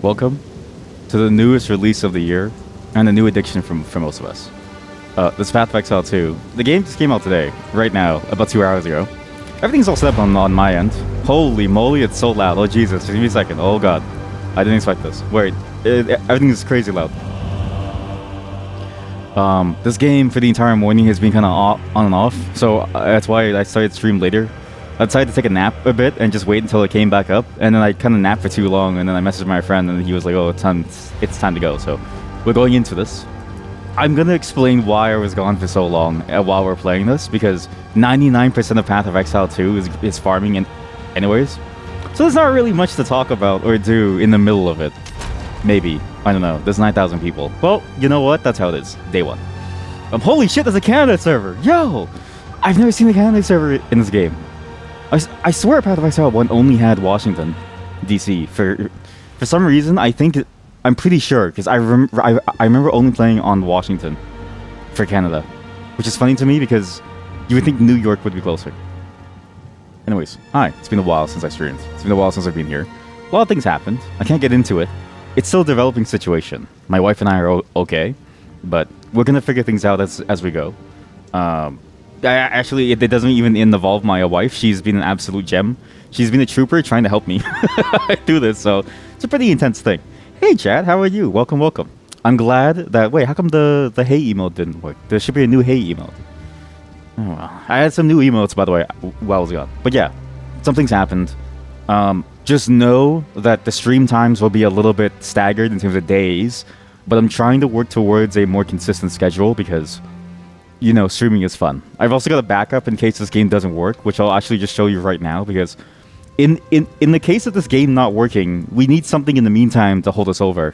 Welcome to the newest release of the year and a new addiction for most of us. This Path of Exile 2. The game just came out today, right now, about 2 hours ago. Everything's all set up on my end. Holy moly, it's so loud. Oh Jesus, give me a second. Oh god. I didn't expect this. Wait, everything is crazy loud. This game for the entire morning has been kind of on and off, so that's why I started stream later. I decided to take a nap a bit and just wait until it came back up, and then I kind of napped for too long, and then I messaged my friend, and he was like, "Oh, it's time to go." So we're going into this. I'm gonna explain why I was gone for so long while we're playing this, because 99% of Path of Exile 2 is farming anyways. So there's not really much to talk about or do in the middle of it. Maybe. I don't know. There's 9,000 people. Well, you know what? That's how it is. Day one. Holy shit, there's a Canada server! Yo! I've never seen a Canada server in this game. I swear Path of Exile 1 only had Washington, D.C. For some reason, I'm pretty sure, because I remember only playing on Washington for Canada. Which is funny to me, because you would think New York would be closer. Anyways, hi. It's been a while since I streamed. It's been a while since I've been here. A lot of things happened. I can't get into it. It's still a developing situation. My wife and I are okay, but we're gonna figure things out as we go. Actually, it doesn't even involve my wife. She's been an absolute gem. She's been a trooper trying to help me do this, so it's a pretty intense thing. Hey, Chad, how are you? Welcome, welcome. I'm glad that... Wait, how come the hey emote didn't work? There should be a new hey emote. Oh, well. I had some new emotes, by the way, while I was gone. But yeah, something's happened. Just know that the stream times will be a little bit staggered in terms of days, but I'm trying to work towards a more consistent schedule because... you know, streaming is fun. I've also got a backup in case this game doesn't work, which I'll actually just show you right now, because in the case of this game not working, we need something in the meantime to hold us over.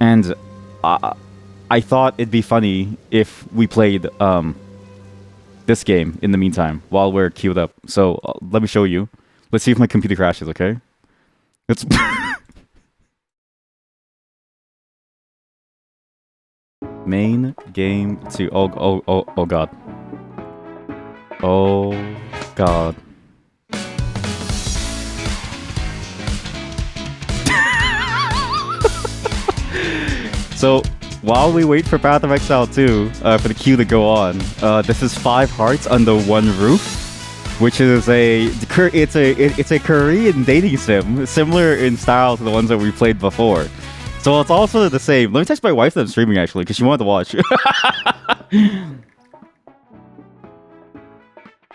And I thought it'd be funny if we played this game in the meantime while we're queued up. So let me show you. Let's see if my computer crashes, okay? Let's... Main game 2. Oh god. Oh god. So while we wait for Path of Exile 2 for the queue to go on, this is 5 hearts under one roof, which is it's a Korean dating sim, similar in style to the ones that we played before. So it's also the same. Let me text my wife that I'm streaming, actually, because she wanted to watch.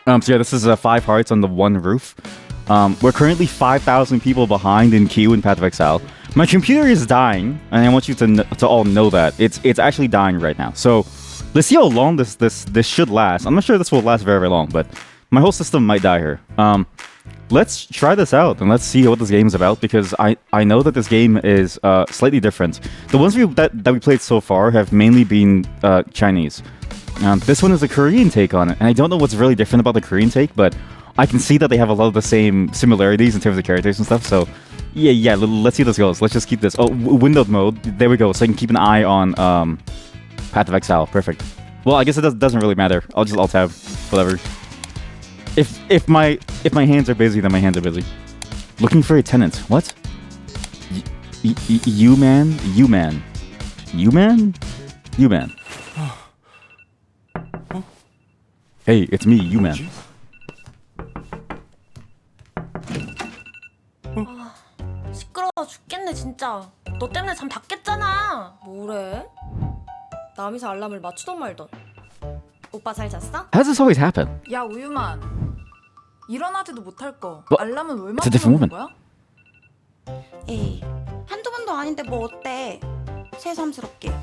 So yeah, this is 5 hearts on the one roof. We're currently 5,000 people behind in queue in Path of Exile. My computer is dying, and I want you to all know that. It's actually dying right now. So let's see how long this should last. I'm not sure this will last very, very long, but my whole system might die here. Let's try this out and let's see what this game is about, because I know that this game is slightly different. The ones that we played so far have mainly been Chinese. This one is a Korean take on it, and I don't know what's really different about the Korean take, but I can see that they have a lot of the same similarities in terms of characters and stuff. So yeah, let's see how this goes. Let's just keep this. Oh, windowed mode. There we go. So I can keep an eye on Path of Exile. Perfect. Well, I guess it doesn't really matter. I'll just alt tab, whatever. If my hands are busy, then my hands are busy. Looking for a tenant. What? You man? Hey, it's me, you man. 시끄러워 죽겠네 진짜. 너 때문에 잠 다 깼잖아. 뭐래? 남이서 알람을 맞추던 말던. 오빠 잘 잤어? How does this always happen? 야 우유만 일어나지도 못할 거 What? 알람은 왜 It's a different 맞추는 woman. 거야? 에이 한두 번도 아닌데 뭐 어때? 새삼스럽게.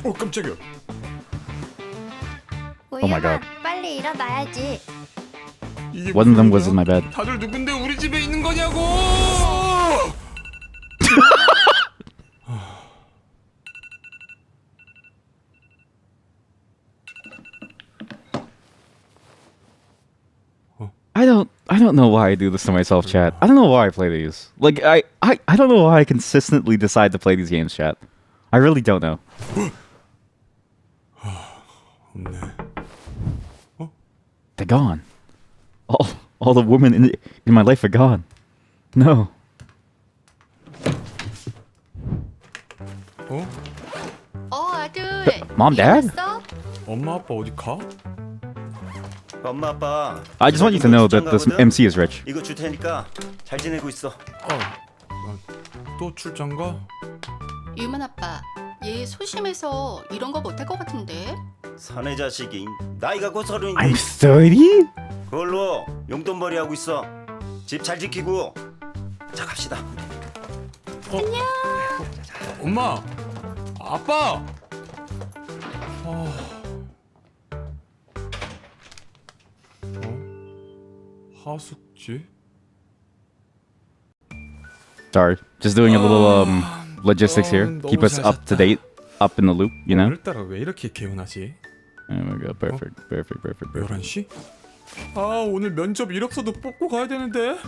깜짝이야. Oh my god. 빨리 일어나야지. 이게 One of them 무슨 was 일이야? in my bed. 다들 누군데 우리 집에 있는 거냐고! I don't know why I do this to myself, chat. I don't know why I play these. Like I don't know why I consistently decide to play these games, chat. I really don't know. 없네. They're gone. all the women in my life are gone. No. 어? 아들. Mom, Dad? 일어났어? 엄마 아빠 어디 가? 엄마 아빠. I just want you to know that this MC is rich. 이거 줄 테니까 잘 지내고 있어. 또 출장 가? 유만 아빠. 얘 소심해서 이런 거 못할 것 같은데. 사내 자식이 나이가 곧 30인데 I'm 30? 그걸로 용돈벌이 하고 있어. 집 잘 지키고. 자 갑시다. 엄마! 아빠! 하숙집? Sorry, just doing a little logistics here. 너무 Keep us 잘 up to 잤다. date, up in the loop, you know? 오늘따라 왜 이렇게 개운하지? There we go, perfect. 11시? 오늘 면접 이력서도 뽑고 가야 되는데.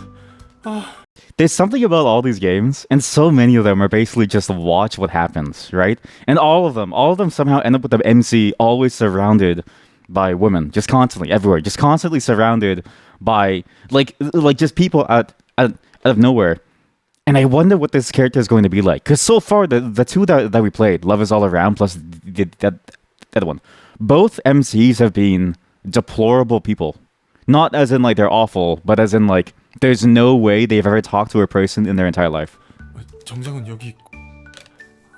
There's something about all these games, and so many of them are basically just watch what happens, right? And all of them somehow end up with the MC always surrounded by women, just constantly everywhere, just constantly surrounded by like just people out of nowhere. And I wonder what this character is going to be like. Because so far, the two that we played, Love is All Around plus that other one, both MCs have been deplorable people. Not as in like they're awful, but as in like there's no way they've ever talked to a person in their entire life. 정장은 여기 있고.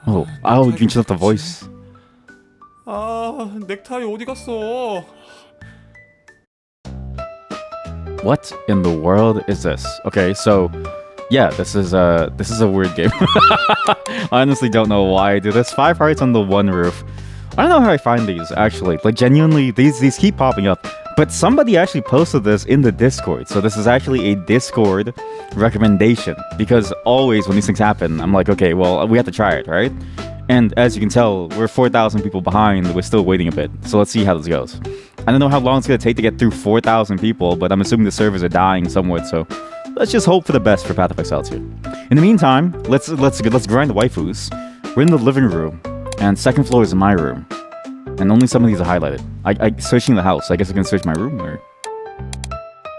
Oh, you can shut up the voice. 넥타이 어디 갔어? What in the world is this? Okay, so yeah, this is a weird game. I honestly don't know why I do this. 5 hearts on the one roof. I don't know how I find these actually. Like genuinely, these keep popping up. But somebody actually posted this in the Discord. So this is actually a Discord recommendation. Because always when these things happen, I'm like, okay, well, we have to try it, right? And as you can tell, we're 4,000 people behind. We're still waiting a bit. So let's see how this goes. I don't know how long it's going to take to get through 4,000 people, but I'm assuming the servers are dying somewhat. So let's just hope for the best for Path of Exile 2. In the meantime, let's grind the waifus. We're in the living room. And second floor is my room. And only some of these are highlighted. I searching the house. I guess I can search my room or...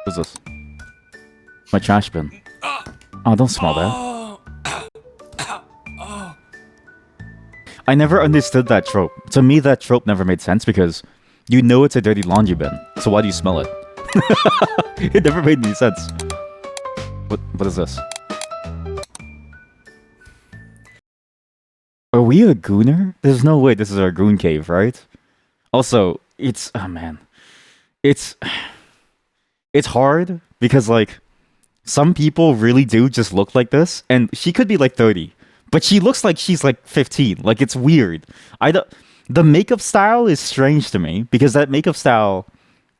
What's this? My trash bin. Oh, don't smell that. I never understood that trope. To me, that trope never made sense because you know it's a dirty laundry bin. So why do you smell it? It never made any sense. What is this? Are we a gooner? There's no way this is our goon cave, right? Also, it's hard because like some people really do just look like this, and she could be like 30, but she looks like she's like 15. Like it's weird. The makeup style is strange to me because that makeup style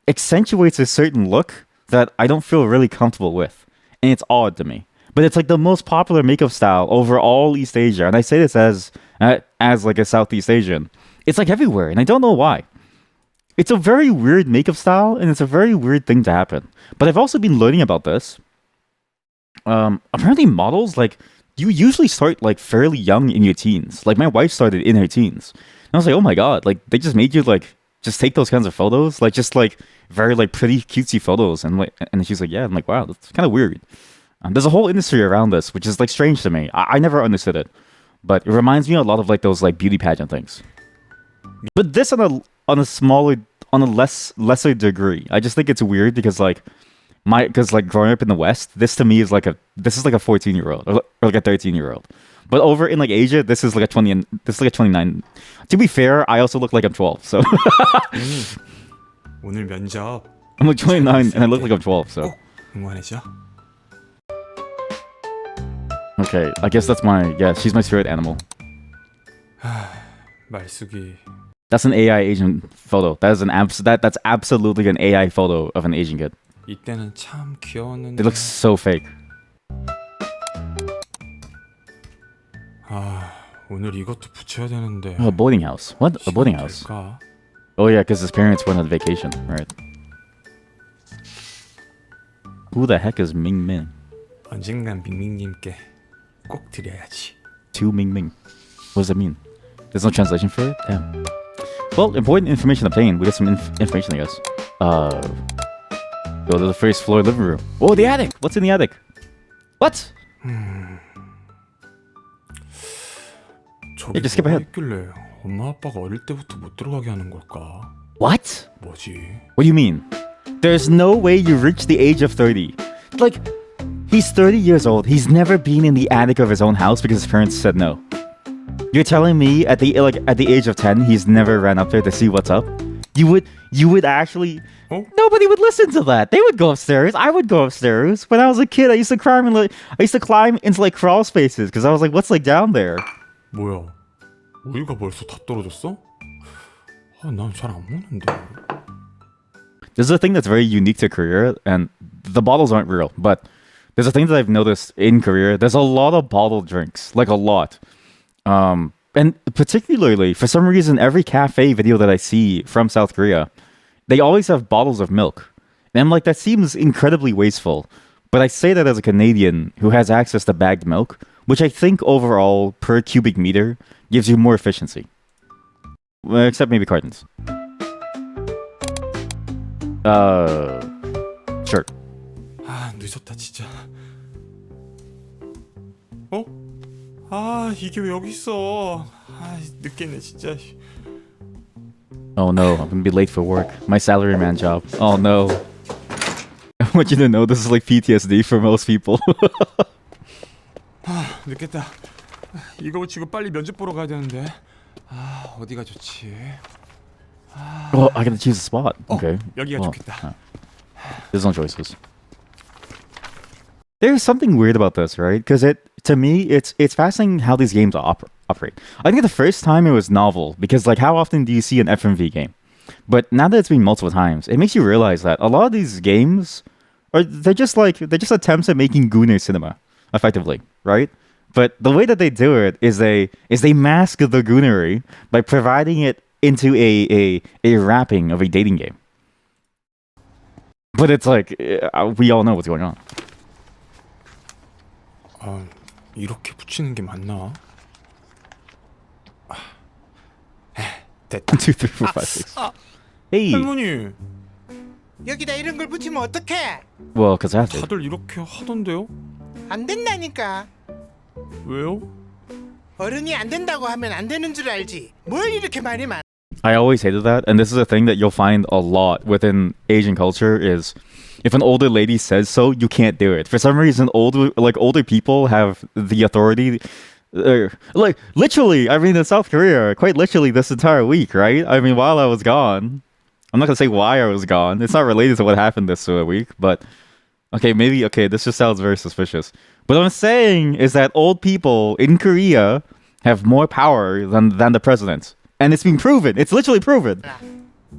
accentuates a certain look that I don't feel really comfortable with, and it's odd to me. But it's like the most popular makeup style over all East Asia, and I say this as like a Southeast Asian. It's like everywhere, and I don't know why. It's a very weird makeup style, and it's a very weird thing to happen. But I've also been learning about this. Apparently, models like you usually start like fairly young in your teens. Like my wife started in her teens, and I was like, oh my god, like they just made you like just take those kinds of photos, like just like very like pretty cutesy photos, and like and she's like, yeah, I'm like, wow, that's kind of weird. There's a whole industry around this, which is like strange to me. I never understood it, but it reminds me a lot of like those like beauty pageant things. But this on a lesser degree. I just think it's weird because like growing up in the West, this to me is like a 14-year-old or like a 13-year-old. But over in like Asia, this is like a 20 and this is like a 29. To be fair, I also look like I'm 12. So 오늘 면접 I'm like 29 and I look like I'm 12. So 응원해줘. okay, I guess that's she's my spirit animal. 말숙이 That's an AI Asian photo. That is that's absolutely an AI photo of an Asian kid. 이때는 참 귀여웠는데. It looks so fake. 오늘 이것도 붙여야 되는데. Oh, a boarding house. What? A boarding house? 될까? Oh yeah, because his parents went on vacation, right? Who the heck is Ming Min? 언젠간 밍밍님께 꼭 드려야지. To Ming Ming. What does that mean? There's no translation for it? Damn. Well, important information obtained. We got some information, I guess. Go to the first floor living room. Oh, the attic. What's in the attic? What? 저기 just skip 뭐가 ahead. 있길래 엄마 아빠가 어릴 때부터 못 들어가게 하는 걸까? What? 뭐지? What do you mean? There's no way you reach the age of 30. Like, he's 30 years old. He's never been in the attic of his own house because his parents said no. You're telling me at the age of 10, he's never ran up there to see what's up? You would actually... Oh? Nobody would listen to that. They would go upstairs. I would go upstairs. When I was a kid, I used to climb into like crawl spaces because I was like, what's like down there? 뭐야? 우유가 벌써 다 떨어졌어? 난 잘 안 먹는데. There's a thing that's very unique to Korea, and the bottles aren't real, but there's a thing that I've noticed in Korea. There's a lot of bottled drinks, like a lot. And particularly, for some reason, every cafe video that I see from South Korea, they always have bottles of milk. And I'm like, that seems incredibly wasteful. But I say that as a Canadian who has access to bagged milk, which I think overall, per cubic meter, gives you more efficiency. Well, except maybe cartons. Sure. 늦었다 진짜. 어? 이게 왜 여기 있어? 늦겠네 진짜. Oh no, I'm gonna be late for work. My salaryman job. Oh no. I want you to know this is like PTSD for most people. 늦겠다. 이거 고치고 빨리 면접 보러 가야 되는데. 어디가 좋지? Oh, I gotta choose a spot. Okay. 여기가 Well, 좋겠다. there's no choices. There's something weird about this, right? Because to me, it's fascinating how these games operate. I think the first time it was novel because like how often do you see an FMV game? But now that it's been multiple times, it makes you realize that a lot of these games they're just attempts at making Gooner cinema, effectively, right? But the way that they do it is they mask the Goonery by providing it into a wrapping of a dating game. But it's like we all know what's going on. 이렇게 붙이는 게 맞나? 됐다. 1, 2, 3, 4, 5, 6. Hey. 할머니, 여기다 이런 걸 붙이면 어떡해? Well, because I have to. 다들 이렇게 하던데요? 안 된다니까. 왜요? 어른이 안 된다고 하면 안 되는 줄 알지. 뭘 이렇게 말이 많아? I always hated that, and this is a thing that you'll find a lot within Asian culture is if an older lady says so, you can't do it. For some reason, older people have the authority. Like literally, I mean, in South Korea, quite literally this entire week, right? I mean, while I was gone, I'm not gonna say why I was gone. It's not related to what happened this week, but okay, this just sounds very suspicious. But what I'm saying is that old people in Korea have more power than the president. And it's been proven. It's literally proven.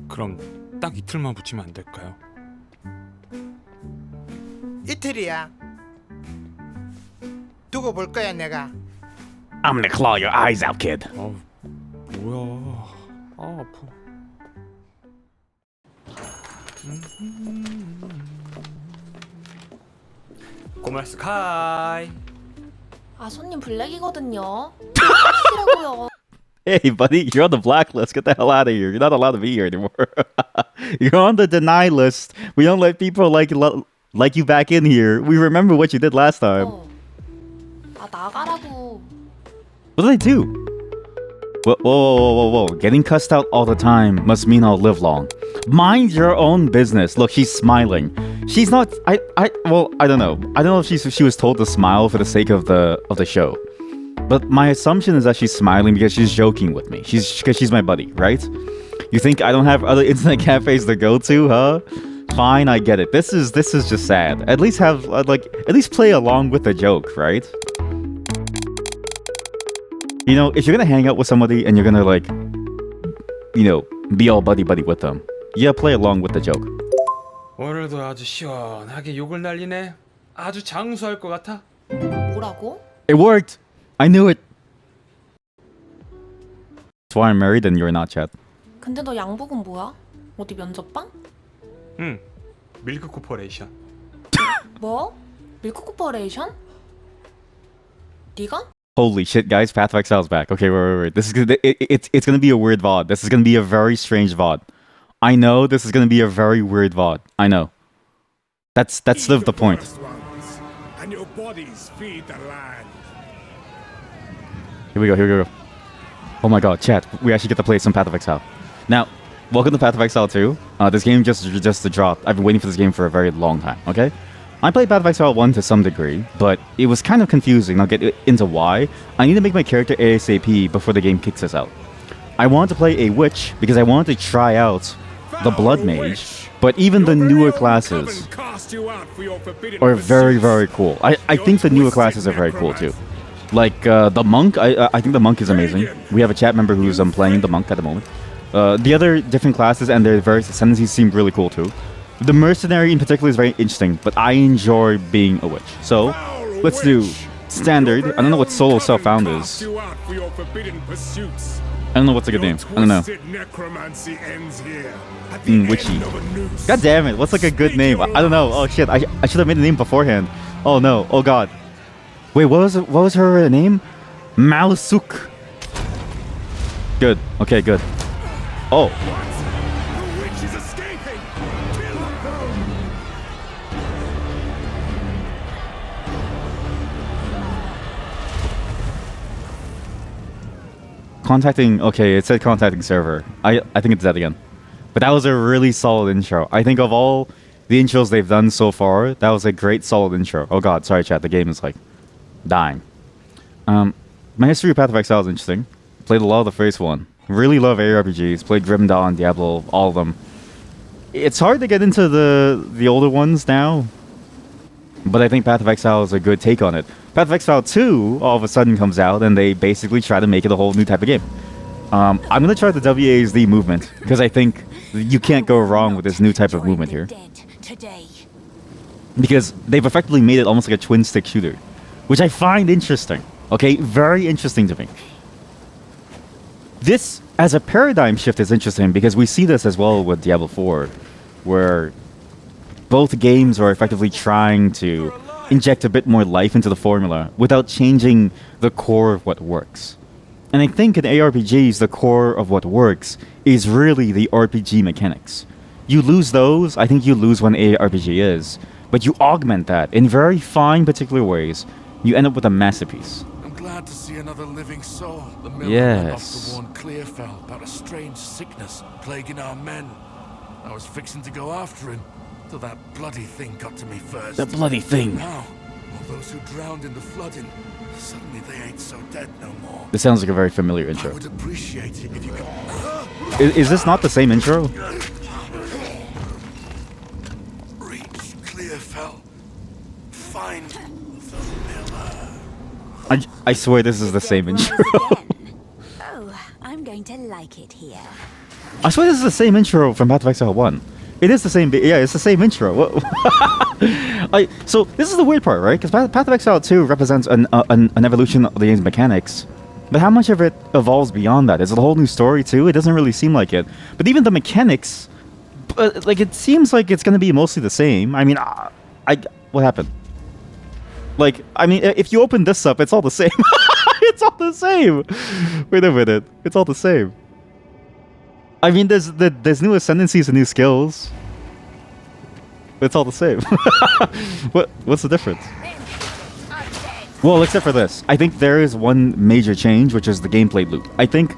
그럼 딱 이틀만 붙이면 안 될까요? 이틀이야. 두고 볼 거야 내가. I'm gonna claw your eyes out, kid. 뭐야? 아파. 고마스 카이. 아 손님 블랙이거든요. 싫어고요. Hey, buddy, you're on the blacklist. Get the hell out of here. You're not allowed to be here anymore. You're on the deny list. We don't let people like you back in here. We remember what you did last time. 아 나가라고. What did I do? Whoa. Getting cussed out all the time must mean I'll live long. Mind your own business. Look, she's smiling. She's not. I don't know. I don't know if she was told to smile for the sake of the show. But my assumption is that she's smiling because she's joking with me. Because she's my buddy, right? You think I don't have other internet cafes to go to, huh? Fine, I get it. This is just sad. At least play along with the joke, right? You know, if you're gonna hang out with somebody and you're gonna be all buddy with them, yeah, play along with the joke. 오늘도 아주 시원하게 욕을 날리네. 아주 장수할 것 같아. 뭐라고? It worked. I knew it. That's why I'm married and you're not, Chad. 근데 너 양복은 뭐야? 어디 면접방? 응. 밀크 코퍼레이션. 뭐? 밀크 코퍼레이션? 네가? Holy shit, guys! Path of Exile's back. Okay, wait. This is it's gonna be a weird VOD. This is gonna be a very strange VOD. I know this is gonna be a very weird VOD. I know. That's the point. And your bodies feed the land. Here we go. Oh my god, chat. We actually get to play some Path of Exile. Now, welcome to Path of Exile 2. This game just dropped. I've been waiting for this game for a very long time, okay? I played Path of Exile 1 to some degree, but it was kind of confusing. I'll get into why. I need to make my character ASAP before the game kicks us out. I wanted to play a witch because I wanted to try out the Blood Mage, but even the newer classes are very, very cool. I think the newer classes are very cool too. Like the Monk, I think the Monk is amazing. We have a chat member who's playing the Monk at the moment. The other different classes and their various ascendancies seem really cool too. The Mercenary in particular is very interesting, but I enjoy being a witch. So, let's do standard. I don't know what solo self-found is. I don't know what's a good name. I don't know. Witchy. God damn it, what's like a good name? I don't know. Oh shit, I should have made the name beforehand. Oh no, oh god. Wait, what was her name? Malsuk. Good, okay, good. Oh. Contacting, okay, it said contacting server. I think it's that again. But that was a really solid intro. I think of all the intros they've done so far, that was a great solid intro. Oh god, sorry chat, the game is like dying. My history of Path of Exile is interesting. Played a lot of the first one. Really love ARPGs. Played Grim Dawn, Diablo, all of them. It's hard to get into the older ones now, but I think Path of Exile is a good take on it. Path of Exile 2 all of a sudden comes out, and they basically try to make it a whole new type of game. I'm going to try the WASD movement, because I think you can't go wrong with this new type of movement here. Because they've effectively made it almost like a twin-stick shooter, which I find interesting. Okay, very interesting to me. This, as a paradigm shift, is interesting, because we see this as well with Diablo 4, where both games are effectively trying to inject a bit more life into the formula without changing the core of what works. And I think in ARPGs, the core of what works is really the RPG mechanics. You lose those, I think you lose what an ARPG is, but you augment that in very fine particular ways. You end up with a masterpiece. I'm glad to see another living soul. The miller went off to warn Clearfell about a strange sickness plaguing our men. I was fixing to go after him, till that bloody thing got to me first. The bloody thing. Now, all those who drowned in the flooding, suddenly they ain't so dead no more. This sounds like a very familiar intro. I would appreciate it if you could... Is this not the same intro? Reach Clearfell. Find the miller. I swear this is the same intro. Oh, I'm going to like it here. I swear this is the same intro from Path of Exile 1. It is the same, yeah, it's the same intro. So this is the weird part, right? Because Path of Exile 2 represents an evolution of the game's mechanics. But how much of it evolves beyond that? Is it a whole new story too? It doesn't really seem like it. But even the mechanics, like it seems like it's going to be mostly the same. I mean, what happened? Like, I mean, if you open this up, it's all the same. It's all the same. Wait a minute, it's all the same. I mean, there's new ascendancies and new skills. It's all the same. What's the difference? Well, except for this. I think there is one major change, which is the gameplay loop. I think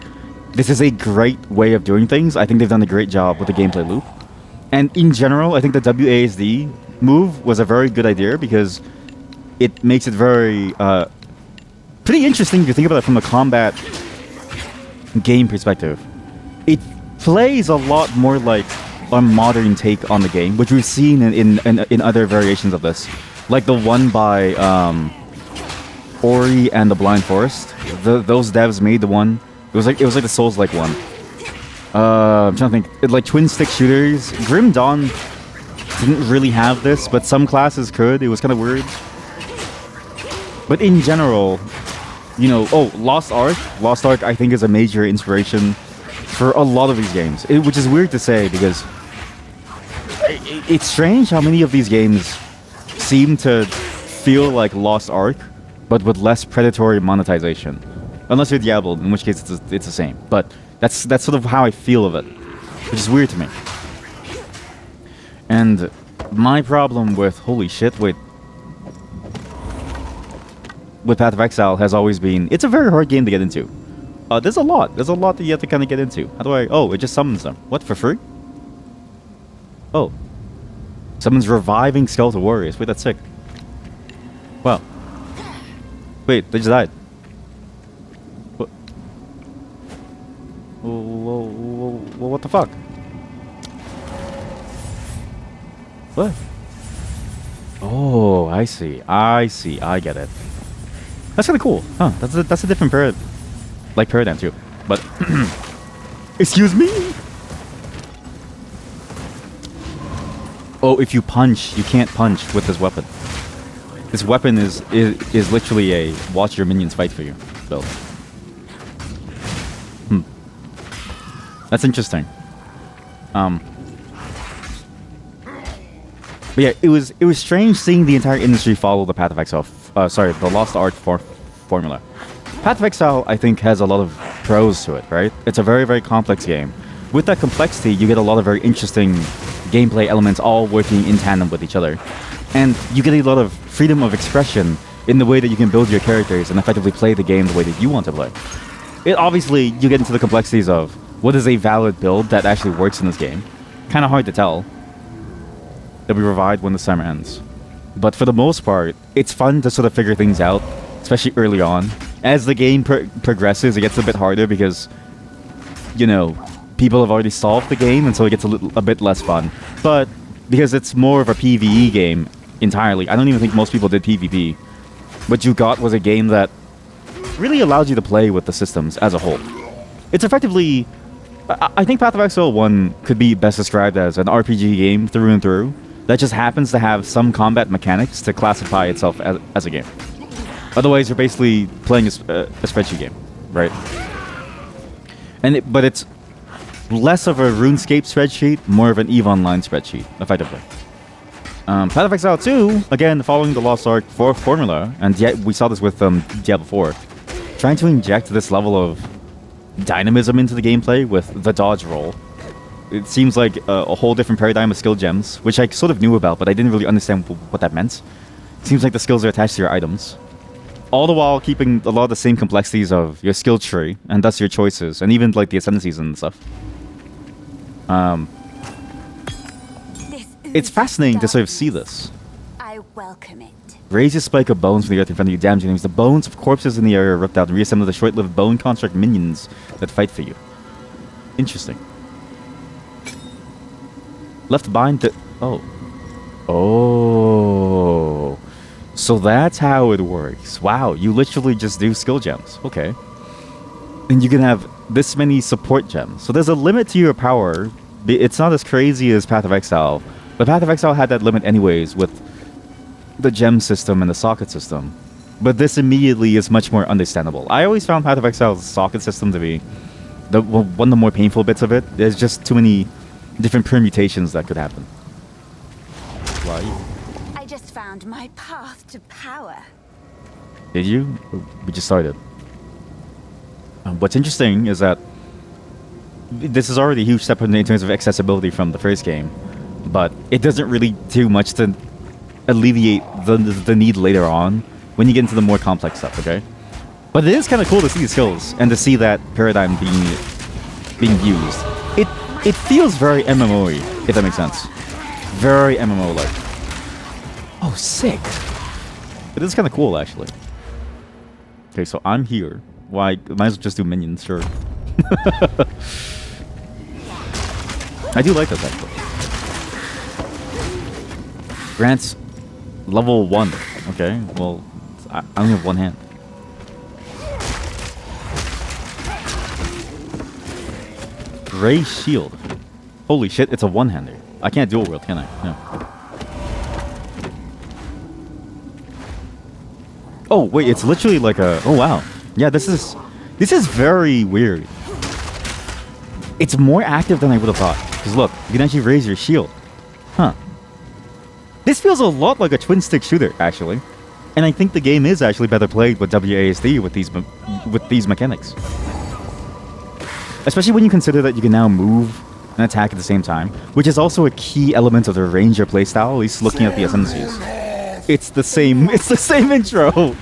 this is a great way of doing things. I think they've done a great job with the gameplay loop. And in general, I think the WASD move was a very good idea because it makes it very pretty interesting if you think about it from a combat game perspective. It plays a lot more like a modern take on the game, which we've seen in other variations of this, like the one by Ori and the Blind Forest. Those devs made the one. It was like the Souls-like one. I'm trying to think. Like twin stick shooters. Grim Dawn didn't really have this, but some classes could. It was kind of weird. But in general, you know, Lost Ark. Lost Ark, I think, is a major inspiration for a lot of these games, which is weird to say because it's strange how many of these games seem to feel like Lost Ark, but with less predatory monetization. Unless you're Diablo, in which case it's the same. But that's sort of how I feel of it, which is weird to me. And My problem with holy shit, wait. With Path of Exile has always been it's a very hard game to get into. There's a lot that you have to kind of get into. How do I? Oh, it just summons them. What, for free? Oh, summons reviving skeletal warriors. Wait, that's sick. Wow. Wait, they just died. What? What the fuck? What? Oh, I see. I get it. That's kind of cool. Huh, that's a different paradigm too. But excuse me? Oh, if you punch, you can't punch with this weapon. This weapon is literally a watch your minions fight for you build. That's interesting. But yeah, it was strange seeing the entire industry follow the Path of Exile. The Lost Art formula. Path of Exile, I think, has a lot of pros to it, right? It's a very, very complex game. With that complexity, you get a lot of very interesting gameplay elements all working in tandem with each other. And you get a lot of freedom of expression in the way that you can build your characters and effectively play the game the way that you want to play. Obviously, you get into the complexities of what is a valid build that actually works in this game. Kind of hard to tell. That we revive when the summer ends. But for the most part, it's fun to sort of figure things out, especially early on. As the game progresses, it gets a bit harder because, you know, people have already solved the game, and so it gets a bit less fun. But because it's more of a PvE game entirely, I don't even think most people did PvP. What you got was a game that really allowed you to play with the systems as a whole. It's effectively... I think Path of Exile 1 could be best described as an RPG game through and through that just happens to have some combat mechanics to classify itself as a game. Otherwise, you're basically playing a spreadsheet game, right? But it's less of a RuneScape spreadsheet, more of an EVE Online spreadsheet, effectively. Path of Exile 2, again, following the Lost Ark formula, and yet we saw this with Diablo 4, trying to inject this level of dynamism into the gameplay with the dodge roll. It seems like a whole different paradigm of skill gems, which I sort of knew about, but I didn't really understand what that meant. It seems like the skills are attached to your items. All the while keeping a lot of the same complexities of your skill tree, and thus your choices, and even like the ascendancies and stuff. It's fascinating to sort of see this. I welcome it. Raise a spike of bones from the earth in front of you, damage enemies. The bones of corpses in the area are ripped out and reassemble the short-lived bone construct minions that fight for you. Interesting. Left bind to... Oh. Oh. So that's how it works. Wow, you literally just do skill gems. Okay. And you can have this many support gems. So there's a limit to your power. It's not as crazy as Path of Exile. But Path of Exile had that limit anyways with the gem system and the socket system. But this immediately is much more understandable. I always found Path of Exile's socket system to be one of the more painful bits of it. There's just too many different permutations that could happen. Why? I just found my path to power. Did you? We just started. What's interesting is that this is already a huge step in terms of accessibility from the first game, but it doesn't really do much to alleviate the need later on when you get into the more complex stuff, okay? But it is kind of cool to see the skills and to see that paradigm being used. It feels very MMO-y, if that makes sense. Very MMO-like. Oh, sick. It is kind of cool, actually. Okay, so I'm here. Why? Might as well just do minions, sure. I do like this, actually. Grants level 1. Okay, well, I only have one hand. Gray shield. Holy shit, it's a one-hander. I can't dual wield, can I? No. Oh, wait, it's literally like a... Oh, wow. Yeah, this is very weird. It's more active than I would have thought. Because look, you can actually raise your shield. Huh. This feels a lot like a twin-stick shooter, actually. And I think the game is actually better played with WASD with these mechanics. Especially when you consider that you can now move and attack at the same time, which is also a key element of the ranger playstyle, at least looking at the ascendancies. It's the same intro.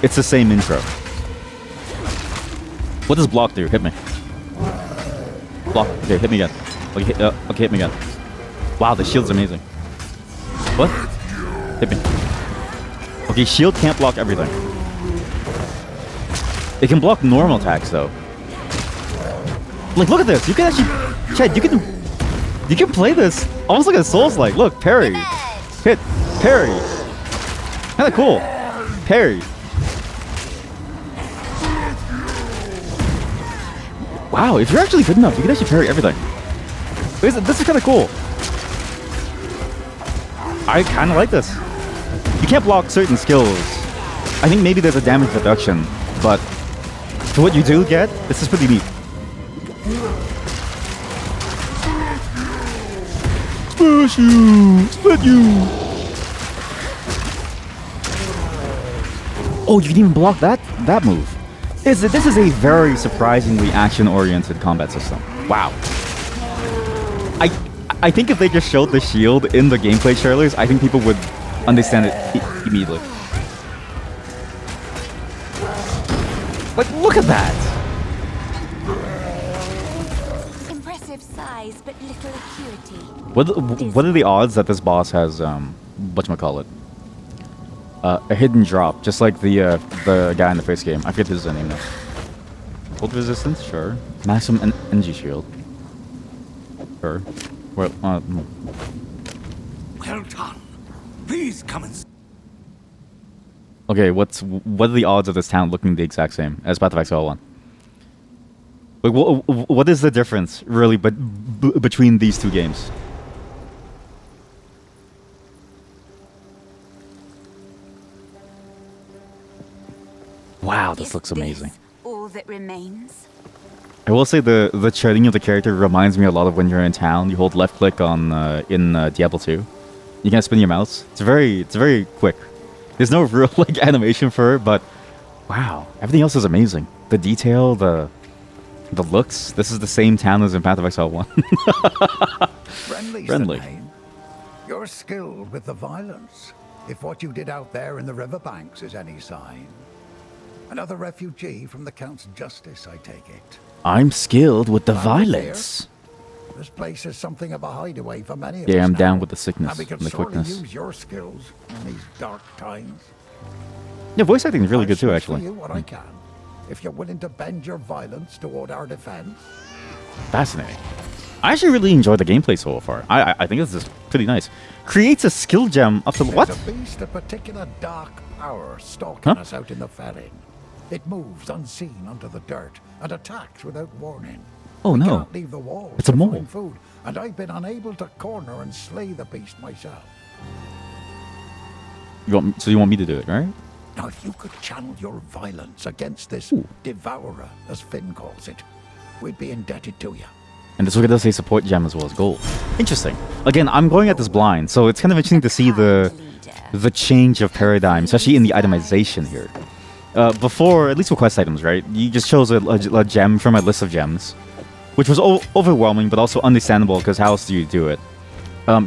It's the same intro. What does block do? Hit me. Block. Okay, hit me again. Okay, hit me again. Wow, the shield's amazing. What? Hit me. Okay, shield can't block everything. It can block normal attacks though. Like, look at this. You can actually, Chad, you can play this almost like a Souls-like. Look, parry, hit, parry. Kind of cool. Parry. Wow, if you're actually good enough, you can actually parry everything. This is kind of cool. I kind of like this. You can't block certain skills. I think maybe there's a damage reduction, but for what you do get, this is pretty neat. Smash you! Split you! Oh, you can even block that move. This is a very surprisingly action-oriented combat system. Wow. I think if they just showed the shield in the gameplay trailers, I think people would understand it immediately. Like, look at that! Impressive size, but little acuity. What are the odds that this boss has whatchamacallit? A hidden drop, just like the guy in the first game. I forget his name now. Cold resistance, sure. Maximum energy shield, sure. Well, Well done. Please come and. okay, what are the odds of this town looking the exact same as Path of Exile 1? Like, what is the difference really, between these two games? Wow, this looks amazing. All that remains. I will say the treading of the character reminds me a lot of when you're in town. You hold left click on in Diablo 2. You can spin your mouse. It's very quick. There's no real like animation for it, but wow, everything else is amazing. The detail, the looks. This is the same town as in Path of Exile 1. Friendly. You're skilled with the violence. If what you did out there in the riverbanks is any sign. Another refugee from the Count's justice, I take it. I'm skilled with the violence. This place is something of a hideaway for many of us. Yeah, I'm now, down with the sickness and we and can the sorely quickness. use your skills in these dark times. Yeah, voice acting is really I'll good too, switch actually. For you what I can, if you're willing to bend your violence toward our defense. Fascinating. I actually really enjoy the gameplay so far. I think this is pretty nice. Creates a skill gem up to what? There's a beast of particular dark power stalking us out in the felling. It moves unseen under the dirt and attacks without warning. Oh We no. can't leave the walls It's a to mole. find food, and I've been unable to corner and slay the beast myself. So you want me to do it, right? Now, if you could channel your violence against this devourer, as Finn calls it, we'd be indebted to you. And this will get us a support gem as well as gold. Interesting. Again, I'm going at this blind, so it's kind of interesting to see the change of paradigm, especially in the itemization here. Before, at least with quest items, right? You just chose a gem from a list of gems, which was overwhelming, but also understandable because how else do you do it?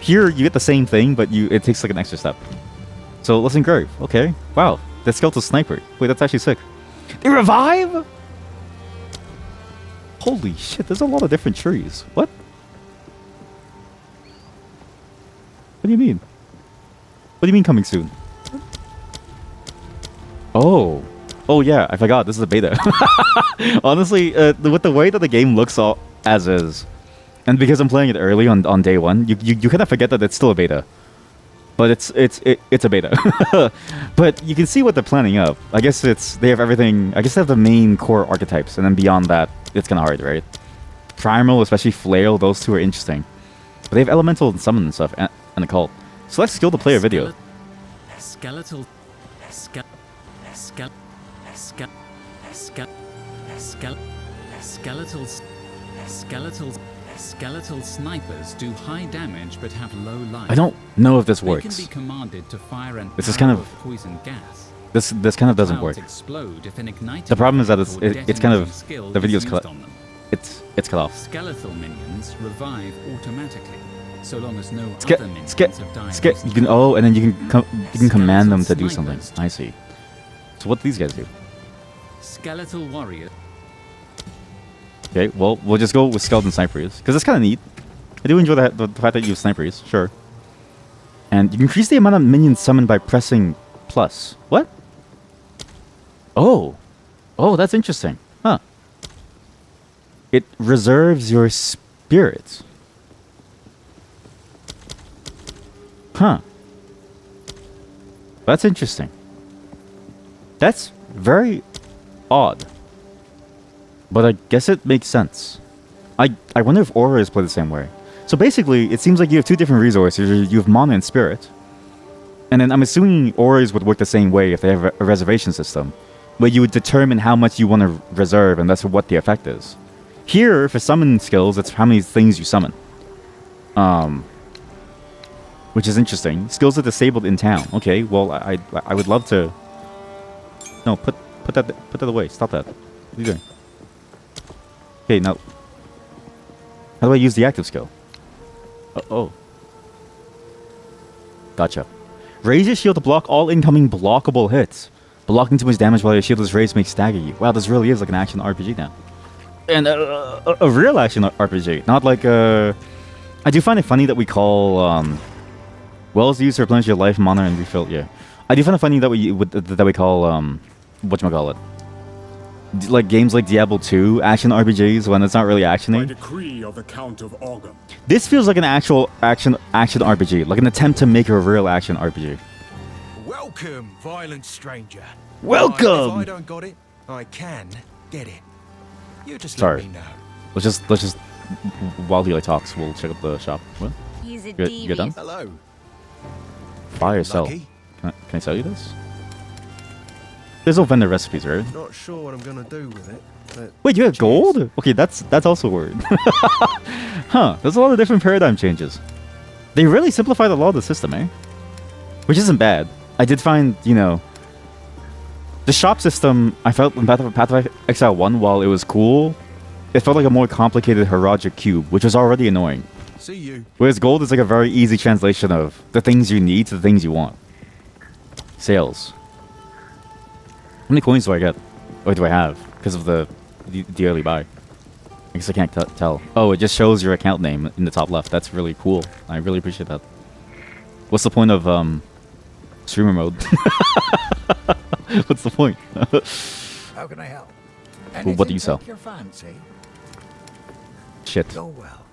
Here, you get the same thing, but it takes like an extra step. So let's engrave. Okay. Wow. The skeletal sniper. Wait, that's actually sick. They revive? Holy shit, there's a lot of different trees. What? What do you mean? What do you mean coming soon? Oh. Oh yeah, I forgot. This is a beta. Honestly, with the way that the game looks as is, and because I'm playing it early on day one, you kind of forget that it's still a beta. But it's a beta. But you can see what they're planning up. I guess they have everything. I guess they have the main core archetypes, and then beyond that, it's kind of hard, right? Primal, especially Flail, those two are interesting. But they have Elemental and Summon and stuff, and a Cult. Select skill to player video. Skeletal snipers do high damage but have low life. I don't know if this They works. can be commanded to fire an This is kind arrow of poison gas. This kind of doesn't work. Clouds explode if an igniting The problem is that effect or it's kind of detonating skill the video's is cut. used on them. It's cut off. Skeletal minions revive automatically, so long as no Ske- other minions ske- have died. ske- you can and then you can command them to do something. I see. So what do these guys do? Skeletal warrior. Okay, well we'll just go with skeleton snipers because it's kind of neat. I do enjoy the fact that you use snipers, sure. And you can increase the amount of minions summoned by pressing plus. What? Oh, that's interesting. Huh? It reserves your spirit. Huh. That's interesting. That's very odd. But I guess it makes sense. I wonder if auras play the same way. So basically, it seems like you have two different resources. You have mana and spirit. And then I'm assuming auras would work the same way if they have a reservation system, where you would determine how much you want to reserve, and that's what the effect is. Here, for summon skills, it's how many things you summon. Which is interesting. Skills are disabled in town. Okay, well, I would love to... No, put that away. Stop that. What are you doing? Okay, now... How do I use the active skill? Oh. Gotcha. Raise your shield to block all incoming blockable hits. Blocking too much damage while your shield is raised makes stagger you. Wow, this really is like an action RPG now. And a real action RPG. Not like a... I do find it funny that we call... wells used to replenish your life, mana, and refill... Yeah. I do find it funny that we call... whatchamacallit? Like games like Diablo 2 action RPGs when it's not really actiony. Decree of the Count of Ogum. This feels like an actual action RPG, like an attempt to make a real action RPG. Welcome, violent stranger. Welcome. If I don't got it, I can get it. You just Sorry. let me know. Let's just while he talks, we'll check out the shop. What? He's a You're done? Hello. Buy or sell? Lucky? Can I sell you this? There's no vendor recipes, right? Not sure what I'm gonna do with it. But Wait, you have gold? Okay, that's also weird. Huh? There's a lot of different paradigm changes. They really simplified a lot of the system, eh? Which isn't bad. I did find, the shop system. I felt in Path of Exile 1, while it was cool, it felt like a more complicated Haragic cube, which was already annoying. see you. Whereas gold is like a very easy translation of the things you need to the things you want. Sales. How many coins do I get? Or do I have? Because of the early buy. I guess I can't tell. Oh, it just shows your account name in the top left. That's really cool. I really appreciate that. What's the point of streamer mode? What's the point? How can I help? Well, what do you sell? Take your fancy? Shit. Go well.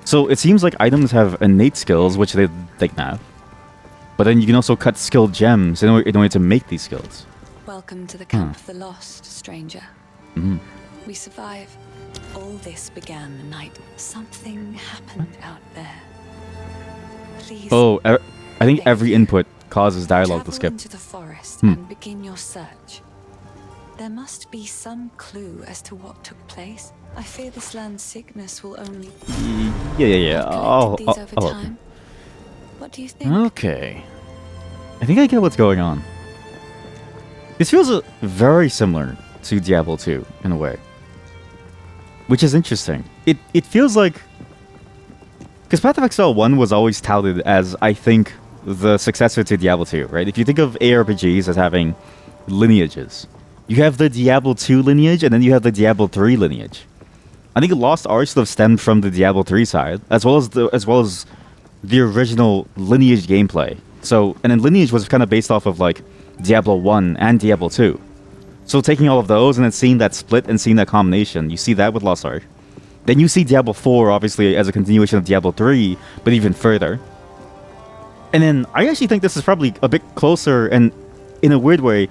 So it seems like items have innate skills, which they can have. But then you can also cut skill gems in order to make these skills. Welcome to the camp of the lost, stranger. Mm-hmm. We survived. All this began the night something happened out there. Please. Oh, I think every input causes dialogue to travel skip. into the forest and begin your search. There must be some clue as to what took place. I fear this land's sickness will only. Yeah. I've collected these over time. What do you think? Okay. I think I get what's going on. This feels very similar to Diablo 2 in a way, which is interesting. It feels like, because Path of Exile 1 was always touted as, I think, the successor to Diablo 2, right? If you think of ARPGs as having lineages, you have the Diablo 2 lineage and then you have the Diablo 3 lineage. I think Lost Ark sort of stemmed from the Diablo 3 side, as well as the original lineage gameplay. So, and then lineage was kind of based off of like Diablo 1 and Diablo 2. So taking all of those and then seeing that split and seeing that combination, you see that with Lost Ark. Then you see Diablo 4 obviously as a continuation of Diablo 3, but even further. And then I actually think this is probably a bit closer, and in a weird way,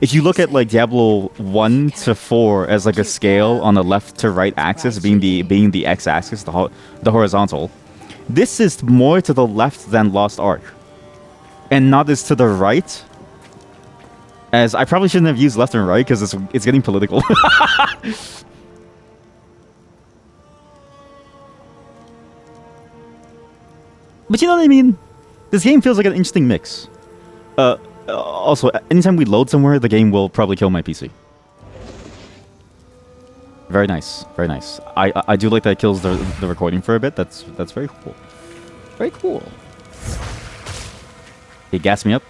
if you look at like Diablo 1 to 4 as like a scale on the left to right axis being the x-axis, the horizontal, this is more to the left than Lost Ark. And not as to the right. As I probably shouldn't have used left and right because it's getting political. But you know what I mean? This game feels like an interesting mix. Also, anytime we load somewhere, the game will probably kill my PC. Very nice, very nice. I do like that it kills the recording for a bit. That's very cool. Very cool. It gassed me up.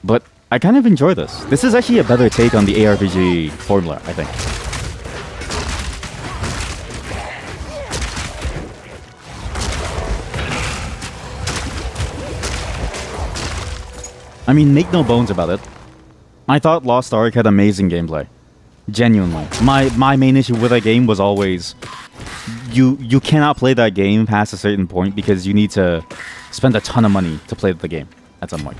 But I kind of enjoy this. This is actually a better take on the ARPG formula, I think. I mean, make no bones about it. I thought Lost Ark had amazing gameplay. Genuinely. My main issue with that game was always you cannot play that game past a certain point because you need to spend a ton of money to play the game at some point.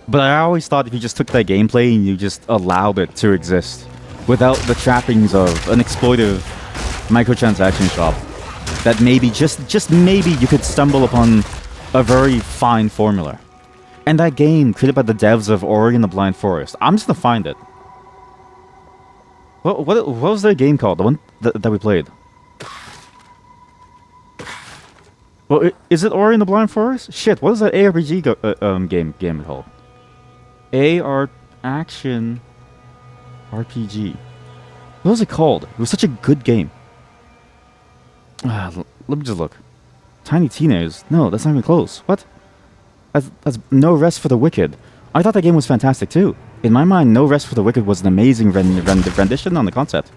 But I always thought if you just took that gameplay and you just allowed it to exist without the trappings of an exploitive microtransaction shop, that maybe, just maybe, you could stumble upon a very fine formula. And that game, created by the devs of Ori and the Blind Forest, I'm just gonna find it. What was their game called? The one that we played? Well, is it Ori and the Blind Forest? Shit, what is that ARPG game called? Action RPG. What was it called? It was such a good game. Let me just look. Tiny Tina's? No, that's not even close. What? That's No Rest for the Wicked. I thought that game was fantastic too. In my mind, No Rest for the Wicked was an amazing rendition on the concept.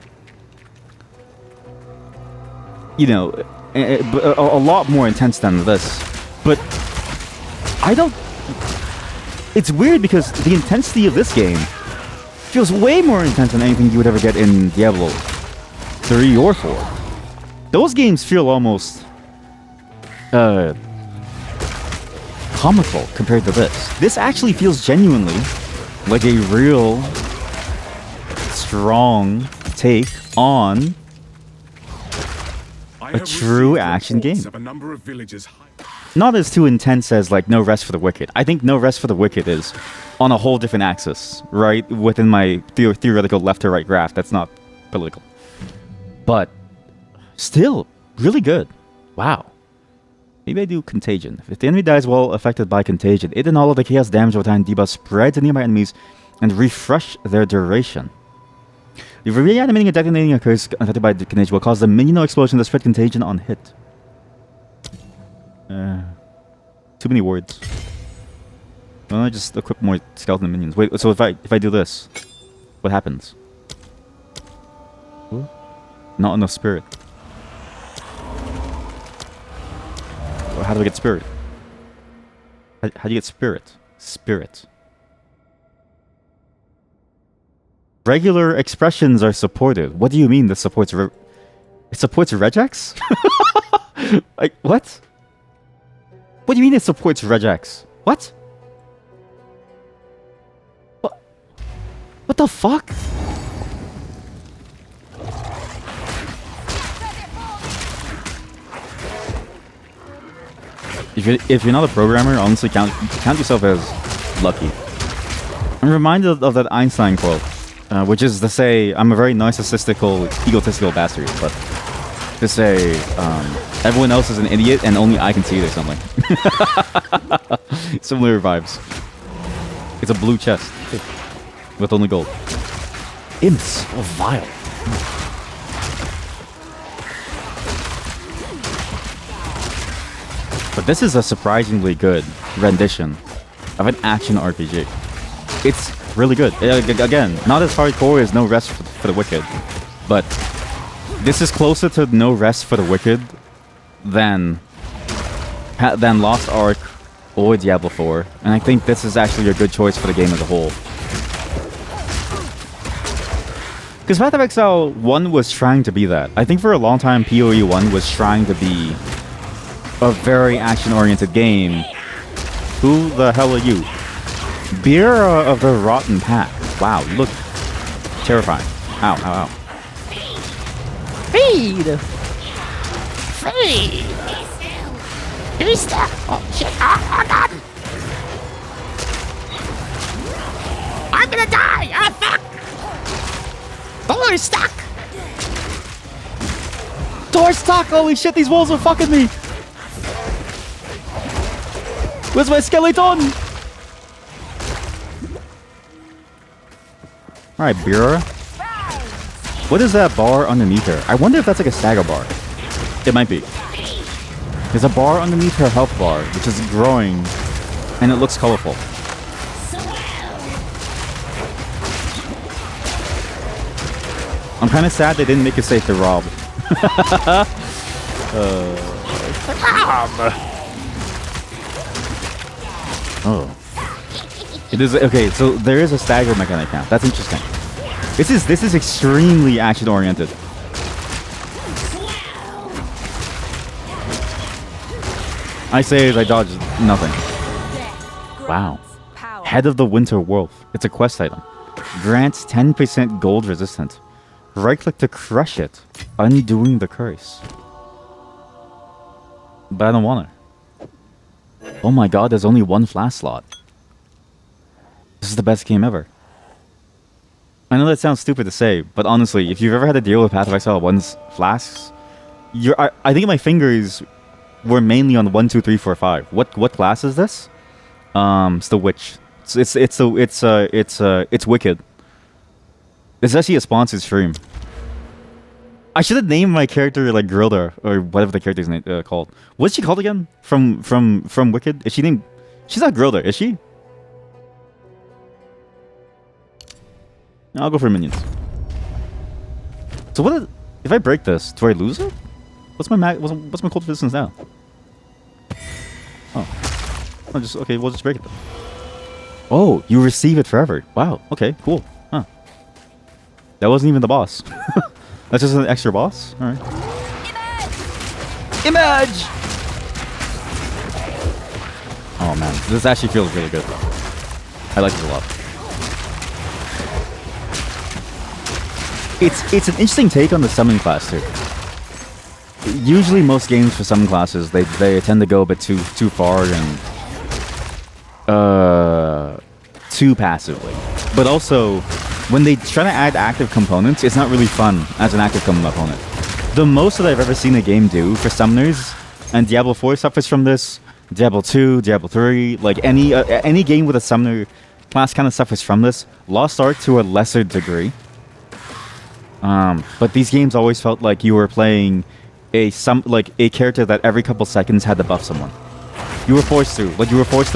You know, a lot more intense than this. But I don't... It's weird because the intensity of this game feels way more intense than anything you would ever get in Diablo 3 or 4. Those games feel almost... comical compared to this. This actually feels genuinely like a real strong take on a true action game. Not as too intense as like No Rest for the Wicked. I think No Rest for the Wicked is on a whole different axis, right? Within my theoretical left to right graph. That's not political. But still, really good. Wow. Maybe I do Contagion. If the enemy dies while affected by Contagion, it and all of the chaos damage over time debuff spread to nearby enemies and refresh their duration. If reanimating and detonating occurs affected by the Contagion will cause the minion explosion to spread Contagion on hit. Too many words. Why don't I just equip more skeleton minions? Wait, so if I do this, what happens? Ooh. Not enough spirit. How do I get spirit? How do you get spirit? Spirit. Regular expressions are supported. What do you mean this supports it supports regex? Like, what? What do you mean it supports regex? What? What the fuck? If you're not a programmer, honestly count yourself as lucky. I'm reminded of that Einstein quote, which is to say, I'm a very narcissistical, egotistical bastard, but to say, everyone else is an idiot and only I can see it or something. Similar vibes. It's a blue chest with only gold. Imps, oh vile. But this is a surprisingly good rendition of an action RPG. It's really good. Again, not as hardcore as No Rest for the Wicked, but this is closer to No Rest for the Wicked than Lost Ark or Diablo 4, and I think this is actually a good choice for the game as a whole. Because Path of Exile 1 was trying to be that. I think for a long time PoE 1 was trying to be a very action-oriented game. Who the hell are you? Beer of the Rotten Pack. Wow, look terrifying. Ow, ow, ow. Feed! Feed! He's stuck! Oh shit! Oh god! I'm gonna die! Ah fuck! Door's stuck! Door's stuck! Holy shit, these walls are fucking me! Where's my skeleton? Alright, Bureau. What is that bar underneath her? I wonder if that's like a stagger bar. It might be. There's a bar underneath her health bar, which is growing, and it looks colorful. I'm kind of sad they didn't make it safe to rob. Oh. It is okay. So there is a stagger mechanic now. That's interesting. This is extremely action oriented. I say as I dodge nothing. Wow. Head of the Winter Wolf. It's a quest item. Grants 10% gold resistance. Right click to crush it, undoing the curse. But I don't want it. Oh my god, there's only one flask slot. This is the best game ever. I know that sounds stupid to say, but honestly, if you've ever had to deal with Path of Exile 1's flasks, I think my fingers were mainly on 1, 2, 3, 4, 5. What class is this? It's the witch. It's wicked. It's actually a sponsored stream. I should have named my character like Grilda or whatever the character's name called. What's she called again? From Wicked? Is she named? She's not Grilda, is she? I'll go for minions. So what if I break this? Do I lose it? What's my cult of distance now? Oh, okay. We'll just break it then. Oh, you receive it forever. Wow. Okay. Cool. Huh. That wasn't even the boss. That's just an extra boss. All right. Image. Oh man, this actually feels really good. I like this a lot. It's an interesting take on the summon class too. Usually, most games for summon classes they tend to go a bit too far and too passively. But also, when they try to add active components, it's not really fun as an active component. The most that I've ever seen a game do for summoners, and Diablo 4 suffers from this, Diablo 2, Diablo 3, like any game with a summoner class kind of suffers from this. Lost Ark to a lesser degree. But these games always felt like you were playing a character that every couple seconds had to buff someone. You were forced to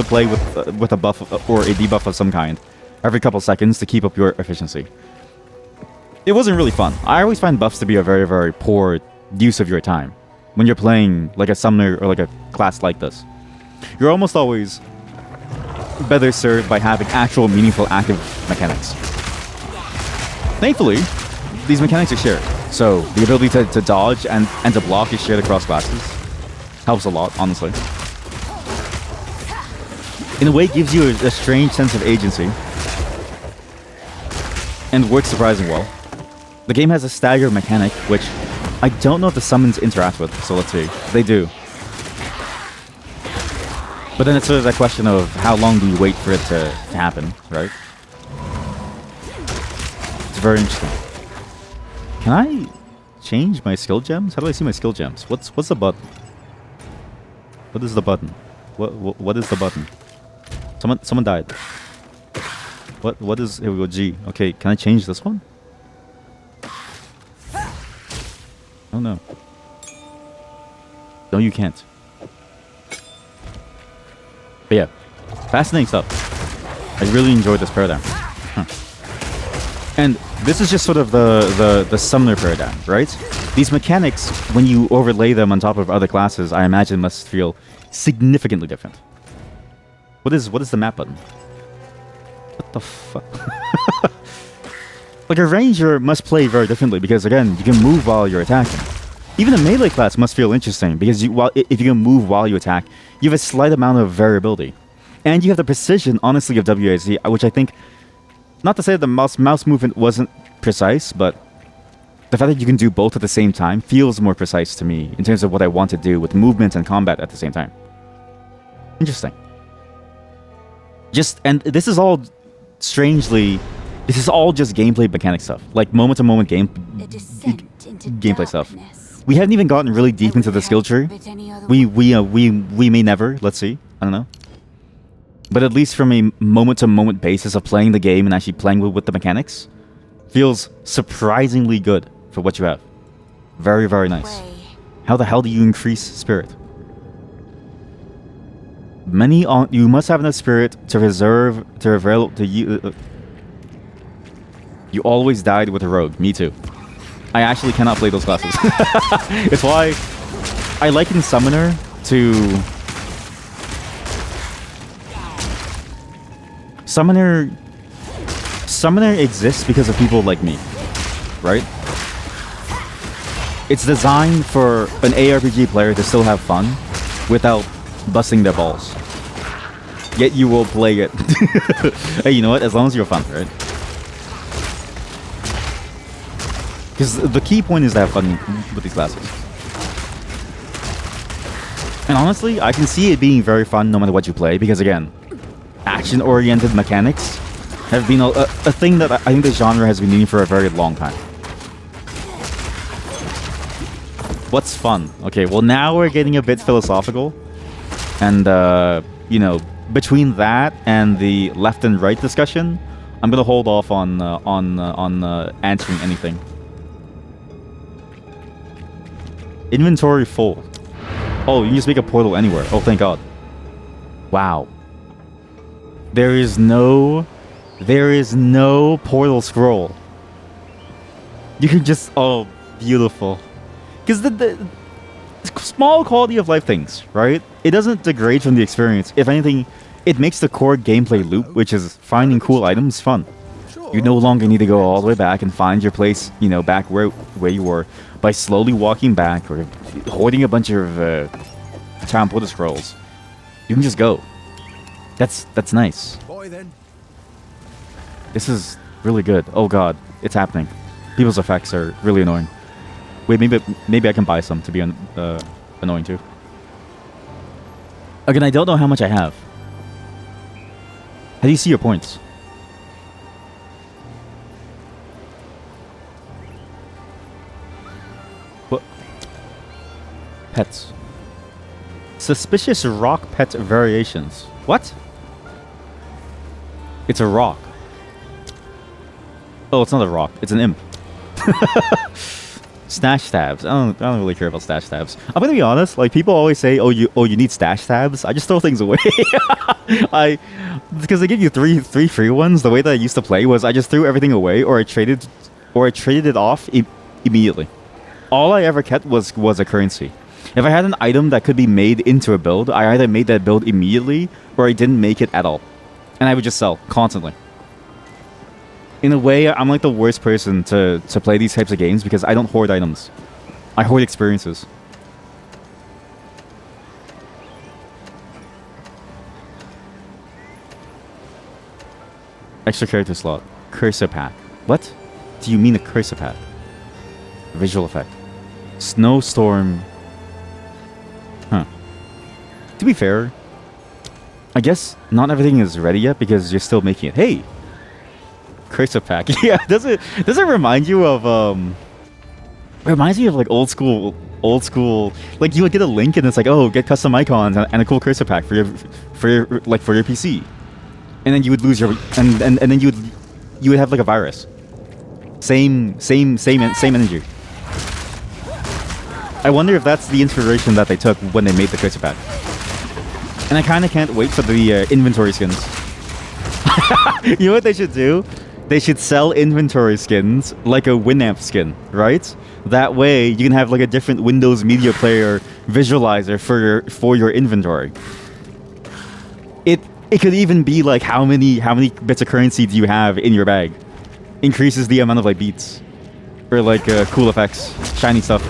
play with a buff or a debuff of some kind every couple seconds to keep up your efficiency. It wasn't really fun. I always find buffs to be a very, very poor use of your time when you're playing like a summoner or like a class like this. You're almost always better served by having actual meaningful active mechanics. Thankfully, these mechanics are shared. So the ability to dodge and to block is shared across classes. Helps a lot, honestly. In a way, it gives you a strange sense of agency. And works surprisingly well. The game has a stagger mechanic, which I don't know if the summons interact with, so let's see. They do. But then it's sort of that question of how long do you wait for it to happen, right? It's very interesting. Can I change my skill gems? How do I see my skill gems? What's the button? What is the button? What is the button? Someone died. What is, here we go, G. Okay, can I change this one? Oh no. No, you can't. But yeah, fascinating stuff. I really enjoyed this paradigm. Huh. And this is just sort of the summoner paradigm, right? These mechanics, when you overlay them on top of other classes, I imagine must feel significantly different. What is the map button? What the fuck? Like a ranger must play very differently because again, you can move while you're attacking. Even a melee class must feel interesting because if you can move while you attack, you have a slight amount of variability. And you have the precision, honestly, of WASD, which I think, not to say that the mouse movement wasn't precise, but the fact that you can do both at the same time feels more precise to me in terms of what I want to do with movement and combat at the same time. Interesting. And this is all strangely, this is all just gameplay mechanic stuff, like moment-to-moment gameplay stuff. We haven't even gotten really deep into the skill tree. We may never. Let's see. I don't know. but at least from a moment-to-moment basis of playing the game and actually playing with the mechanics, feels surprisingly good for what you have. Very, very nice. How the hell do you increase spirit? You must have enough spirit to reveal to you. You always died with a rogue. Me too. I actually cannot play those classes. It's why I liken Summoner to... Summoner exists because of people like me, right? It's designed for an ARPG player to still have fun without busting their balls. Yet you will play it. Hey, you know what? As long as you're fun, right? Because the key point is to have fun with these classes. And honestly, I can see it being very fun no matter what you play, because again, action-oriented mechanics have been a thing that I think the genre has been needing for a very long time. What's fun? Okay, well now we're getting a bit philosophical. And, you know, between that and the left and right discussion, I'm gonna hold off on answering anything. Inventory full. Oh, you can just make a portal anywhere. Oh, thank God. Wow. There is no portal scroll. You can just... Oh, beautiful. Because the small quality of life things, right? It doesn't degrade from the experience. If anything, it makes the core gameplay loop, which is finding cool items, fun. You no longer need to go all the way back and find your place, you know, back where you were, by slowly walking back or hoarding a bunch of town portal scrolls. You can just go. That's nice. This is really good. Oh God, it's happening. People's effects are really annoying. Wait, maybe I can buy some to be annoying too. Again, I don't know how much I have. How do you see your points? What? Pets. Suspicious rock pet variations. What? It's a rock. Oh, it's not a rock. It's an imp. Stash tabs. I don't really care about stash tabs. I'm gonna be honest. Like, people always say, "Oh, you need stash tabs." I just throw things away. Because they give you three free ones. The way that I used to play was I just threw everything away, or I traded it off immediately. All I ever kept was a currency. If I had an item that could be made into a build, I either made that build immediately or I didn't make it at all, and I would just sell constantly. In a way, I'm like the worst person to play these types of games because I don't hoard items. I hoard experiences. Extra character slot. Cursor pack. What do you mean a cursor pack? Visual effect. Snowstorm. Huh. To be fair, I guess not everything is ready yet because you're still making it. Hey! Cursor pack. Yeah, does it remind you of it reminds me of like old school like you would get a link and it's like, oh, get custom icons and a cool cursor pack for your PC. And then you would lose your and then you would have like a virus. Same energy. I wonder if that's the inspiration that they took when they made the cursor pack. And I kind of can't wait for the inventory skins. You know what they should do? They should sell inventory skins like a Winamp skin, right? That way you can have like a different Windows Media Player visualizer for your inventory. It could even be like how many bits of currency do you have in your bag? Increases the amount of like beats or like cool effects, shiny stuff.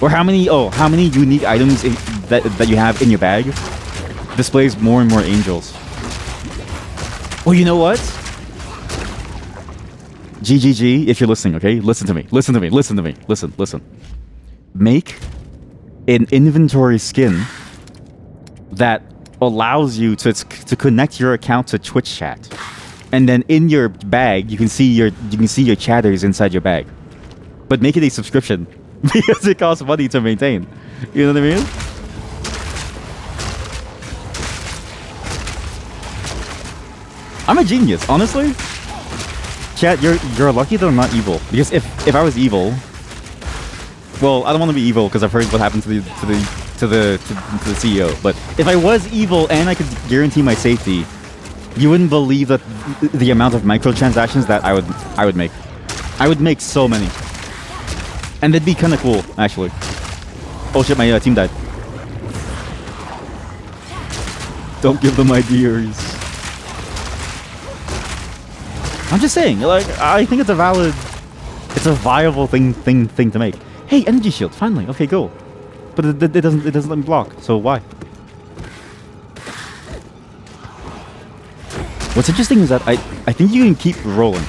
Or how many unique items that you have in your bag displays more and more angels. Oh, you know what? GGG, if you're listening, okay? Listen to me. Listen. Make an inventory skin that allows you to connect your account to Twitch chat. And then in your bag, you can see your chatters inside your bag. But make it a subscription because it costs money to maintain. You know what I mean? I'm a genius, honestly. Chat, you're lucky that I'm not evil. Because if I was evil, well, I don't want to be evil because I've heard what happened to the CEO. But if I was evil and I could guarantee my safety, you wouldn't believe that the amount of microtransactions that I would make. I would make so many, and they'd be kind of cool, actually. Oh shit, my team died. Don't give them ideas. I'm just saying, like, I think it's a viable thing to make. Hey, energy shield, finally. Okay, cool. But it doesn't let me block. So why? What's interesting is that I think you can keep rolling.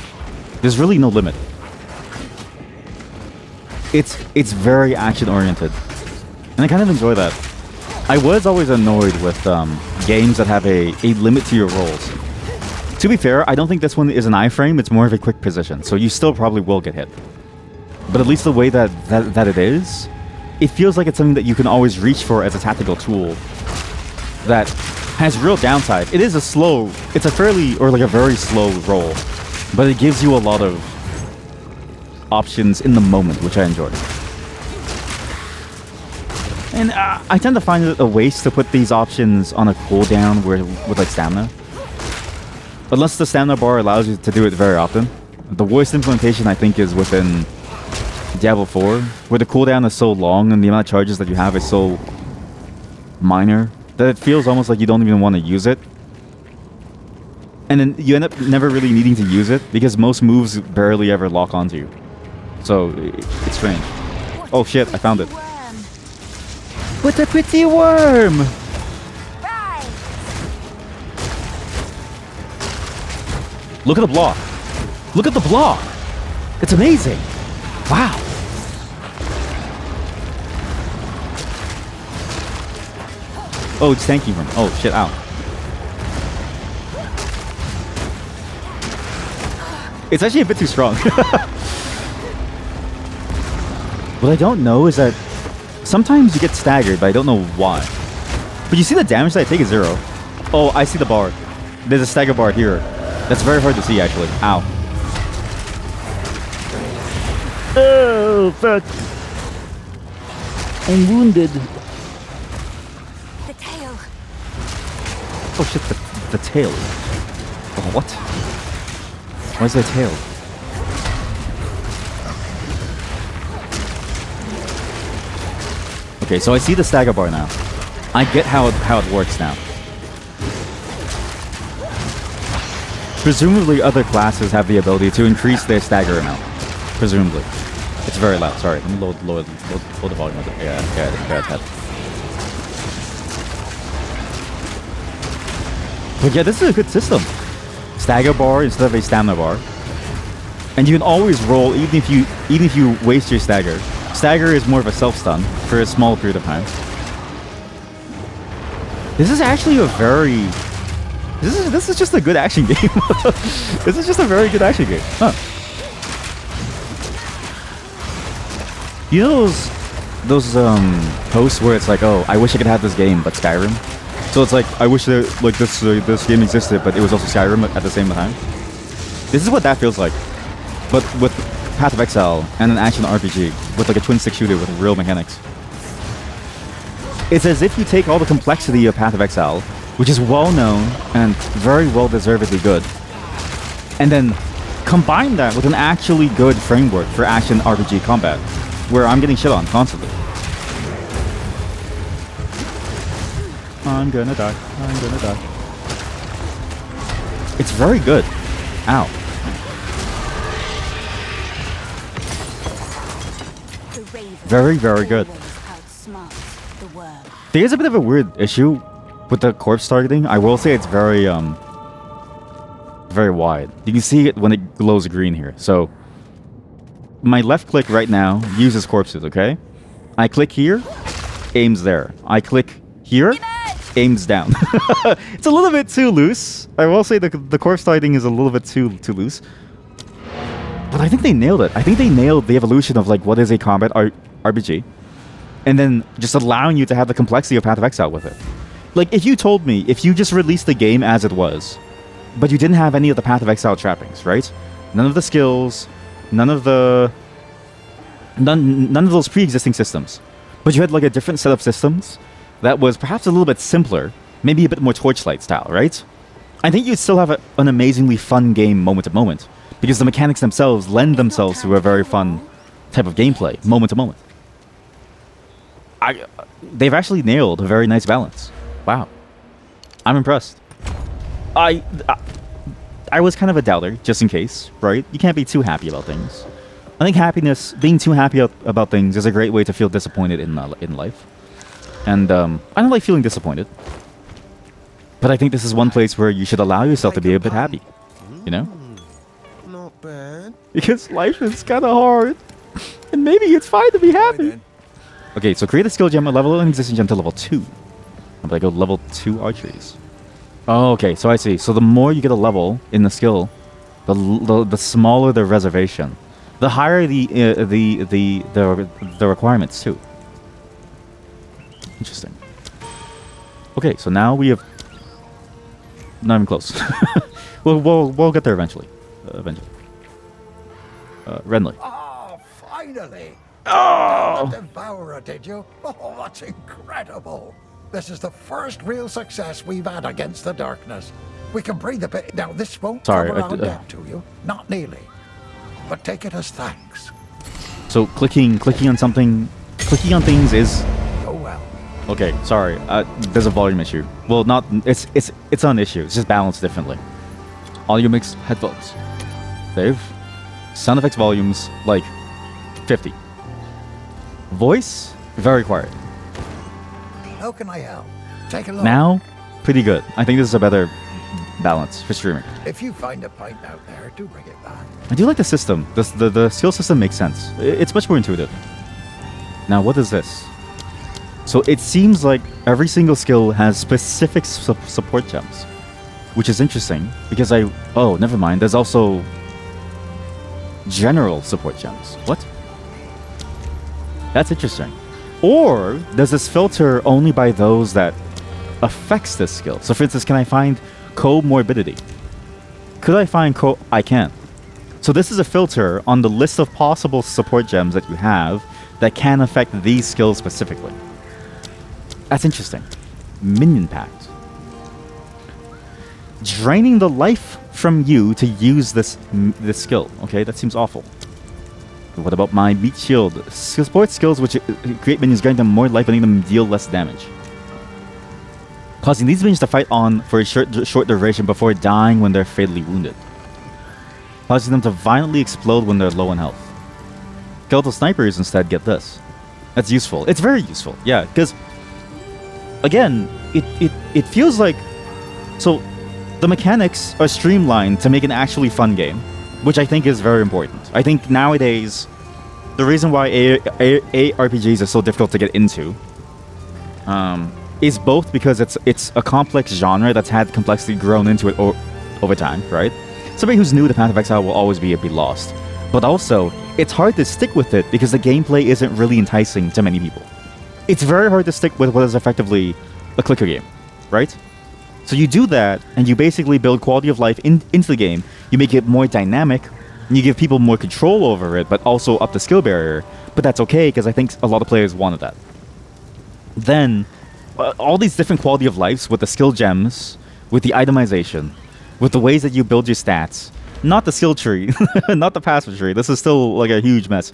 There's really no limit. It's very action oriented, and I kind of enjoy that. I was always annoyed with games that have a limit to your rolls. To be fair, I don't think this one is an iframe, it's more of a quick position, so you still probably will get hit. But at least the way that it is, it feels like it's something that you can always reach for as a tactical tool that has real downside. It is a very slow roll, but it gives you a lot of options in the moment, which I enjoy. And I tend to find it a waste to put these options on a cooldown with like stamina. Unless the stamina bar allows you to do it very often. The worst implementation I think is within Diablo 4, where the cooldown is so long and the amount of charges that you have is so minor that it feels almost like you don't even want to use it. And then you end up never really needing to use it because most moves barely ever lock onto you. So it's strange. Oh shit, I found it. What a pretty worm! Look at the block. Look at the block. It's amazing. Wow. Oh, it's tanking from. Oh shit! Ow. It's actually a bit too strong. What I don't know is that sometimes you get staggered, but I don't know why. But you see the damage that I take is 0. Oh, I see the bar. There's a stagger bar here. That's very hard to see, actually. Ow. Oh, fuck. I'm wounded. The tail. Oh shit, the tail. Oh, what? Why is there a tail? Okay, so I see the stagger bar now. I get how it works now. Presumably other classes have the ability to increase their stagger amount. Presumably. It's very loud, sorry. Let me load the volume of it. Yeah, it's that. But yeah, this is a good system. Stagger bar instead of a stamina bar. And you can always roll even if you waste your stagger. Stagger is more of a self-stun for a small period of time. This is actually a very... This is just a good action game. This is just a very good action game. Huh. You know those posts where it's like, oh, I wish I could have this game, but Skyrim? So it's like, I wish that like this game existed, but it was also Skyrim at the same time. This is what that feels like. But with Path of Exile and an action RPG with like a twin stick shooter with real mechanics. It's as if you take all the complexity of Path of Exile, which is well known and very well deservedly good, and then combine that with an actually good framework for action RPG combat, where I'm getting shit on constantly. I'm gonna die. It's very good. Ow. Very, very good. There is a bit of a weird issue with the corpse targeting. I will say it's very wide. You can see it when it glows green here. So my left click right now uses corpses, okay? I click here, aims there. I click here, aims down. It's a little bit too loose. I will say the corpse targeting is a little bit too loose. But I think they nailed it. I think they nailed the evolution of like what is a combat RPG, and then just allowing you to have the complexity of Path of Exile with it. Like if you told me, if you just released the game as it was, but you didn't have any of the Path of Exile trappings, right? None of the skills, none of those pre-existing systems. But you had like a different set of systems that was perhaps a little bit simpler, maybe a bit more Torchlight style, right? I think you'd still have an amazingly fun game moment to moment, because the mechanics themselves lend themselves to a very fun type of gameplay, moment to moment. They've actually nailed a very nice balance. Wow. I'm impressed. I was kind of a doubter, just in case, right? You can't be too happy about things. I think being too happy about things is a great way to feel disappointed in life. And I don't like feeling disappointed. But I think this is one place where you should allow yourself to be a bit happy. You know? Not bad. Because life is kind of hard. And maybe it's fine to be happy. Okay, so create a skill gem, level an existing gem to level 2. I'm gonna go level 2 archeries. Oh, okay, so I see. So the more you get a level in the skill, the smaller the reservation. The higher the requirements too. Interesting. Okay, so now we have not even close. we'll get there eventually. Renly. Oh, finally! Oh! The Devourer, did you? Oh, that's incredible! This is the first real success we've had against the darkness. We can breathe a bit. Now, this won't come around dead to you. Not nearly. But take it as thanks. So clicking on something, clicking on things is... Oh well. Okay, sorry. There's a volume issue. Well, not... It's not an issue. It's just balanced differently. Audio mix headphones. Save. Sound effects volumes, like 50. Voice, very quiet. How can I help? Take a look. Now, pretty good. I think this is a better balance for streaming. If you find a pint out there, do bring it back. I do like the system. The skill system makes sense. It's much more intuitive. Now, what is this? So it seems like every single skill has specific support gems, which is interesting because oh, never mind. There's also general support gems. What? That's interesting. Or does this filter only by those that affects this skill? So for instance, can I find comorbidity? Could I find I can. So this is a filter on the list of possible support gems that you have that can affect these skills specifically. That's interesting. Minion Pact. Draining the life from you to use this skill. Okay, that seems awful. What about my Meat Shield? Support skills which create minions, grant them more life, letting them deal less damage. Causing these minions to fight on for a short duration before dying when they're fatally wounded. Causing them to violently explode when they're low on health. Skeletal snipers instead get this. That's useful. It's very useful, yeah, because again, it feels like... So, the mechanics are streamlined to make an actually fun game, which I think is very important. I think nowadays, the reason why ARPGs are so difficult to get into is both because it's a complex genre that's had complexity grown into it over time, right? Somebody who's new to Path of Exile will always be a bit lost. But also, it's hard to stick with it because the gameplay isn't really enticing to many people. It's very hard to stick with what is effectively a clicker game, right? So you do that, and you basically build quality of life into the game. You make it more dynamic, and you give people more control over it, but also up the skill barrier. But that's okay, because I think a lot of players wanted that. Then, all these different quality of lives with the skill gems, with the itemization, with the ways that you build your stats. Not the skill tree, not the passive tree. This is still like a huge mess.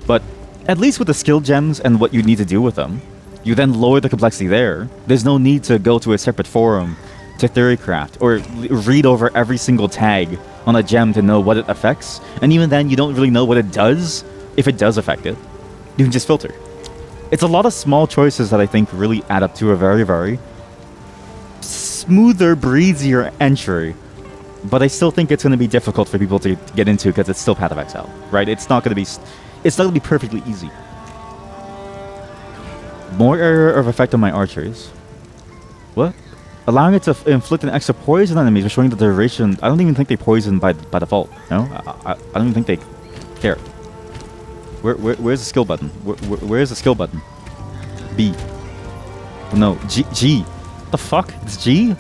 But at least with the skill gems and what you need to do with them, you then lower the complexity there. There's no need to go to a separate forum to theorycraft or read over every single tag on a gem to know what it affects. And even then, you don't really know what it does if it does affect it. You can just filter. It's a lot of small choices that I think really add up to a very, very smoother, breezier entry. But I still think it's going to be difficult for people to get into because it's still Path of Exile, right? It's not going to be perfectly easy. More area of effect on my archers. What? Allowing it to inflict an extra poison on enemies, restoring the duration. I don't even think they poison by default. No, I don't even think they care. Where's the skill button? Where's the skill button? B. No, G. What the fuck? It's G?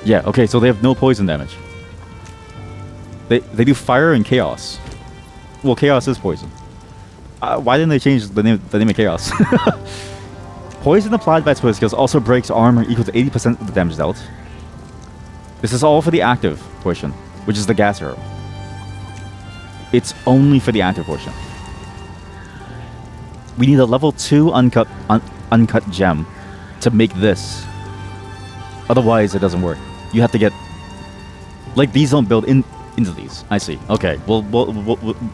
Yeah, okay, so they have no poison damage. They do fire and chaos. Well, chaos is poison. Why didn't they change the name of chaos? Poison applied by spell skills also breaks armor equal to 80% of the damage dealt. This is all for the active portion, which is the gas arrow. It's only for the active portion. We need a level 2 uncut gem to make this. Otherwise, it doesn't work. You have to get... Like, these don't build into these. I see. Okay, we'll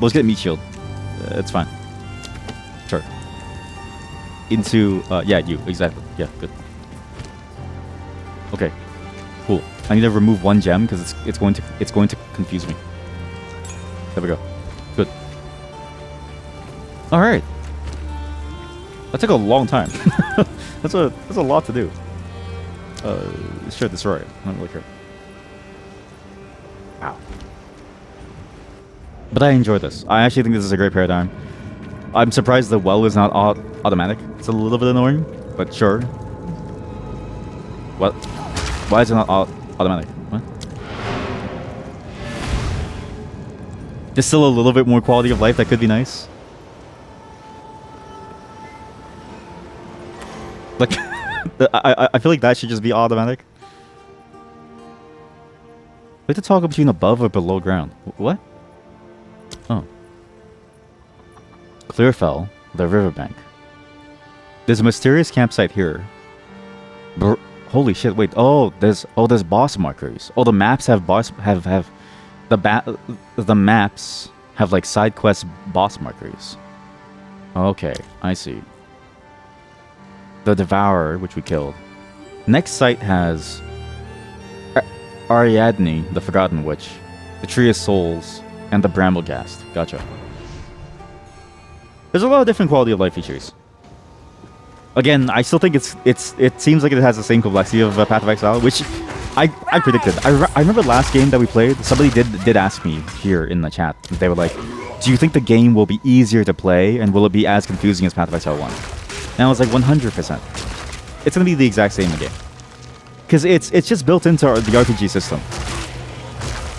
let's get meat shield. It's fine. Sure. Into... yeah, you. Exactly. Yeah, good. Okay. Cool. I need to remove 1 gem because it's going to confuse me. There we go. Good. All right. That took a long time. that's a lot to do. Sure, destroy it. I don't really care. Wow. But I enjoy this. I actually think this is a great paradigm. I'm surprised the well is not automatic. It's a little bit annoying, but sure. What? Why is it not automatic? What? There's still a little bit more quality of life that could be nice. Like, I feel like that should just be automatic. We have to toggle between above or below ground. What? Oh. Clearfell, the riverbank. There's a mysterious campsite here. Holy shit! Wait. Oh, there's boss markers. Oh, the maps have the maps have like side quest boss markers. Okay, I see. The Devourer, which we killed. Next site has Ariadne, the Forgotten Witch, the Tree of Souls, and the Bramblegast. Gotcha. There's a lot of different quality of life features. Again, I still think it seems like it has the same complexity of Path of Exile, which I predicted. I remember last game that we played, somebody did ask me here in the chat. They were like, "Do you think the game will be easier to play, and will it be as confusing as Path of Exile 1?" And I was like, 100%. It's gonna be the exact same again, because it's just built into the RPG system.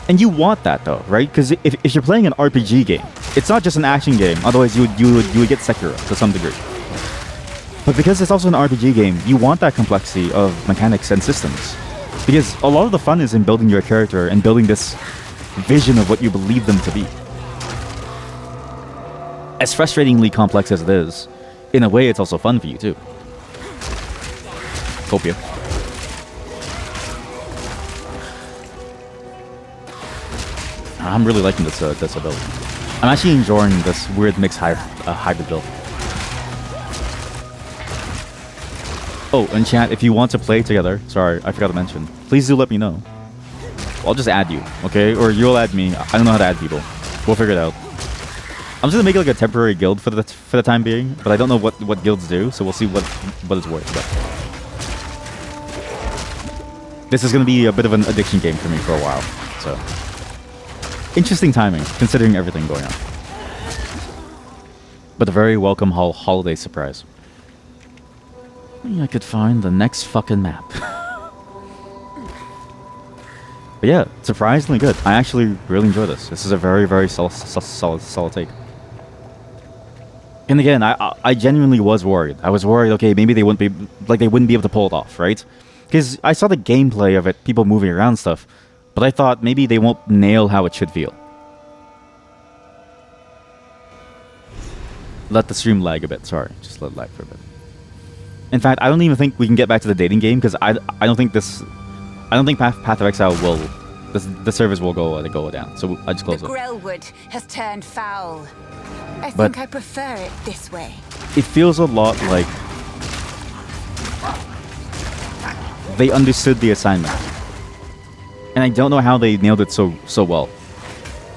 And you want that though, right? Because if you're playing an RPG game, it's not just an action game. Otherwise, you would get Sekiro to some degree. But because it's also an RPG game, you want that complexity of mechanics and systems. Because a lot of the fun is in building your character and building this vision of what you believe them to be. As frustratingly complex as it is, in a way it's also fun for you too. Copia. I'm really liking this ability. I'm actually enjoying this weird mixed hybrid build. Oh, and chat, if you want to play together, sorry, I forgot to mention, please do let me know. I'll just add you, okay? Or you'll add me. I don't know how to add people. We'll figure it out. I'm just gonna make it like a temporary guild for the time being, but I don't know what guilds do, so we'll see what it's worth. But this is gonna be a bit of an addiction game for me for a while, so interesting timing considering everything going on. But a very welcome holiday surprise. I could find the next fucking map. But yeah, surprisingly good. I actually really enjoy this. This is a very, very solid take. And again, I genuinely was worried. I was worried, okay, maybe they wouldn't be able to pull it off, right? Because I saw the gameplay of it, people moving around stuff, but I thought maybe they won't nail how it should feel. Let the stream lag a bit. Sorry, just let it lag for a bit. In fact, I don't even think we can get back to the dating game because I don't think Path of Exile will the servers will go down. So I just close it. The Grellwood has turned foul. I think I prefer it this way. It feels a lot like they understood the assignment, and I don't know how they nailed it so well.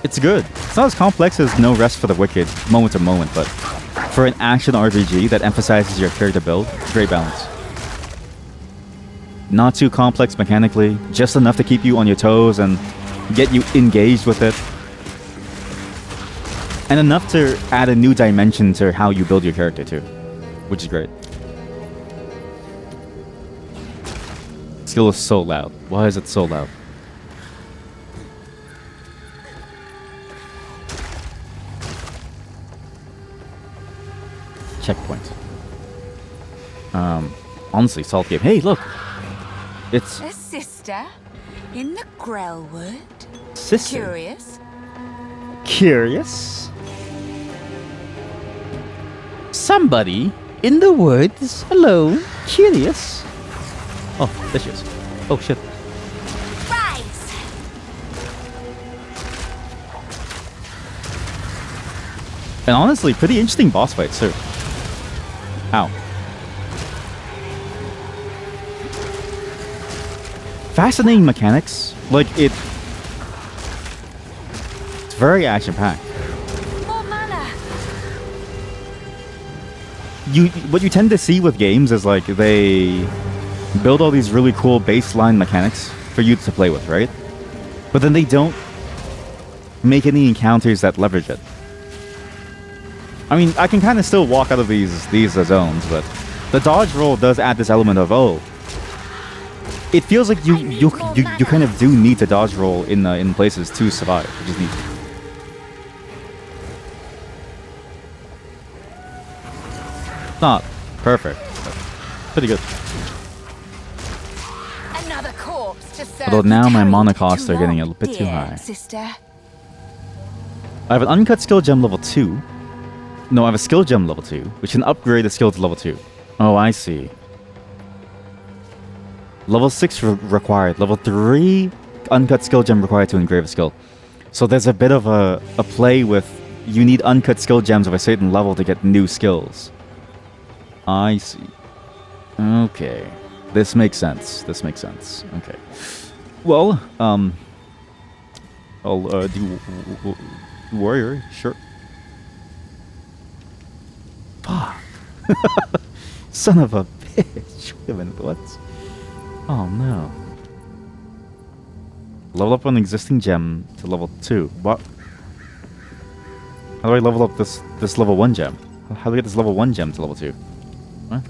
It's good. It's not as complex as No Rest for the Wicked, moment to moment, but for an action RPG that emphasizes your character build, great balance. Not too complex mechanically, just enough to keep you on your toes and get you engaged with it. And enough to add a new dimension to how you build your character too, which is great. skill is so loud. Why is it so loud? Checkpoint. Honestly, solid game. Hey, look! It's... A sister? In the Grellwood? Sister? Curious? Curious? Somebody in the woods alone? Curious? Oh, there she is. Oh, shit. Rise! And honestly, pretty interesting boss fights, too. Ow. Fascinating mechanics. Like, it's very action-packed. More mana! What you tend to see with games is, like, they build all these really cool baseline mechanics for you to play with, right? But then they don't make any encounters that leverage it. I mean, I can kind of still walk out of these zones, but the dodge roll does add this element of, oh, it feels like you kind of do need to dodge roll in places to survive, which is neat. Not perfect, but pretty good. Another corpse to serve. Although now my Carried mana too costs are getting a long, bit too dear high. Sister. I have an uncut skill gem level 2. No, I have a skill gem level 2, which can upgrade the skill to level 2. Oh, I see. Level 6 required. Level 3 uncut skill gem required to engrave a skill. So there's a bit of a play with you need uncut skill gems of a certain level to get new skills. I see. Okay. This makes sense. This makes sense. Okay. Well, I'll do warrior, sure. Fuck. Son of a bitch. Wait a minute, what? Oh no. Level up an existing gem to level 2. What? How do I level up this level 1 gem? How do I get this level 1 gem to level 2? What?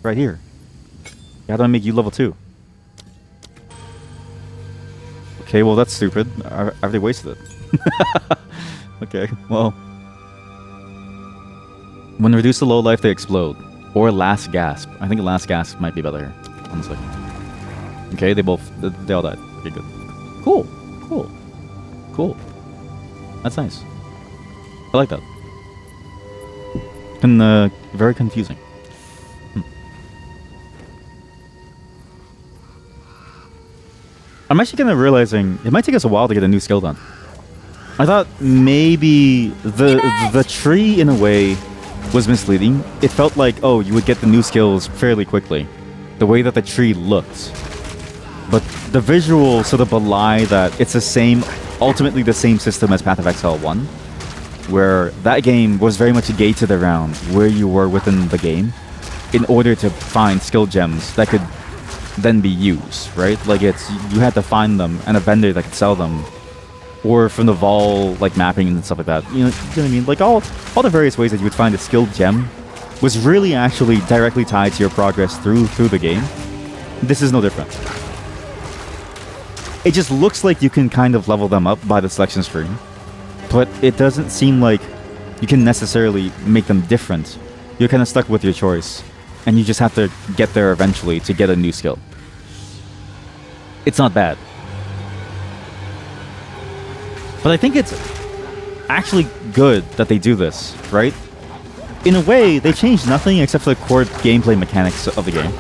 Right here. How do I make you level 2? Okay, well that's stupid. I already wasted it. Okay, well. When reduced to low life, they explode. Or last gasp. I think last gasp might be better here, honestly. Okay, they all died. Okay, good. Cool. Cool. Cool. That's nice. I like that. And very confusing. I'm actually kind of realizing it might take us a while to get a new skill done. I thought maybe the tree in a way was misleading. It felt like, oh, you would get the new skills fairly quickly, the way that the tree looked. But the visual sort of belie that it's ultimately the same system as Path of Exile 1, where that game was very much gated around where you were within the game in order to find skill gems that could then be used, right? Like you had to find them and a vendor that could sell them, or from the Vol like mapping and stuff like that. You know what I mean? Like all the various ways that you would find a skilled gem was really actually directly tied to your progress through the game. This is no different. It just looks like you can kind of level them up by the selection screen, but it doesn't seem like you can necessarily make them different. You're kind of stuck with your choice, and you just have to get there eventually to get a new skill. It's not bad. But I think it's actually good that they do this, right? In a way, they changed nothing except for the core gameplay mechanics of the game.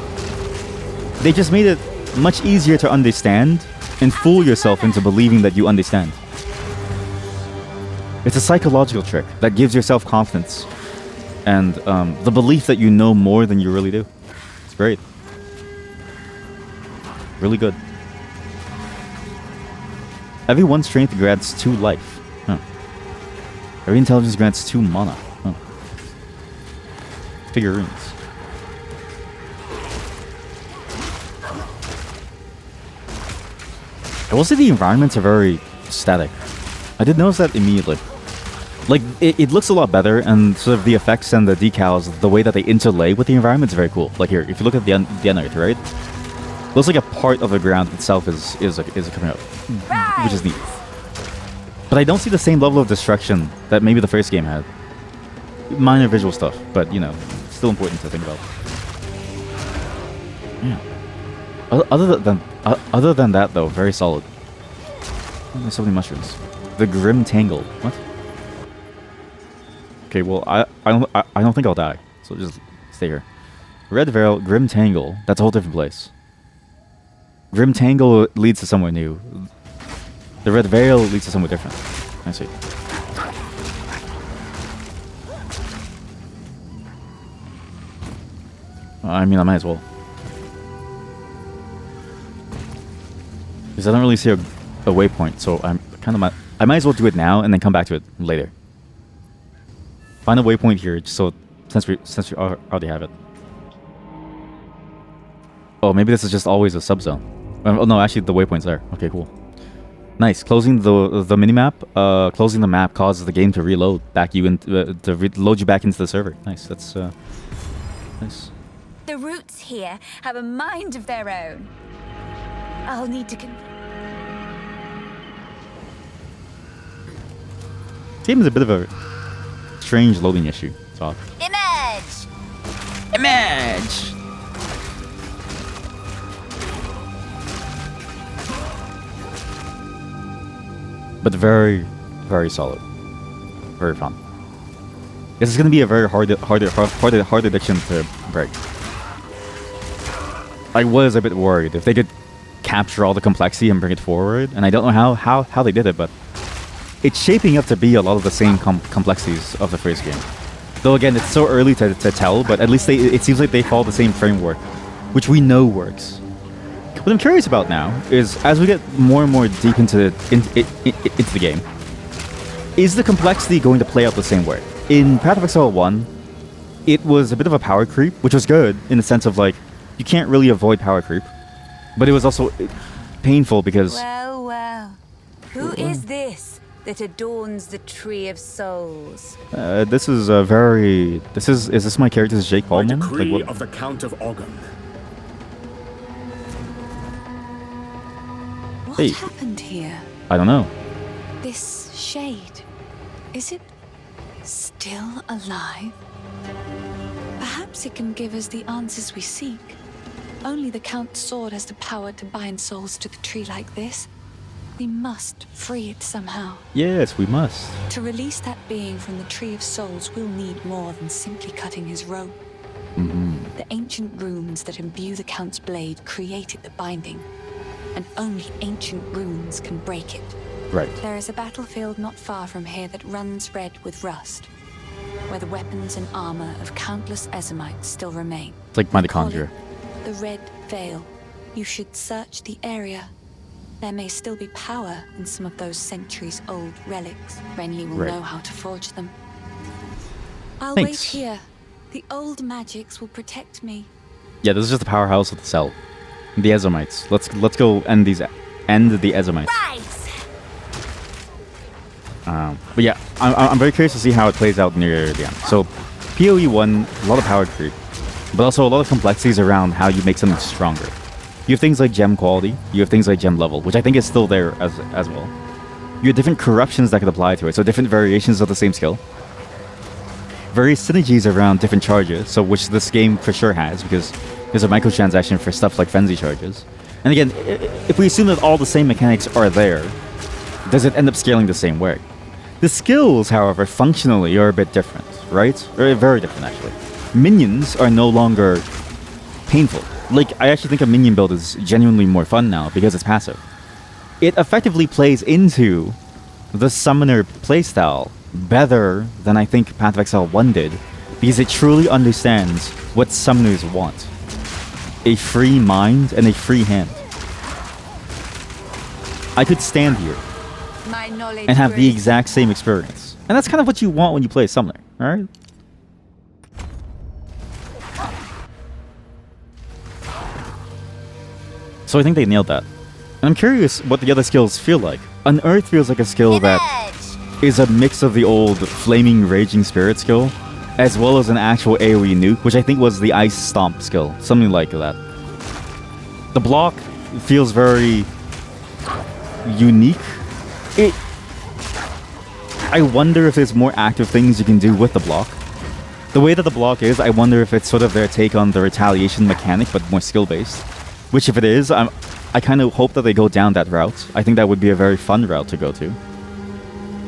They just made it much easier to understand and fool yourself into believing that you understand. It's a psychological trick that gives yourself confidence and the belief that you know more than you really do. It's great. Really good. Every 1 strength grants 2 life. Huh. Every intelligence grants 2 mana. Huh. Figurines. I will say the environments are very static. I did notice that immediately. Like, it looks a lot better, and sort of the effects and the decals, the way that they interlay with the environment is very cool. Like here, if you look at the unearth, right? Looks like a part of the ground itself is coming up, which is neat. But I don't see the same level of destruction that maybe the first game had. Minor visual stuff, but you know, still important to think about. Yeah. Other than that, though, very solid. There's so many mushrooms. The Grim Tangle. What? Okay, well, I don't think I'll die, so just stay here. Red Veil, Grim Tangle. That's a whole different place. Grim Tangle leads to somewhere new. The Red Veil leads to somewhere different. I see. I mean, I might as well. Because I don't really see a waypoint, so I'm kind of I might as well do it now and then come back to it later. Find a waypoint here, just so since we already have it. Oh, maybe this is just always a subzone. Oh no, actually the waypoint's there. Okay, cool. Nice. Closing the minimap, closing the map causes the game to reload back you in load you back into the server. Nice. That's nice. The roots here have a mind of their own. I'll need to This game is a bit of a strange loading issue. It's odd. Image! Image! But very, very solid. Very fun. This is going to be a very hard addiction to break. I was a bit worried if they could capture all the complexity and bring it forward, and I don't know how they did it, but it's shaping up to be a lot of the same complexities of the first game. Though again, it's so early to tell, but at least it seems like they follow the same framework, which we know works. What I'm curious about now is, as we get more and more deep into the game, is the complexity going to play out the same way? In Path of Exile 1, it was a bit of a power creep, which was good in the sense of like, you can't really avoid power creep, but it was also painful because... Well. Who is this that adorns the Tree of Souls? This is a very... Is this my character's Jake Paul moment? Decree Like, of the Count of Ogum. What happened here? I don't know. This shade, is it still alive? Perhaps it can give us the answers we seek. Only the Count's sword has the power to bind souls to the tree like this. We must free it somehow. Yes, we must. To release that being from the Tree of Souls, we'll need more than simply cutting his rope. The ancient runes that imbue the Count's blade created the binding, and only ancient runes can break it. Right. There is a battlefield not far from here that runs red with rust, where the weapons and armor of countless Ezamites still remain. It's like mitochondria. The Red Veil. You should search the area. There may still be power in some of those centuries-old relics. Renly will know how to forge them. I'll wait here. The old magics will protect me. Yeah, this is just the powerhouse of the cell. The Ezamites. Let's go end the Ezamites. But yeah, I'm very curious to see how it plays out near the end. So, PoE 1, a lot of power creep, but also a lot of complexities around how you make something stronger. You have things like gem quality, you have things like gem level, which I think is still there as well. You have different corruptions that could apply to it, so different variations of the same skill. Various synergies around different charges, so which this game for sure has, because there's a microtransaction for stuff like frenzy charges. And again, if we assume that all the same mechanics are there, does it end up scaling the same way? The skills, however, functionally are a bit different, right? Or very different, actually. Minions are no longer painful. Like, I actually think a minion build is genuinely more fun now because it's passive. It effectively plays into the summoner playstyle better than I think Path of Exile 1 did, because it truly understands what summoners want. A free mind and a free hand. I could stand here and have the exact same experience. And that's kind of what you want when you play a summoner, alright? So I think they nailed that. And I'm curious what the other skills feel like. Unearth feels like a skill that is a mix of the old Flaming Raging Spirit skill, as well as an actual AoE nuke, which I think was the Ice Stomp skill, something like that. The block feels very unique. I wonder if there's more active things you can do with the block. The way that the block is, I wonder if it's sort of their take on the retaliation mechanic, but more skill-based. Which, if it is, I kind of hope that they go down that route. I think that would be a very fun route to go to.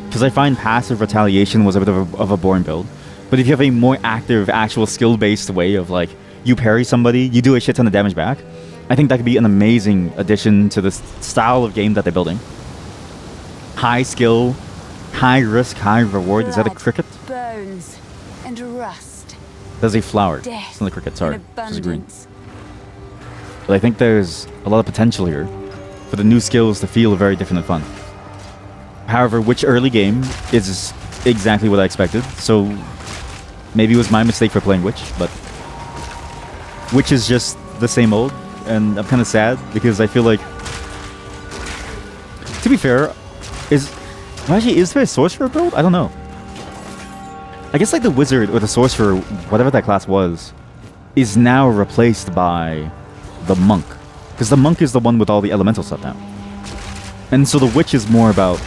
Because I find passive retaliation was a bit of a boring build. But if you have a more active, actual skill-based way of, like, you parry somebody, you do a shit ton of damage back, I think that could be an amazing addition to the style of game that they're building. High skill, high risk, high reward. Is that a cricket? Bones and rust. There's a flower. Death it's not a cricket, sorry. in It's green. abundance. But I think there's a lot of potential here for the new skills to feel very different and fun. However, Witch early game is exactly what I expected, so maybe it was my mistake for playing Witch, but Witch is just the same old, and I'm kind of sad because I feel like, to be fair, is there a sorcerer build? I don't know. I guess like the wizard or the sorcerer, whatever that class was, is now replaced by the monk, because the monk is the one with all the elemental stuff now, and so the witch is more about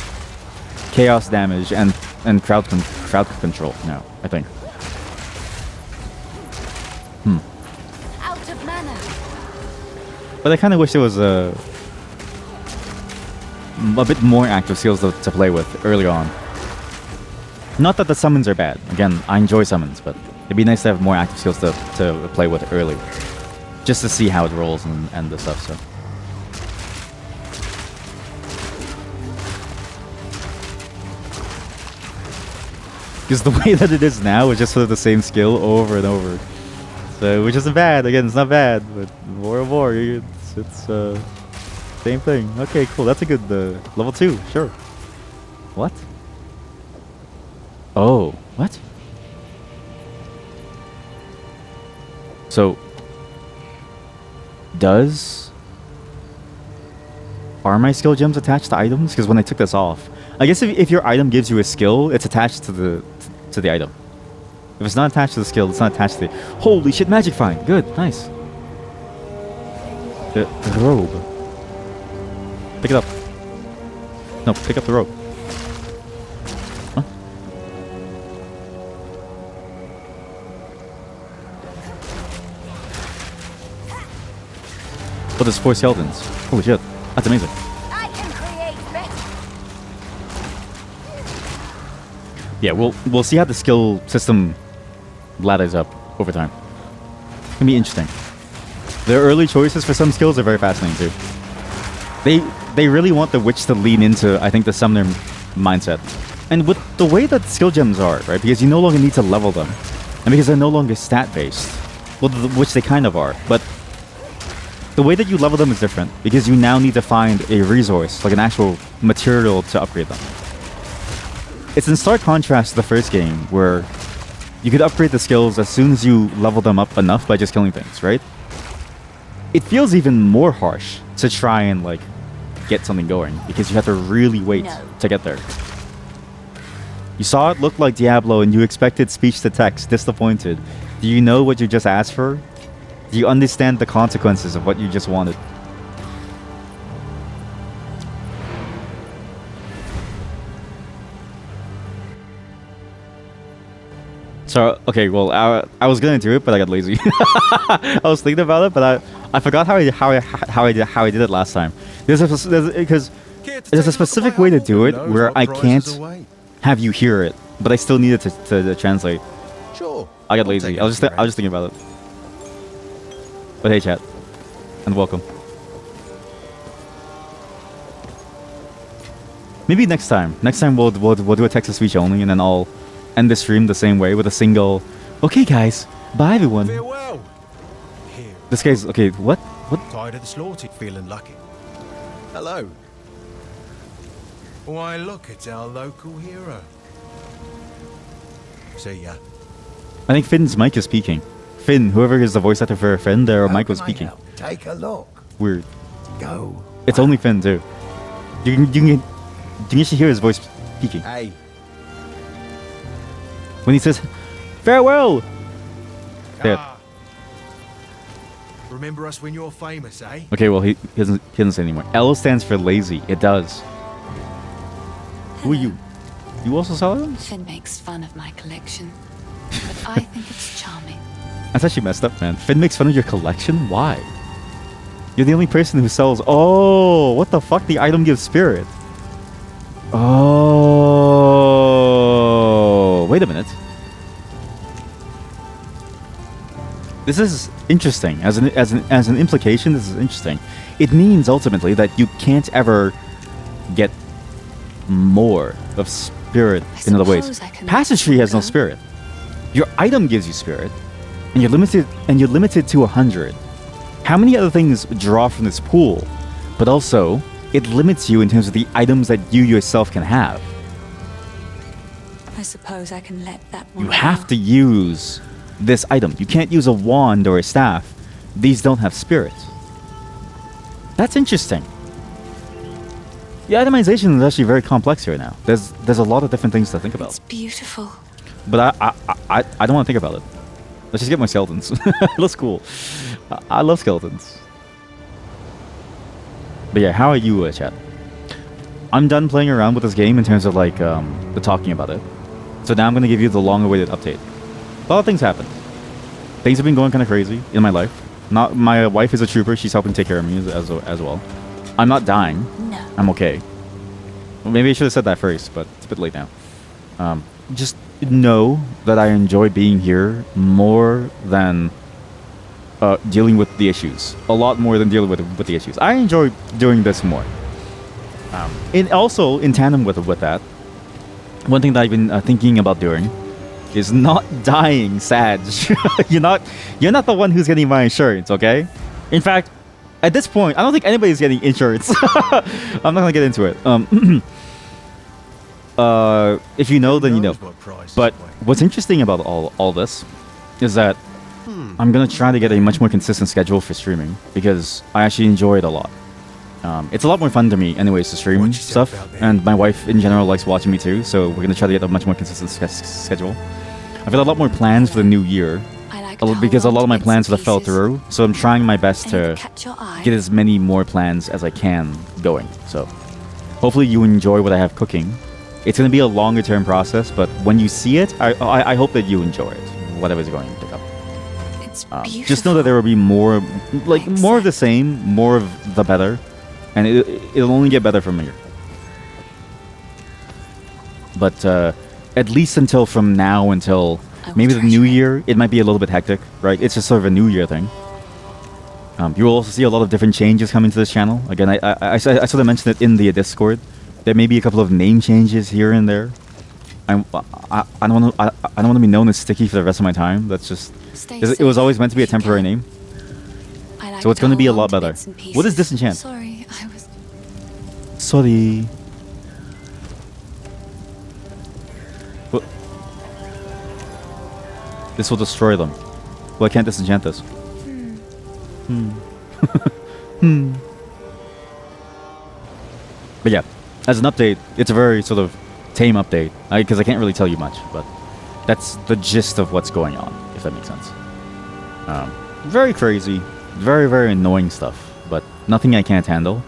chaos damage and crowd control now, I think. Out of mana. But I kind of wish there was a bit more active skills to play with early on. Not that the summons are bad. Again, I enjoy summons, but it'd be nice to have more active skills to play with early, just to see how it rolls and the stuff. So. Because the way that it is now is just sort of the same skill over and over. So, which isn't bad. Again, it's not bad, but more and more, it's same thing. Okay, cool. That's a good level 2. Sure. What? Oh, what? So, are my skill gems attached to items? Because when I took this off, I guess if your item gives you a skill, it's attached to the item. If it's not attached to the skill, it's not attached to the... Holy shit, magic find! Good, nice. The robe. Pick it up. No, pick up the robe. Huh? Oh, there's 4 skeletons. Holy shit, that's amazing. Yeah, we'll see how the skill system ladders up over time. It's gonna be interesting. The early choices for some skills are very fascinating too. They really want the witch to lean into, I think, the summoner mindset. And with the way that skill gems are, right? Because you no longer need to level them. And because they're no longer stat based. Well, which they kind of are, but the way that you level them is different because you now need to find a resource, like an actual material to upgrade them. It's in stark contrast to the first game, where you could upgrade the skills as soon as you level them up enough by just killing things, right? It feels even more harsh to try and, like, get something going, because you have to really wait to get there. You saw it look like Diablo and you expected speech to text, disappointed. Do you know what you just asked for? Do you understand the consequences of what you just wanted? So, okay, well, I was gonna do it, but I got lazy. I was thinking about it, but I forgot how I did it last time. There's a specific way to do it where I can't have you hear it, but I still need it to translate. Sure. I got lazy. I was just thinking about it. But hey, chat, and welcome. Maybe next time. Next time we'll do a text-to-speech only, and then I'll end the stream the same way with a single. Okay, guys. Bye, everyone. Farewell. Here. This guy's okay. What? Tired of the slaughter, feeling lucky. Hello. Why, look, it's our local hero. See ya. I think Finn's mic is speaking. Finn, whoever is the voice actor for Finn, their mic was speaking. Take a look. Weird. Go. It's only Finn too. You can actually hear his voice speaking. Hey, When he says, farewell! There. Remember us when you're famous, eh? Okay, well, he doesn't say anymore. L stands for lazy. It does. Who are you? You also sell items? Finn makes fun of my collection, but I think it's charming. That's actually messed up, man. Finn makes fun of your collection? Why? You're the only person who sells... Oh, what the fuck? The item gives spirit. Oh, wait a minute. This is interesting. As an implication, this is interesting. It means ultimately that you can't ever get more of spirit in other ways. Passage tree has no spirit. Your item gives you spirit, and you're limited to 100. How many other things draw from this pool? But also, it limits you in terms of the items that you yourself can have. I suppose I can let that one You have to use this item. You can't use a wand or a staff. These don't have spirit. That's interesting. The itemization is actually very complex here now. There's a lot of different things to think about. It's beautiful. But I don't want to think about it. Let's just get more skeletons. Looks cool. I love skeletons. But yeah, how are you, chat? I'm done playing around with this game in terms of like the talking about it. So now I'm going to give you the long-awaited update. A lot of things happened. Things have been going kind of crazy in my life. My wife is a trooper. She's helping take care of me as well. I'm not dying. No. I'm okay. Well, maybe I should have said that first, but it's a bit late now. Just know that I enjoy being here more than dealing with the issues. A lot more than dealing with the issues. I enjoy doing this more. And also, in tandem with that, one thing that I've been thinking about doing is not dying, Sag. You're not the one who's getting my insurance, okay? In fact, at this point, I don't think anybody's getting insurance. I'm not gonna get into it. If you know, then you know. But what's interesting about all this is that I'm gonna try to get a much more consistent schedule for streaming because I actually enjoy it a lot. It's a lot more fun to me anyways to stream stuff, and my wife in general likes watching me too, so we're gonna try to get a much more consistent schedule. I've got a lot more plans for the new year because a lot of my plans have fell through, so I'm trying my best to get as many more plans as I can going. So hopefully you enjoy what I have cooking. It's gonna be a longer term process, but when you see it, I hope that you enjoy it, whatever's going to come. Just know that there will be more of the same, more of the better, and it'll only get better from here. But at least until from now until maybe the new year, it might be a little bit hectic, right? It's just sort of a new year thing. You will also see a lot of different changes coming to this channel. Again, I sort of mentioned it in the Discord. There may be a couple of name changes here and there. I don't want to be known as Sticky for the rest of my time. That's just it was always meant to be a temporary name. So it's going to be a lot better. What is disenchant? Sorry, I was... Sorry. What? This will destroy them. Well, I can't disenchant this. But yeah, as an update, it's a very sort of tame update because I can't really tell you much, but that's the gist of what's going on, if that makes sense. Very crazy, very, very annoying stuff, but nothing I can't handle.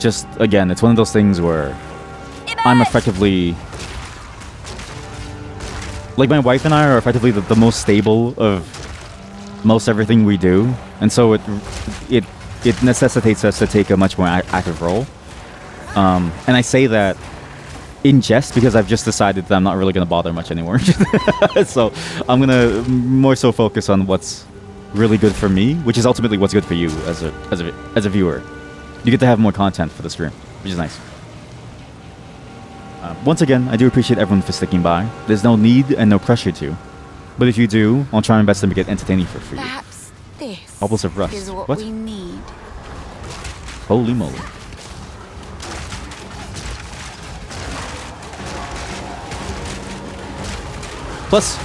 Just, again, it's one of those things where I'm effectively... Like, my wife and I are effectively the most stable of most everything we do, and so it necessitates us to take a much more active role. And I say that in jest because I've just decided that I'm not really going to bother much anymore. So I'm going to more so focus on what's really good for me, which is ultimately what's good for you as a viewer. You get to have more content for the stream, which is nice. Once again, I do appreciate everyone for sticking by. There's no need and no pressure to. But if you do, I'll try my best to make it entertaining for you. Perhaps this Bubbles of Rust. is what we need. Holy moly. Plus,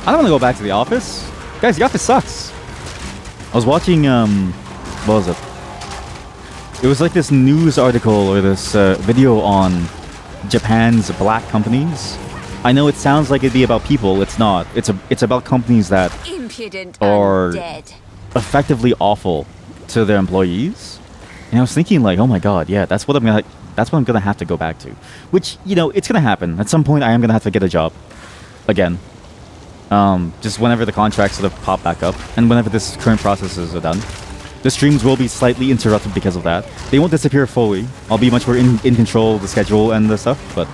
I don't want to go back to the office. Guys, the office sucks. I was watching, what was it? It was like this news article or this video on Japan's black companies I know it sounds like it'd be about people. It's not. It's about companies that Impudent are undead. effectively awful to their employees. And I was thinking like, oh my god, yeah, that's what I'm gonna have to go back to. Which, you know, it's gonna happen. At some point I am gonna have to get a job. Again. Just whenever the contracts sort of pop back up and whenever this current processes are done. The streams will be slightly interrupted because of that. They won't disappear fully. I'll be much more in control of the schedule and the stuff, but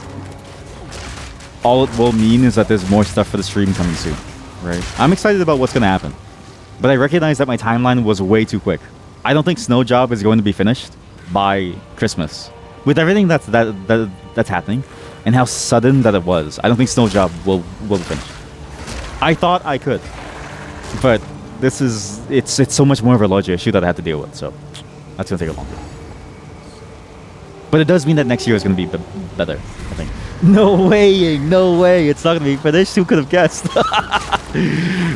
all it will mean is that there's more stuff for the stream coming soon, right? I'm excited about what's gonna happen, but I recognize that my timeline was way too quick. I don't think Snow Job is going to be finished by Christmas. With everything that's happening and how sudden that it was, I don't think Snow Job will finish. I thought I could, but it's so much more of a larger issue that I have to deal with, so that's gonna take a longer. But it does mean that next year is gonna be better, I think. No way, it's not gonna be finished. Who could have guessed?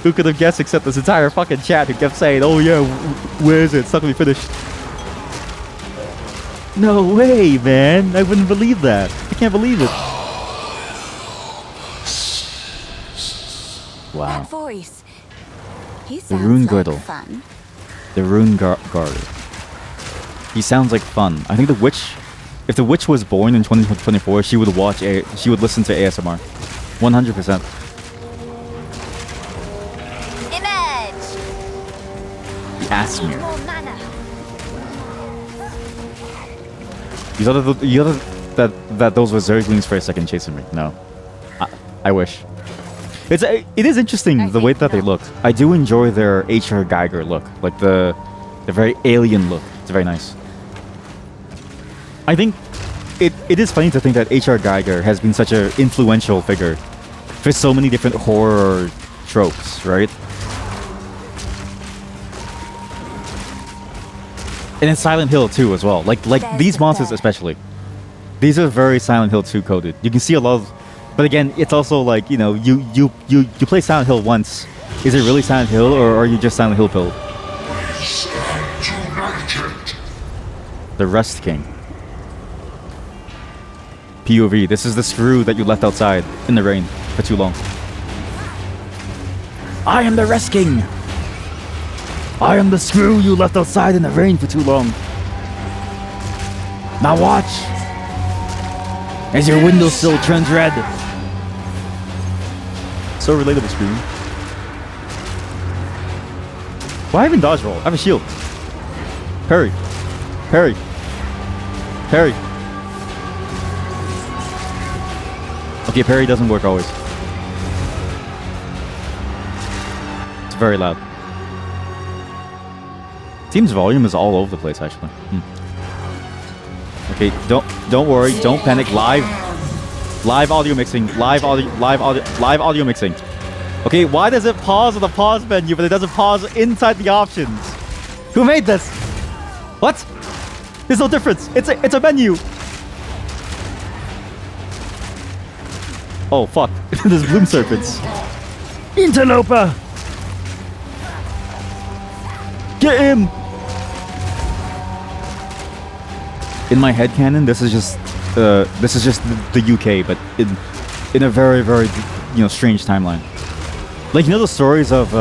Who could have guessed except this entire fucking chat who kept saying, oh yeah, where is it? It's not gonna be finished. No way, man. I wouldn't believe that. I can't believe it. Wow. That voice. He The sounds Rune like Girdle. fun. The Rune Guard. He sounds like fun. I think the witch, if the witch was born in 2024, she would listen to ASMR. 100%. Image. The Asmir. More mana. You thought that those were Zerglings for a second chasing me. No. I wish. It is interesting the way that they look. I do enjoy their H.R. Geiger look, like the very alien look. It's very nice. I think it is funny to think that H.R. Geiger has been such an influential figure for so many different horror tropes, right? And in Silent Hill 2 as well. Like these monsters especially. These are very Silent Hill 2 coded. You can see a lot of. But again, it's also like, you know, you play Silent Hill once. Is it really Silent Hill, or are you just Silent Hill pilled? The Rust King. POV. This is the screw that you left outside in the rain for too long. I am the Rust King. I am the screw you left outside in the rain for too long. Now watch as your windowsill turns red. So relatable, scream. Why even dodge roll? I have a shield. Parry. Parry. Parry. Okay, parry doesn't work always. It's very loud. Team's volume is all over the place, actually. Okay, don't worry, don't panic. Live audio mixing. Live audio mixing. Okay, why does it pause on the pause menu, but it doesn't pause inside the options? Who made this? What? There's no difference. It's a menu. Oh fuck! There's bloom serpents. Interloper. Get him. In my headcanon, this is just the UK, but in a very, very, you know, strange timeline. Like, you know the stories of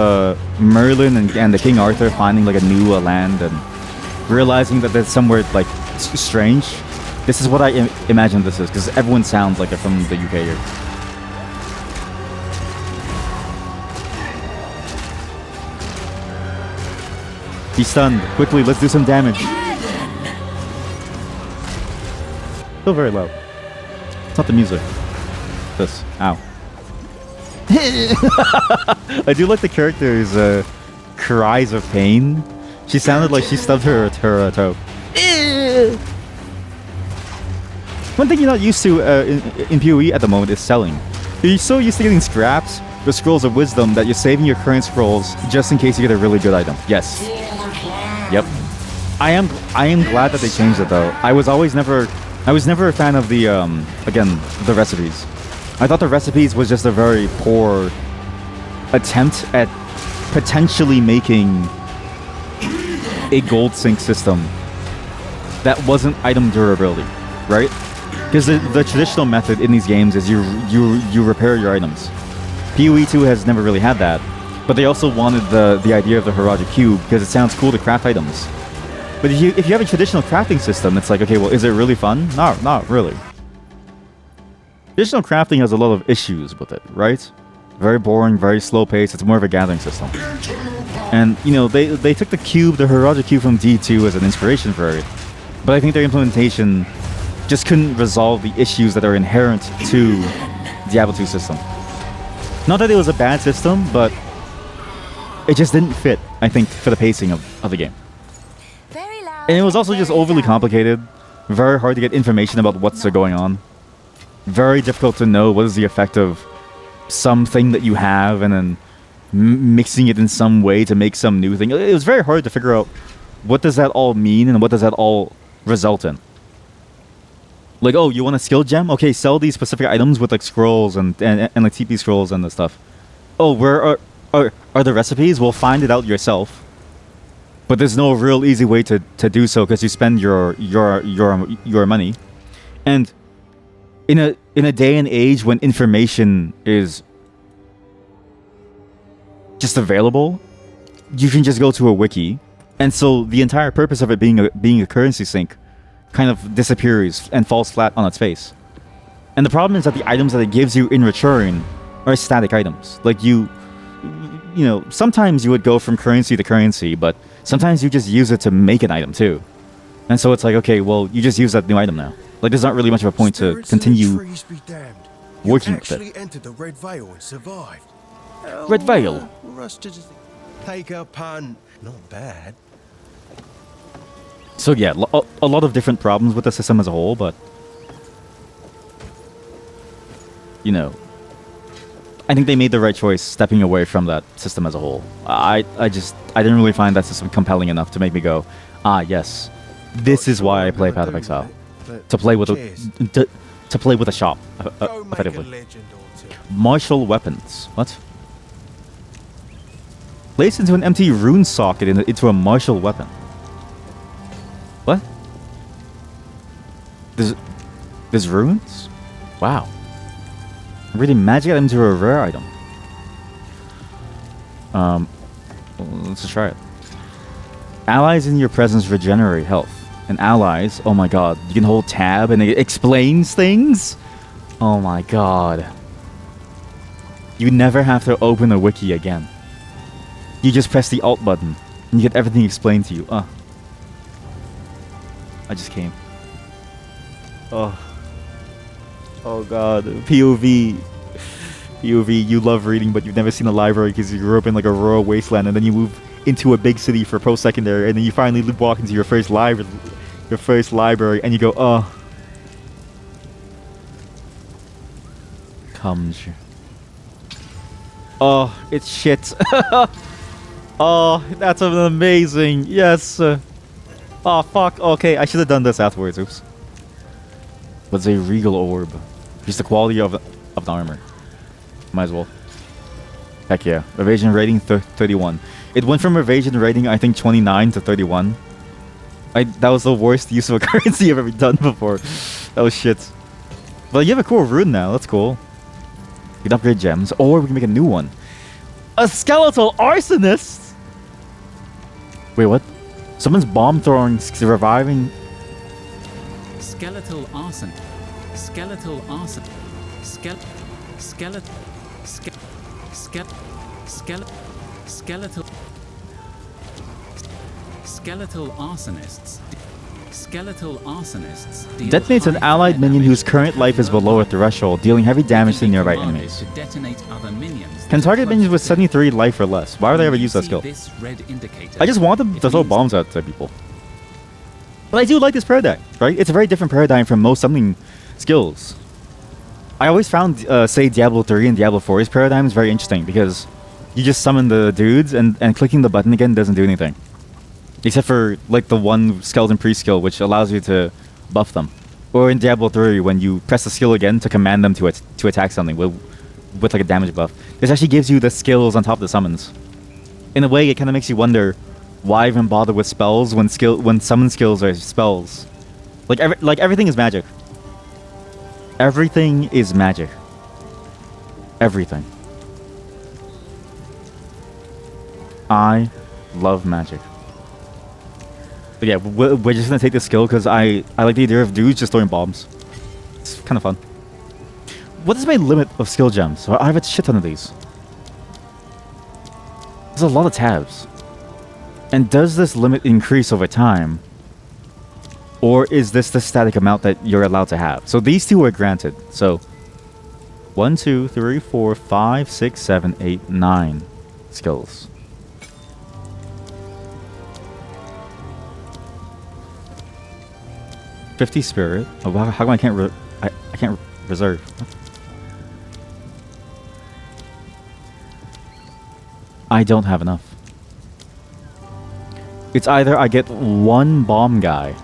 Merlin and the King Arthur finding like a new land and realizing that there's somewhere like strange. This is what I imagine this is, because everyone sounds like it from the UK here. He's stunned. Quickly, let's do some damage. Still very low. It's not the music. This. Ow. I do like the character's cries of pain. She sounded like she stubbed her toe. One thing you're not used to in PoE at the moment is selling. You're so used to getting scraps, the scrolls of wisdom, that you're saving your current scrolls just in case you get a really good item. Yes. Yep. I am glad that they changed it though. I was never a fan of the again, the recipes. I thought the recipes was just a very poor attempt at potentially making a gold sync system that wasn't item durability, right? Because the traditional method in these games is you repair your items. PoE 2 has never really had that, but they also wanted the idea of the Harajuku Cube because it sounds cool to craft items. But if you have a traditional crafting system, it's like, okay, well, is it really fun? No, not really. Traditional crafting has a lot of issues with it, right? Very boring, very slow paced. It's more of a gathering system. And, you know, they took the cube, the Harajuku Cube from D2 as an inspiration for it. But I think their implementation just couldn't resolve the issues that are inherent to Diablo 2 system. Not that it was a bad system, but it just didn't fit, I think, for the pacing of the game. And it was also just overly complicated. Very hard to get information about what's going on. Very difficult to know what is the effect of something that you have and then mixing it in some way to make some new thing. It was very hard to figure out what does that all mean and what does that all result in. Like, oh, you want a skill gem? Okay, sell these specific items with like scrolls and like TP scrolls and the stuff. Oh, where are the recipes? Well, find it out yourself. But there's no real easy way to do so because you spend your money. And in a day and age when information is just available, you can just go to a wiki. And so the entire purpose of it being a currency sink kind of disappears and falls flat on its face. And the problem is that the items that it gives you in return are static items. Like you know, sometimes you would go from currency to currency, but sometimes you just use it to make an item too. And so it's like, okay, well, you just use that new item now. Like there's not really much of a point to continue working with it. Entered the Red Veil and survived. Red Veil. Rusted. Take a pun. Not bad. So yeah, a lot of different problems with the system as a whole, but you know, I think they made the right choice stepping away from that system as a whole. I didn't really find that system compelling enough to make me go, ah yes, this is why I play Path of Exile. To play with a shop, effectively. Martial weapons. What? Place into an empty rune socket into a martial weapon. What? There's runes? Wow. Reading magic item to a rare item. Let's just try it. Allies in your presence regenerate health. And allies, oh my god, you can hold tab and it explains things? Oh my god. You never have to open a wiki again. You just press the alt button and you get everything explained to you. I just came. Oh god. POV, you love reading, but you've never seen a library because you grew up in like a rural wasteland, and then you move into a big city for post-secondary, and then you finally walk into your first library, and you go, oh. Comes. Oh, it's shit. Oh, that's amazing. Yes. Oh, fuck. Okay, I should have done this afterwards. Oops. What's a regal orb? Just the quality of the armor. Might as well. Heck yeah. Evasion rating 31. It went from evasion rating, I think, 29 to 31. That was the worst use of a currency I've ever done before. That was shit. But you have a cool rune now. That's cool. We can upgrade gems, or we can make a new one. A skeletal arsonist? Wait, what? Someone's bomb throwing, reviving. Skeletal arson. Skeletal arson. Skeletal arsonists. Skeletal arsonists Detonates an allied minion whose current life is below a threshold, dealing heavy damage to nearby enemies. Can target minions with 73 life or less. Why would I ever use that skill? I just want them to throw bombs at people. But I do like this paradigm, right? It's a very different paradigm from most summoning skills. I always found, say, Diablo 3 and Diablo 4's paradigms very interesting because you just summon the dudes and clicking the button again doesn't do anything. Except for, like, the one Skeleton Priest skill, which allows you to buff them. Or in Diablo 3, when you press the skill again to command them to attack something with like, a damage buff. This actually gives you the skills on top of the summons. In a way, it kind of makes you wonder, why even bother with spells when summon skills are spells? Like everything is magic. Everything is magic. Everything. I love magic. But yeah, we're just gonna take this skill because I like the idea of dudes just throwing bombs. It's kind of fun. What is my limit of skill gems? I have a shit ton of these. There's a lot of tabs. And does this limit increase over time? Or is this the static amount that you're allowed to have? So these two are granted. So 1, 2, 3, 4, 5, 6, 7, 8, 9 skills. $50 spirit. Oh, how come I can't I can't reserve? I don't have enough. It's either I get 1 bomb guy.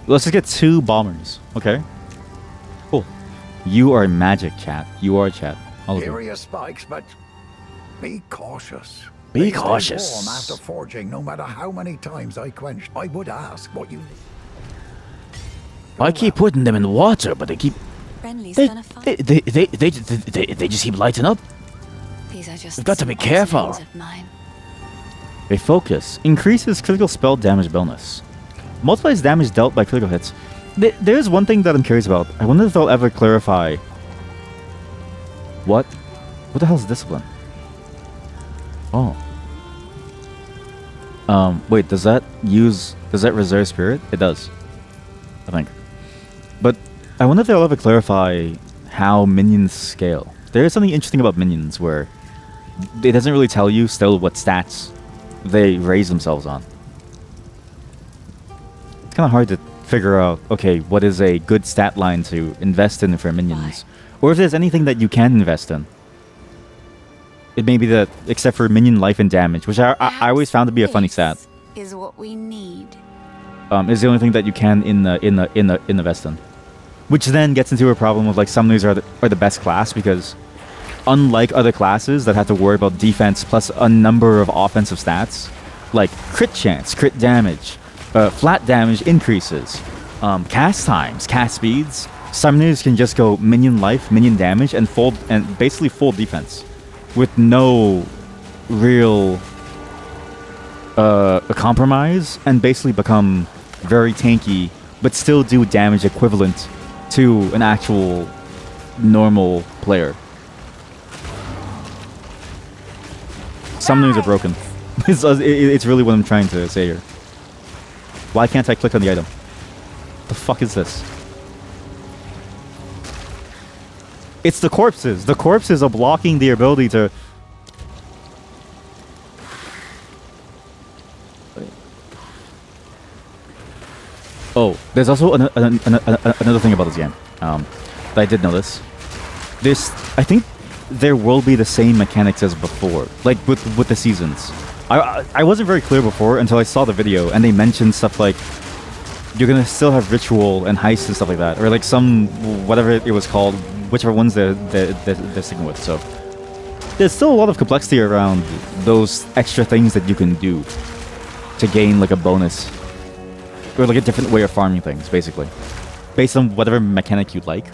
Let's just get 2 bombers. Okay. Cool. You are magic, chat. You are chat. All of you. Area spikes, but be cautious. Be They stay cautious. warm after forging, no matter how many times I quenched. I would ask what you. I keep putting them in water, but they keep. Renly's They, gonna find. they just keep lighting up. These are just We've got to be some careful. odds and ends of mine. A focus increases critical spell damage bonus. Multiplies damage dealt by critical hits. There's one thing that I'm curious about. I wonder if they'll ever clarify. What the hell is discipline? Oh. Wait, does that reserve spirit? It does, I think. But I wonder if they'll ever clarify how minions scale. There is something interesting about minions where it doesn't really tell you still what stats they raise themselves on. It's kind of hard to figure out, okay, what is a good stat line to invest in for minions? Or if there's anything that you can invest in. It may be that, except for minion life and damage, which I always found to be a funny stat. Is what we need. Is the only thing that you can invest in. Which then gets into a problem of like summoners are the best class because unlike other classes that have to worry about defense plus a number of offensive stats, like crit chance, crit damage, flat damage increases, cast times, cast speeds, summoners can just go minion life, minion damage, and basically full defense with no real compromise, and basically become very tanky, but still do damage equivalent to an actual normal player. Summoners are broken. It's really what I'm trying to say here. Why can't I click on the item? The fuck is this? It's the corpses. The corpses are blocking the ability to... Oh, there's also another thing about this game that I did notice. I think there will be the same mechanics as before, like with the seasons. I wasn't very clear before until I saw the video, and they mentioned stuff like you're gonna still have ritual and heist and stuff like that, or like some whatever it was called, whichever ones they're sticking with. So there's still a lot of complexity around those extra things that you can do to gain like a bonus. Or like a different way of farming things, basically. Based on whatever mechanic you'd like.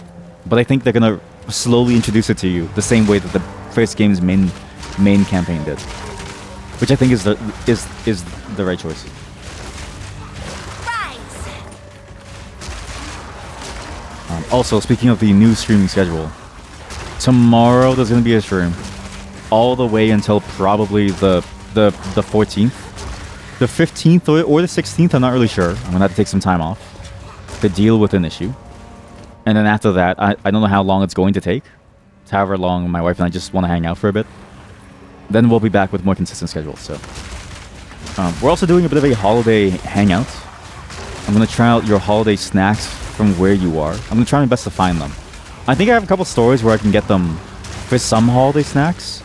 But I think they're gonna slowly introduce it to you the same way that the first game's main campaign did. Which I think is the right choice. Also, speaking of the new streaming schedule, tomorrow there's gonna be a stream. All the way until probably the 14th. The 15th or the 16th, I'm not really sure. I'm gonna have to take some time off to deal with an issue. And then after that, I don't know how long it's going to take. It's however long my wife and I just want to hang out for a bit. Then we'll be back with more consistent schedules. So we're also doing a bit of a holiday hangout. I'm gonna try out your holiday snacks from where you are. I'm gonna try my best to find them. I think I have a couple stores where I can get them for some holiday snacks.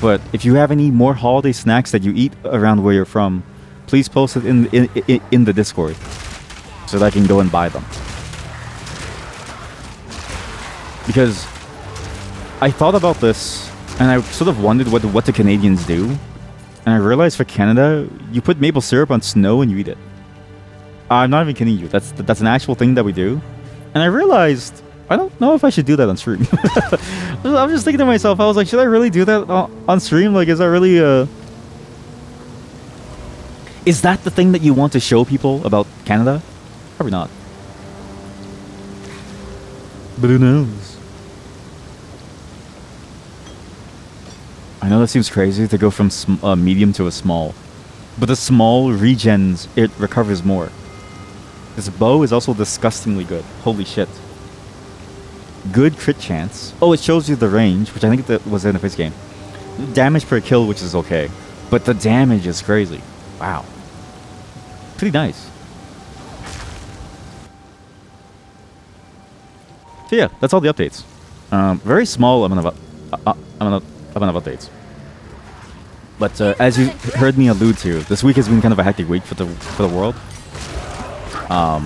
But if you have any more holiday snacks that you eat around where you're from, please post it in the Discord so that I can go and buy them. Because I thought about this and I sort of wondered what the Canadians do. And I realized for Canada, you put maple syrup on snow and you eat it. I'm not even kidding you. That's an actual thing that we do. And I realized I don't know if I should do that on stream. I was just thinking to myself, I was like, should I really do that on stream? Like, is that really is that the thing that you want to show people about Canada? Probably not. But who knows? I know that seems crazy to go from medium to a small. But the small regens, it recovers more. This bow is also disgustingly good. Holy shit. Good crit chance. Oh, it shows you the range, which I think that was in the first game. Damage per kill, which is okay. But the damage is crazy. Wow. Pretty nice. So yeah, that's all the updates. Very small amount of updates. But as you heard me allude to, this week has been kind of a hectic week for the world. A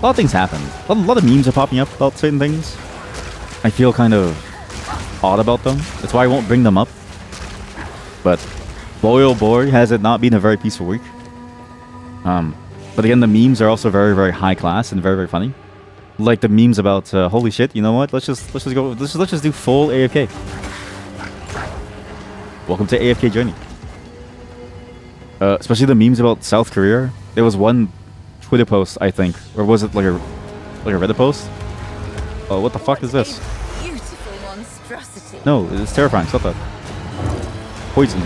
lot of things happened. A lot of memes are popping up about certain things. I feel kind of odd about them. That's why I won't bring them up. But boy oh boy, has it not been a very peaceful week. But again, the memes are also very, very high class and very, very funny. Like the memes about holy shit, you know what? Let's just do full AFK. Welcome to AFK journey. Especially the memes about South Korea. There was one Twitter post, I think, or was it like a Reddit post? Oh, what the fuck is this? Beautiful monstrosity. No, it's terrifying. Stop that. Poison.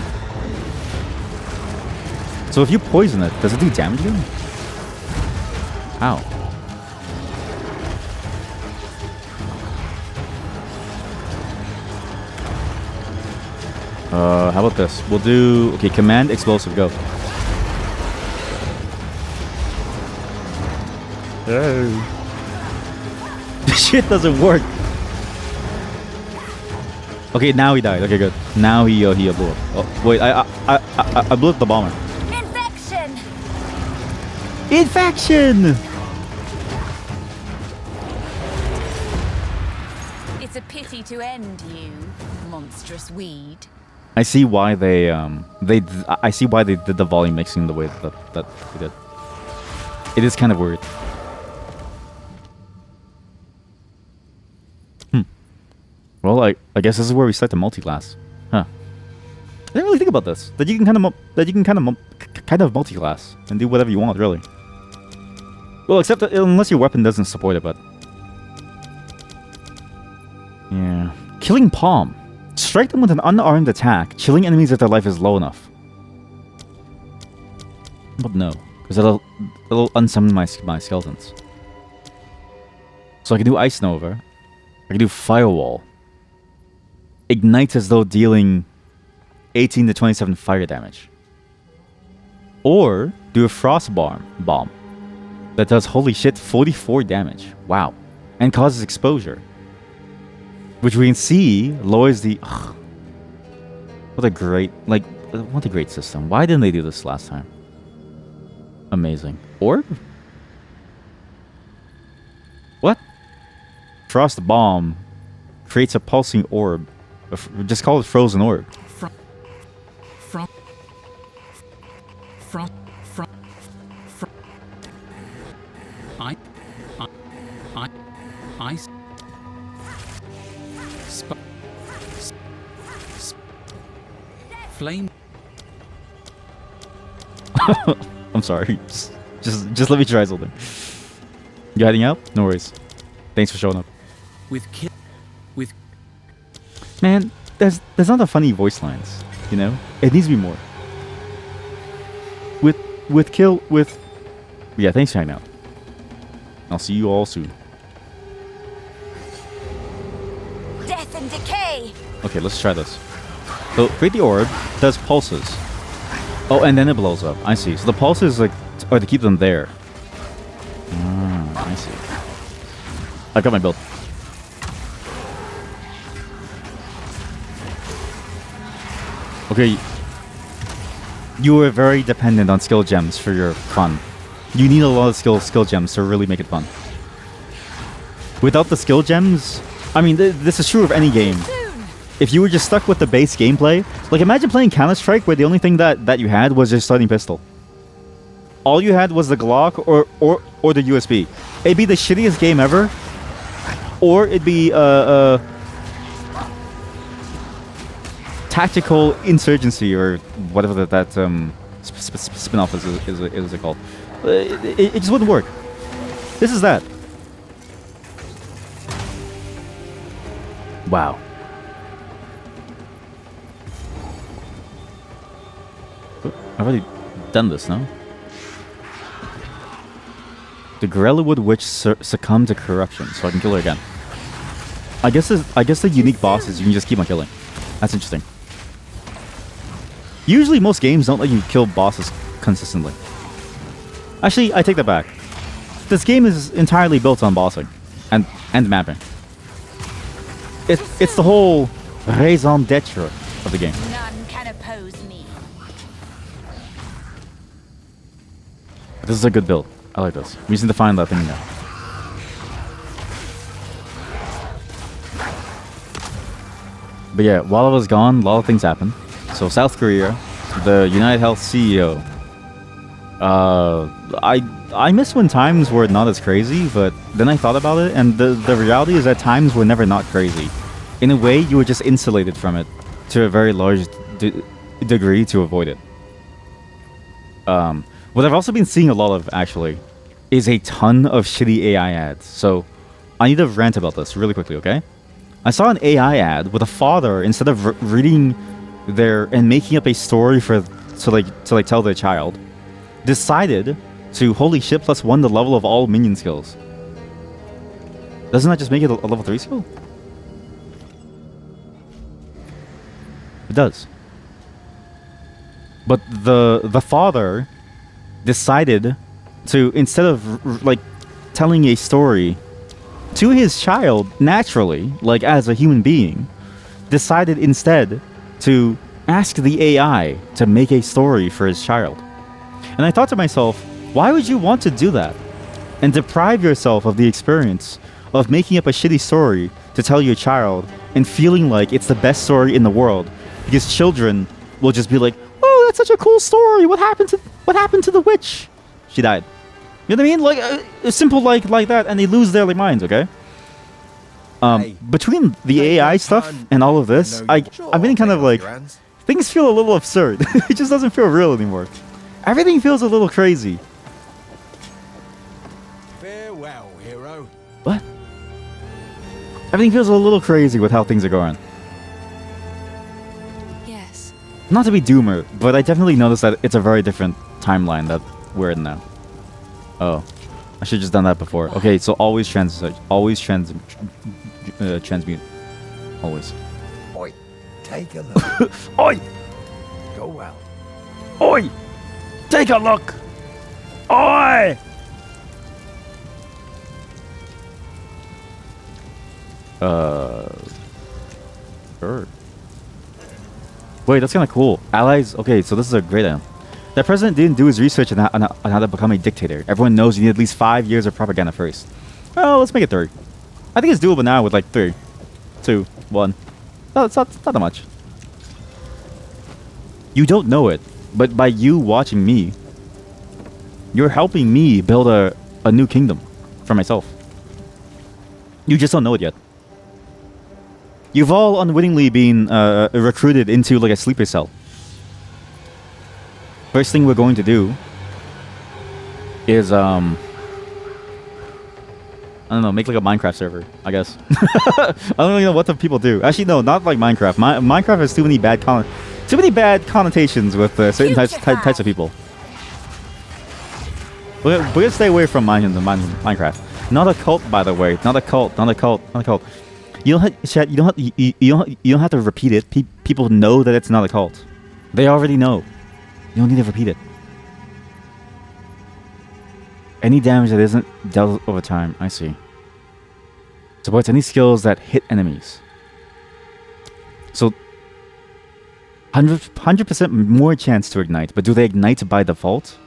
So if you poison it, does it do damage again? Ow. How about this? We'll do... Okay, command explosive, go. Hey. This shit doesn't work. Okay, now he died. Okay, good. Now he blew up. Oh, wait, I blew up the bomber. Infection! Infection! It's a pity to end you, monstrous weed. I see why they I see why they did the volume mixing the way that they did. It is kind of weird. Well, I guess this is where we start the multi-class. Huh. I didn't really think about this. That you can kind of multi-class and do whatever you want, really. Well, except that, unless your weapon doesn't support it, but yeah. Killing Palm. Strike them with an unarmed attack, chilling enemies if their life is low enough. But no, because it'll unsummon my skeletons. So I can do Ice Nova. I can do Firewall. Ignite as though dealing 18 to 27 fire damage. Or do a Frost Bomb that does, holy shit, 44 damage. Wow. And causes exposure. Which we can see lowers the... Ugh. What a great system. Why didn't they do this last time? Amazing. Orb? What? Frost Bomb creates a pulsing orb. Just call it Frozen Orb. Ice. Flame. I'm sorry. Just let me try something. You heading out? No worries. Thanks for showing up. Man, there's not a funny voice lines, you know? It needs to be more. Yeah, thanks for hanging out. I'll see you all soon. Death and decay. Okay, let's try this. So, create the orb, does pulses. Oh, and then it blows up. I see. So the pulses are to keep them there. I see. I got my build. Okay. You were very dependent on skill gems for your fun. You need a lot of skill gems to really make it fun. Without the skill gems, I mean, this is true of any game. If you were just stuck with the base gameplay, like imagine playing Counter-Strike where the only thing that you had was your starting pistol. All you had was the Glock or the USB. It'd be the shittiest game ever, or it'd be tactical insurgency or whatever that spin-off is it called. It just wouldn't work. This is that. Wow. I've already done this, no? The Grellerwood Witch succumbed to corruption, so I can kill her again. I guess the unique bosses you can just keep on killing. That's interesting. Usually most games don't let you kill bosses consistently. Actually, I take that back. This game is entirely built on bossing and mapping. It's the whole raison d'etre of the game. None can oppose me. This is a good build. I like this. We just need to find that thing now. But yeah, while I was gone, a lot of things happened. So South Korea, the United Health CEO. I miss when times were not as crazy, but then I thought about it, and the reality is that times were never not crazy. In a way, you were just insulated from it to a very large degree to avoid it. What I've also been seeing a lot of, actually, is a ton of shitty AI ads. So I need to rant about this really quickly, okay? I saw an AI ad with a father, instead of reading their and making up a story to tell their child, decided to holy shit +1 the level of all minion skills. Doesn't that just make it a level 3 skill? It does. But the father decided to, instead of like telling a story to his child naturally, like as a human being, decided instead to ask the AI to make a story for his child. And I thought to myself, why would you want to do that and deprive yourself of the experience of making up a shitty story to tell your child and feeling like it's the best story in the world? Because children will just be like, "Oh, that's such a cool story. What happened to the witch? She died." You know what I mean? Like simple like that, and they lose their minds. Okay. Between the AI stuff and all of this, I'm getting kind of like, things feel a little absurd. It just doesn't feel real anymore. Everything feels a little crazy. Farewell, hero. What? Everything feels a little crazy with how things are going. Yes. Not to be doomer, but I definitely noticed that it's a very different timeline that we're in now. Oh, I should have just done that before. Okay, so always transmute. Always. Oi, take a look. Oi! Go well. Oi! Take a look! Oi! Sure. Wait, that's kind of cool. Allies. Okay, so this is a great item. That president didn't do his research on how to become a dictator. Everyone knows you need at least 5 years of propaganda first. Oh, let's make it 3. I think it's doable now with like 3, 2, 1. No, it's not that much. You don't know it, but by you watching me, you're helping me build a new kingdom for myself. You just don't know it yet. You've all unwittingly been recruited into like a sleeper cell. First thing we're going to do is I don't know, make like a Minecraft server, I guess. I don't really know what the people do. Actually, no, not like Minecraft. Minecraft has too many bad connotations with certain types of people. We're gonna stay away from Minecraft. Not a cult, by the way. Not a cult. Not a cult. Not a cult. You don't have to repeat it. People know that it's not a cult. They already know. You don't need to repeat it. Any damage that isn't dealt over time. I see. Supports any skills that hit enemies. So 100% more chance to ignite, but do they ignite by default?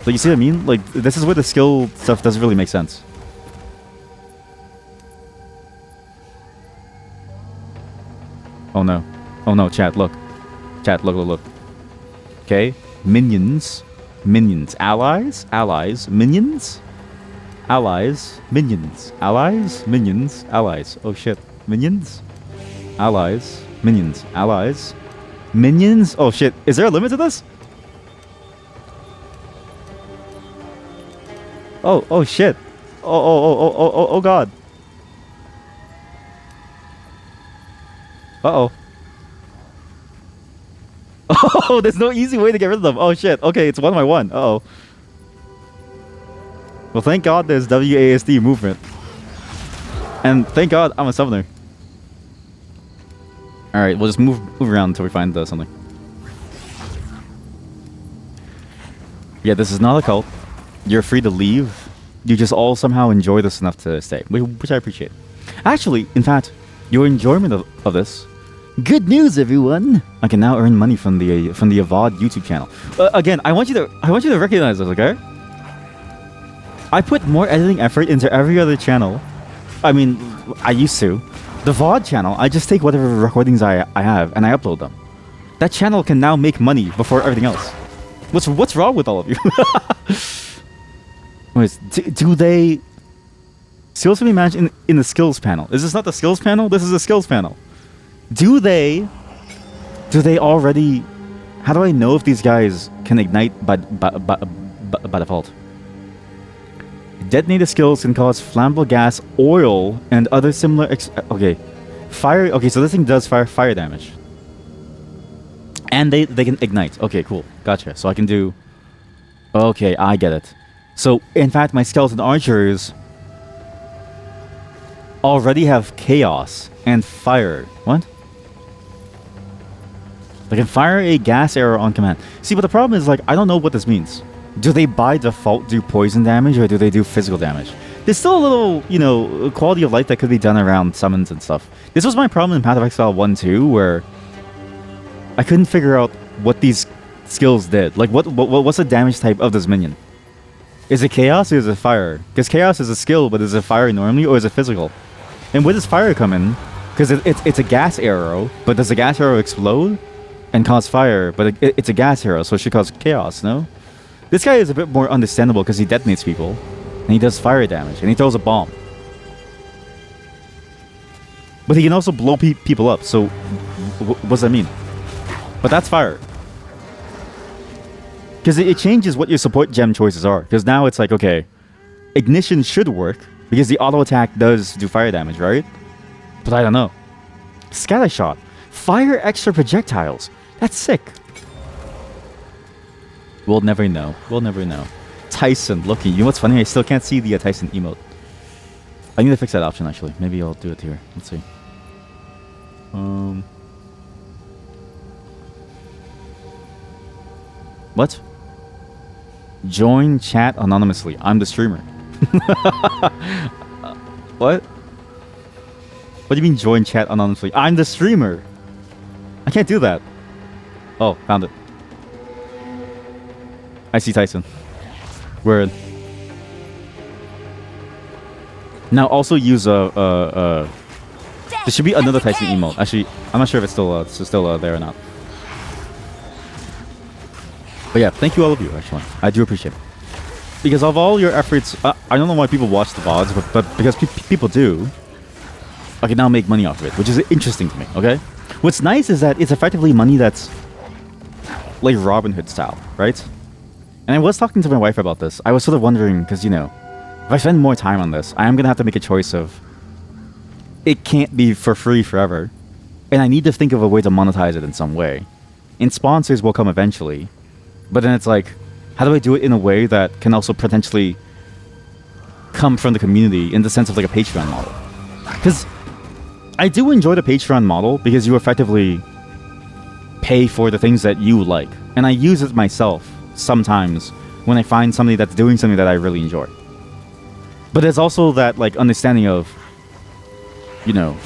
But you see what I mean? Like, this is where the skill stuff doesn't really make sense. Oh no. Oh no, chat, look. Chat, look. Okay? Minions. Allies? Minions? allies, minions, allies, minions, allies. Oh shit, minions, allies, minions, allies, minions. Oh shit, is there a limit to this? Oh shit. Oh god. Uh-oh. Oh, there's no easy way to get rid of them. Oh shit. Okay, it's 1 by 1. Uh-oh. Well, thank god there's WASD movement. And thank god I'm a summoner. Alright, we'll just move around until we find something. Yeah, this is not a cult. You're free to leave. You just all somehow enjoy this enough to stay, which I appreciate. Actually, in fact, your enjoyment of this. Good news, everyone! I can now earn money from the Avad YouTube channel. Again, I want you to recognize this, okay? I put more editing effort into every other channel. I mean, I used to. The VOD channel, I just take whatever recordings I have and I upload them. That channel can now make money before everything else. What's wrong with all of you? Do they seriously manage in the skills panel? Is this not the skills panel? This is the skills panel. Do they already? How do I know if these guys can ignite by default? Detonator skills can cause flammable gas, oil, and other similar. Okay, fire. Okay, so this thing does fire damage, and they can ignite. Okay, cool, gotcha. So I can do. Okay, I get it. So in fact, my skeleton archers already have chaos and fire. What? They can fire a gas arrow on command. See, but the problem is, like, I don't know what this means. Do they by default do poison damage, or do they do physical damage? There's still a little, you know, quality of life that could be done around summons and stuff. This was my problem in Path of Exile 1-2, where I couldn't figure out what these skills did. Like, what's the damage type of this minion? Is it chaos or is it fire? Because chaos is a skill, but is it fire normally, or is it physical? And where does fire come in? Because it's a gas arrow, but does the gas arrow explode and cause fire? But it's a gas arrow, so it should cause chaos, no? This guy is a bit more understandable because he detonates people, and he does fire damage, and he throws a bomb. But he can also blow people up, so what does that mean? But that's fire. Because it changes what your support gem choices are. Because now it's like, okay, ignition should work, because the auto attack does do fire damage, right? But I don't know. Scatter shot. Fire extra projectiles. That's sick. We'll never know. We'll never know. Tyson, looking. You know what's funny? I still can't see the Tyson emote. I need to fix that option, actually. Maybe I'll do it here. Let's see. What? Join chat anonymously. I'm the streamer. What? What do you mean join chat anonymously? I'm the streamer. I can't do that. Oh, found it. I see Tyson. Word. Now also use there should be another Tyson emote. Actually, I'm not sure if it's still there or not. But yeah, thank you all of you, actually. I do appreciate it. Because of all your efforts, I don't know why people watch the VODs, but because people do, I can now make money off of it, which is interesting to me, okay? What's nice is that it's effectively money that's like Robin Hood style, right? And I was talking to my wife about this. I was sort of wondering, because, you know, if I spend more time on this, I am going to have to make a choice of it can't be for free forever. And I need to think of a way to monetize it in some way. And sponsors will come eventually. But then it's like, how do I do it in a way that can also potentially come from the community in the sense of like a Patreon model? Because I do enjoy the Patreon model because you effectively pay for the things that you like. And I use it myself sometimes when I find somebody that's doing something that I really enjoy. But there's also that like understanding of, you know,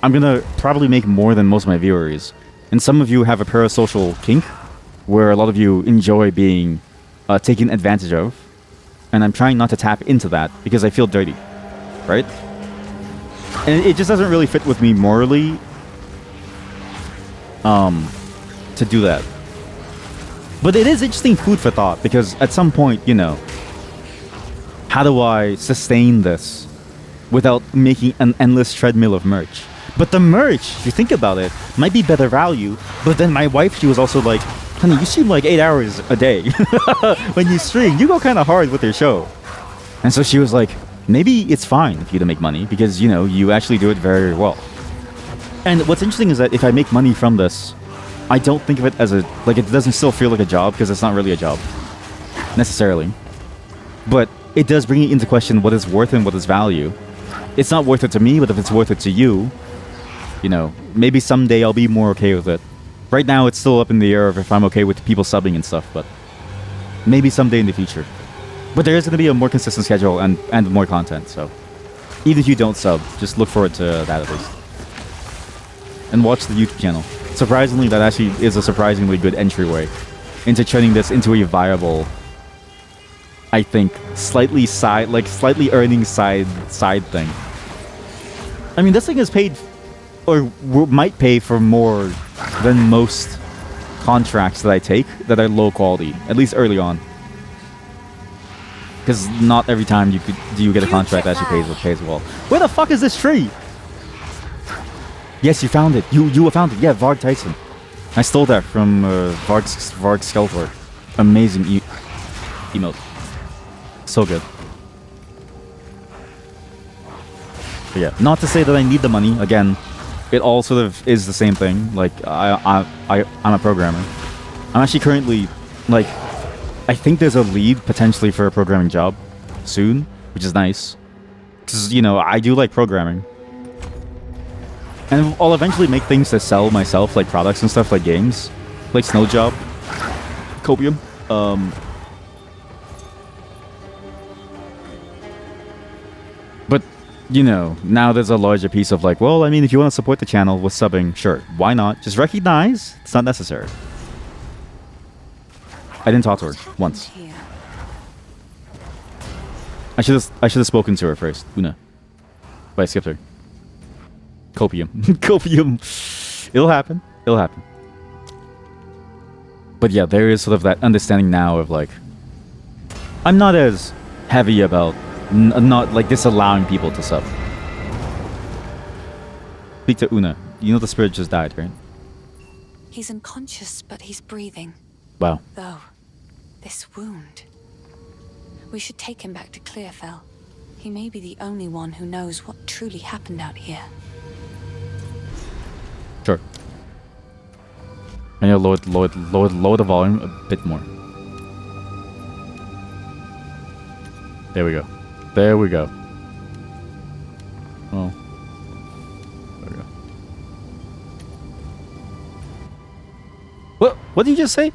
I'm gonna probably make more than most of my viewers. And some of you have a parasocial kink where a lot of you enjoy being taken advantage of. And I'm trying not to tap into that because I feel dirty, right? And it just doesn't really fit with me morally to do that. But it is interesting food for thought because at some point, you know, how do I sustain this without making an endless treadmill of merch? But the merch, if you think about it, might be better value. But then my wife, she was also like, honey, you stream like 8 hours a day. When you stream, you go kind of hard with your show. And so she was like, maybe it's fine for you to make money because, you know, you actually do it very well. And what's interesting is that if I make money from this, I don't think of it as a, like, it doesn't still feel like a job because it's not really a job necessarily. But it does bring into question what is worth and what is value. It's not worth it to me, but if it's worth it to you, you know, maybe someday I'll be more okay with it. Right now, it's still up in the air of if I'm okay with people subbing and stuff, but maybe someday in the future. But there is going to be a more consistent schedule and more content, so even if you don't sub, just look forward to that at least. And watch the YouTube channel. Surprisingly, that actually is a surprisingly good entryway into turning this into a viable, I think, slightly earning side thing. I mean, this thing is paid, or might pay for more than most contracts that I take that are low quality, at least early on. Because not every time do you get a contract that actually pays well. Where the fuck is this tree? Yes, you found it. You found it. Yeah, Varg Tyson. I stole that from Varg Skeletor. Amazing emote. So good. But yeah, not to say that I need the money. Again, it all sort of is the same thing. Like I'm a programmer. I'm actually currently like, I think there's a lead potentially for a programming job soon, which is nice. Because, you know, I do like programming. And I'll eventually make things to sell myself, like products and stuff, like games. Like Snow Job. Copium. But, you know, now there's a larger piece of like, well, I mean, if you want to support the channel with subbing, sure, why not? Just recognize it's not necessary. I didn't talk to her once. I should have spoken to her first, Una. But I skipped her. Copium. Copium. It'll happen. It'll happen. But yeah, there is sort of that understanding now of like, I'm not as heavy about not like disallowing people to sub. Speak to Una. You know the spirit just died, right? He's unconscious, but he's breathing. Wow. Though, this wound. We should take him back to Clearfell. He may be the only one who knows what truly happened out here. Sure. And you'll lower the volume a bit more. There we go. There we go. Oh. There we go. What did you just say?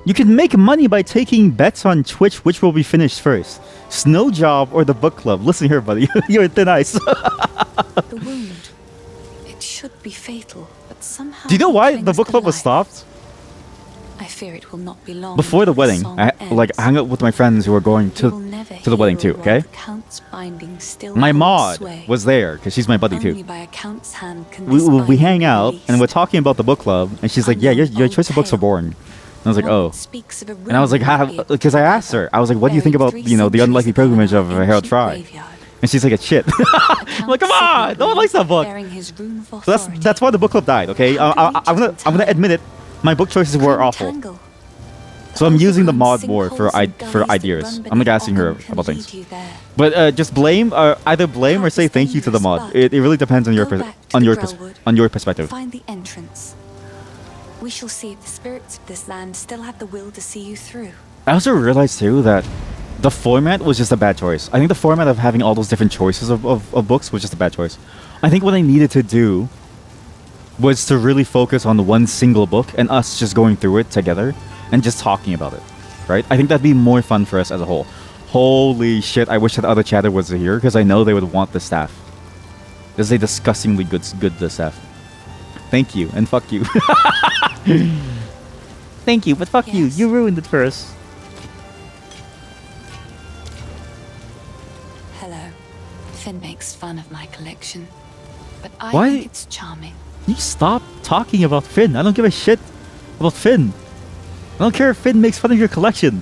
You can make money by taking bets on Twitch which will be finished first. Snow Job or the book club. Listen here, buddy. You're thin ice. The wound. It should be fatal, but somehow... Do you know why the book club was stopped? I fear it will not be long. Before the wedding, I hung out with my friends who were going to the wedding too, okay? My mod was there, because she's my buddy too. We hang out, and we're talking about the book club, and she's like, yeah, your choice of books are boring. And I was like, oh. And I was like, because I asked her, I was like, what do you think about, you know, the unlikely pilgrimage of Harold Try? And she's like, it's shit. I'm like, come on, no one likes that book. So that's why the book club died, okay? I'm gonna admit it. My book choices were awful. So I'm using the mod more for ideas. I'm like asking her about things. But just blame, either blame or say thank you to the mod. It really depends on your perspective. Find the entrance. We shall see if the spirits of this land still have the will to see you through. I also realized too that the format was just a bad choice. I think the format of having all those different choices of books was just a bad choice. I think what I needed to do was to really focus on one single book and us just going through it together and just talking about it, right? I think that'd be more fun for us as a whole. Holy shit, I wish that other chatter was here because I know they would want the staff. This is a disgustingly good staff. Thank you, and fuck you. Thank you, but fuck you. You ruined it for us. Hello. Finn makes fun of my collection, but I Why? think it's charming. You stop talking about Finn. I don't give a shit about Finn. I don't care if Finn makes fun of your collection.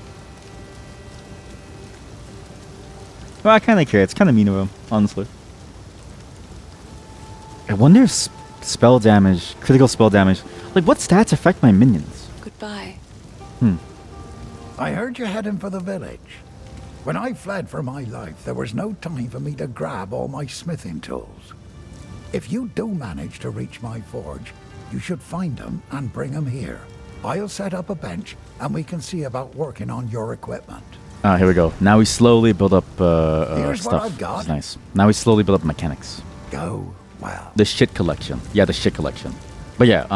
Well, I kind of care. It's kind of mean of him, honestly. I wonder if spell damage, critical spell damage, like what stats affect my minions? Goodbye. I heard you heading for the village. When I fled for my life, there was no time for me to grab all my smithing tools. If you do manage to reach my forge, you should find them and bring them here. I'll set up a bench and we can see about working on your equipment. Ah, here we go. Now we slowly build up Here's stuff. what I've got. That's nice. Now we slowly build up mechanics. Go well. The shit collection. Yeah, the shit collection. But yeah,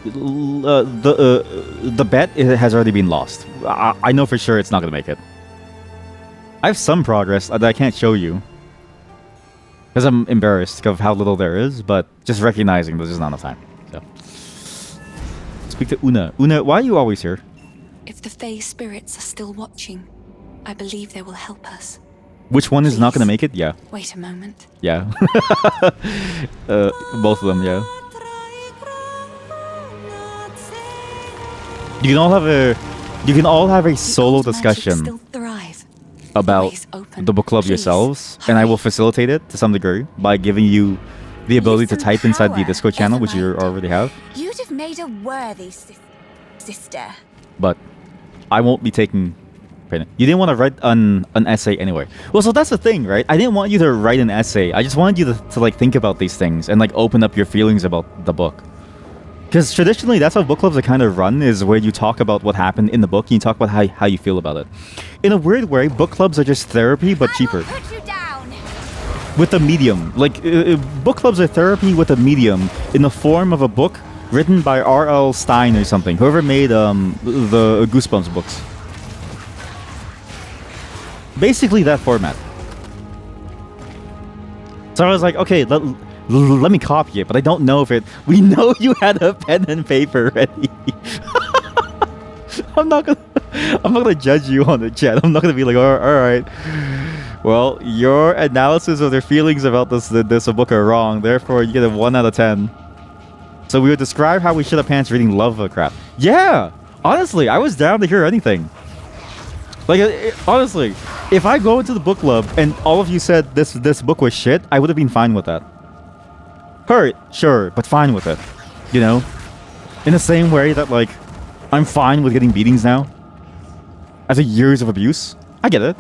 the bet has already been lost. I know for sure it's not gonna make it. I have some progress that I can't show you because I'm embarrassed of how little there is, but just recognizing there's just not enough time. So, speak to Una. Una, why are you always here? If the Fey spirits are still watching, I believe they will help us. Which one is not gonna make it? Yeah. Wait a moment. Yeah. Both of them. Yeah. You can all have a solo discussion Still thrive. about the book club yourselves, and I will facilitate it to some degree by giving you the ability to type inside the Discord channel, which you already have. You'd have made a worthy sister. But I won't be taking credit. You didn't want to write an essay anyway. Well, so that's the thing, right? I didn't want you to write an essay. I just wanted you to like think about these things and like open up your feelings about the book. Because traditionally, that's how book clubs are kind of run, is where you talk about what happened in the book and you talk about how you feel about it. In a weird way, book clubs are just therapy, but cheaper. With a medium. Like, book clubs are therapy with a medium in the form of a book written by R.L. Stein or something. Whoever made the Goosebumps books. Basically that format. So I was like, okay, let me copy it, but I don't know if it... We know you had a pen and paper ready. I'm not gonna judge you on the chat. I'm not gonna be like, all right. Well, your analysis of their feelings about this book are wrong. Therefore, you get a 1 out of 10. So we would describe how we shit our pants reading Lovecraft. Yeah, honestly, I was down to hear anything. Like, honestly, if I go into the book club and all of you said this book was shit, I would have been fine with that. Hurt, sure, but fine with it. You know? In the same way that, like, I'm fine with getting beatings now. After years of abuse. I get it.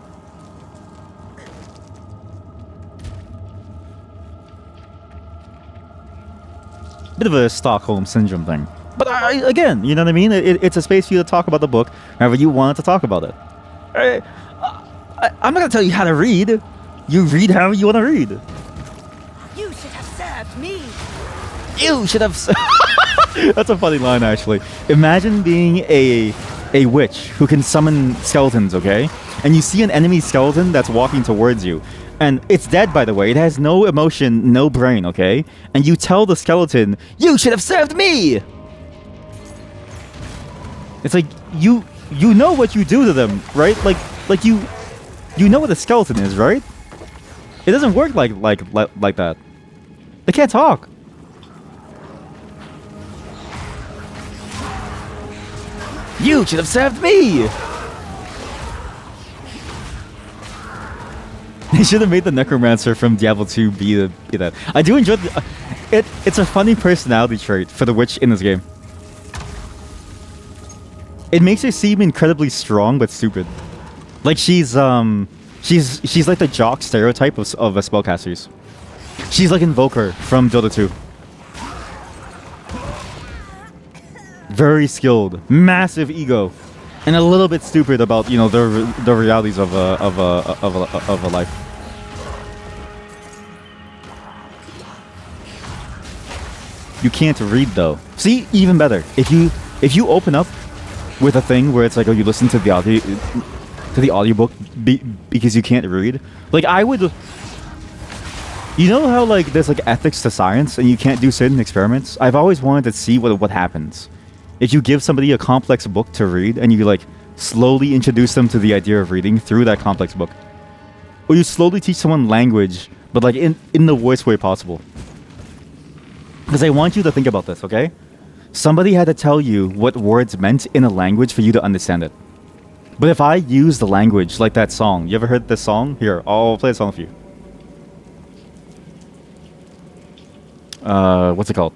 Bit of a Stockholm Syndrome thing. But again, you know what I mean? It's a space for you to talk about the book however you want to talk about it. I'm not going to tell you how to read. You read however you want to read. You should have served me. You should have... That's a funny line, actually. Imagine being a witch who can summon skeletons, okay? And you see an enemy skeleton that's walking towards you. And it's dead, by the way. It has no emotion, no brain, okay? And you tell the skeleton, you should have served me! It's like, you know what you do to them, right? Like you know what a skeleton is, right? It doesn't work like that. They can't talk. You should have served me! They should have made the Necromancer from Diablo 2 be that. I do enjoy it's a funny personality trait for the witch in this game. It makes her seem incredibly strong but stupid. Like she's like the jock stereotype of spellcasters. She's like Invoker from Dota 2. Very skilled, massive ego, and a little bit stupid about, you know, the realities of a life. You can't read though. See, even better. If you open up with a thing where it's like, oh, you listen to the audiobook because you can't read. Like I would. You know how like there's like ethics to science and you can't do certain experiments? I've always wanted to see what happens if you give somebody a complex book to read and you like slowly introduce them to the idea of reading through that complex book. Or you slowly teach someone language, but like in the worst way possible. Because I want you to think about this, okay? Somebody had to tell you what words meant in a language for you to understand it. But if I use the language like that song, you ever heard this song? Here, I'll play a song for you. What's it called?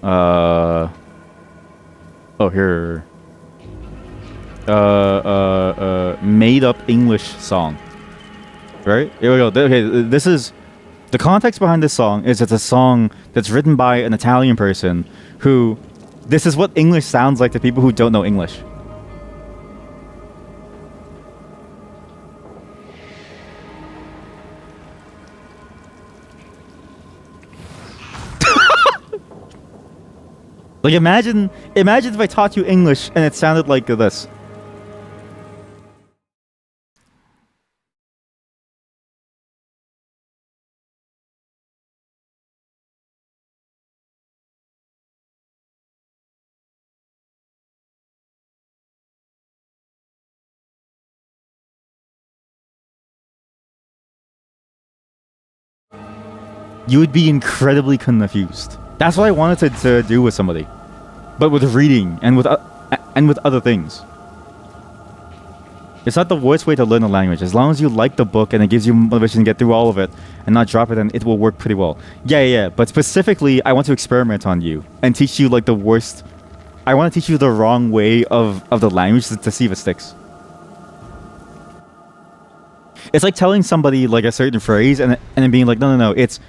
Oh, here. Made up English song. Right? Here we go. Okay, this is the context behind this song. Is it's a song that's written by an Italian person who. This is what English sounds like to people who don't know English. Like imagine if I taught you English and it sounded like this. You would be incredibly confused. That's what I wanted to do with somebody, but with reading and with other things. It's not the worst way to learn a language. As long as you like the book and it gives you motivation to get through all of it and not drop it, then it will work pretty well. Yeah. But specifically, I want to experiment on you and teach you like the worst. I want to teach you the wrong way of the language to see if it sticks. It's like telling somebody like a certain phrase and then being like, no, it's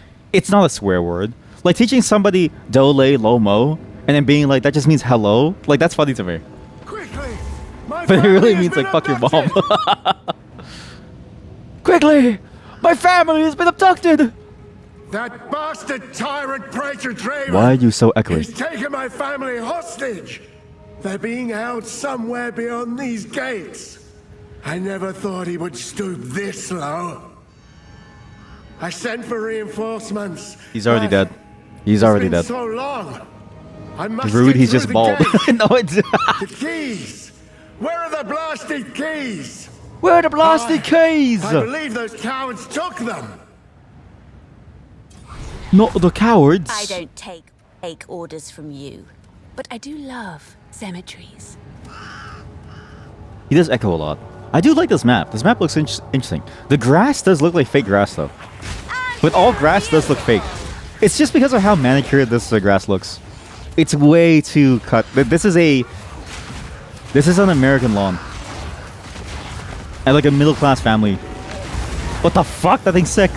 not a swear word. Like teaching somebody dole lo mo and then being like, that just means hello. Like that's funny to me. But it really means like fuck your mom. Quickly! My family has been abducted! That bastard tyrant Praetor Draven! Why are you so echoey? He's taken my family hostage! They're being held somewhere beyond these gates. I never thought he would stoop this low. I sent for reinforcements. He's already dead. He's already dead. So long. I must Rude, he's just bald. No, it's the keys! Where are the blasted keys? Where are the blasted keys? I believe those cowards took them. Not the cowards. I don't take orders from you, but I do love cemeteries. He does echo a lot. I do like this map. This map looks interesting. The grass does look like fake grass though. But all grass does look fake. It's just because of how manicured this grass looks. It's way too cut. This is an American lawn. And like a middle class family. What the fuck? That thing's sick.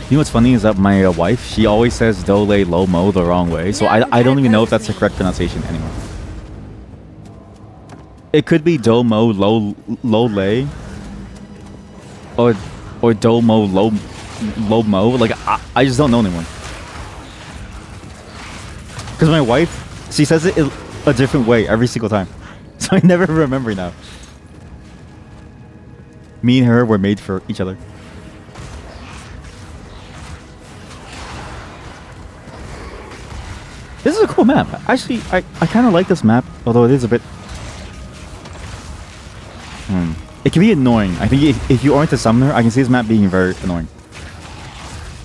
You know what's funny is that my wife, she always says dole lo mo the wrong way. So I don't even know if that's the correct pronunciation anymore. It could be do mo lo le. Or do mo lo mo. Like I just don't know anymore. Because my wife, she says it a different way every single time. So I never remember now. Me and her were made for each other. This is a cool map. Actually, I kind of like this map, although it is a bit... It can be annoying. I think if you aren't a summoner, I can see this map being very annoying.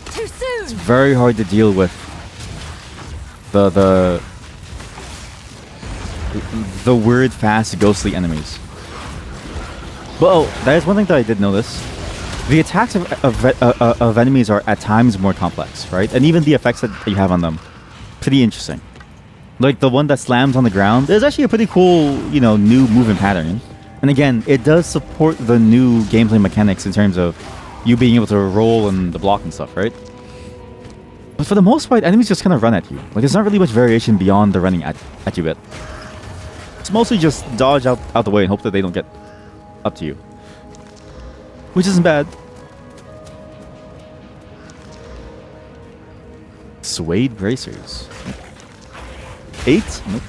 Too soon. It's very hard to deal with the weird, fast, ghostly enemies. But oh, that is one thing that I did notice. The attacks of enemies are at times more complex, right? And even the effects that you have on them, pretty interesting. Like the one that slams on the ground is actually a pretty cool, new movement pattern. And again, it does support the new gameplay mechanics in terms of you being able to roll and the block and stuff, right? But for the most part, enemies just kind of run at you. Like, there's not really much variation beyond the running at you bit. It's mostly just dodge out the way and hope that they don't get up to you. Which isn't bad. Suede bracers. 8? Nope.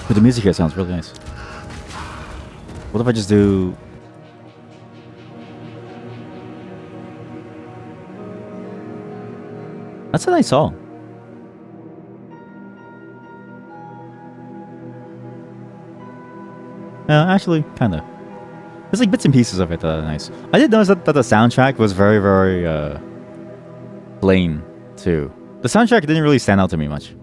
But the music here sounds really nice. What if I just do... That's a nice song. Actually, kind of. There's like bits and pieces of it that are nice. I did notice that the soundtrack was very, very Blaine too. The soundtrack didn't really stand out to me much.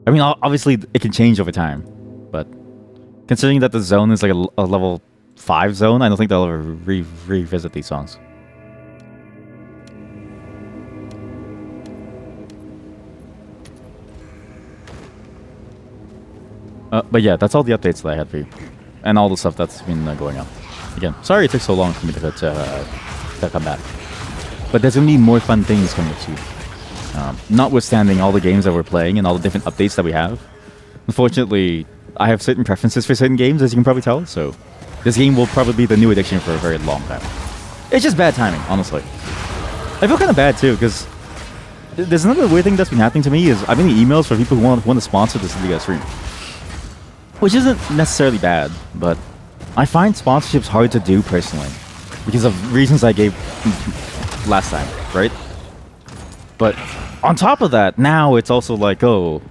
I mean, obviously it can change over time, but considering that the zone is like a level 5 zone, I don't think they'll ever revisit these songs. But yeah, that's all the updates that I had for you, and all the stuff that's been going on. Again, sorry it took so long for me to come back, but there's gonna be more fun things coming soon. Notwithstanding all the games that we're playing and all the different updates that we have, unfortunately, I have certain preferences for certain games, as you can probably tell. So, this game will probably be the new addiction for a very long time. It's just bad timing, honestly. I feel kind of bad too, because there's another weird thing that's been happening to me is I've been getting emails for people who want to sponsor this stream. Which isn't necessarily bad, but I find sponsorships hard to do personally because of reasons I gave last time, right? But on top of that, now it's also like, oh,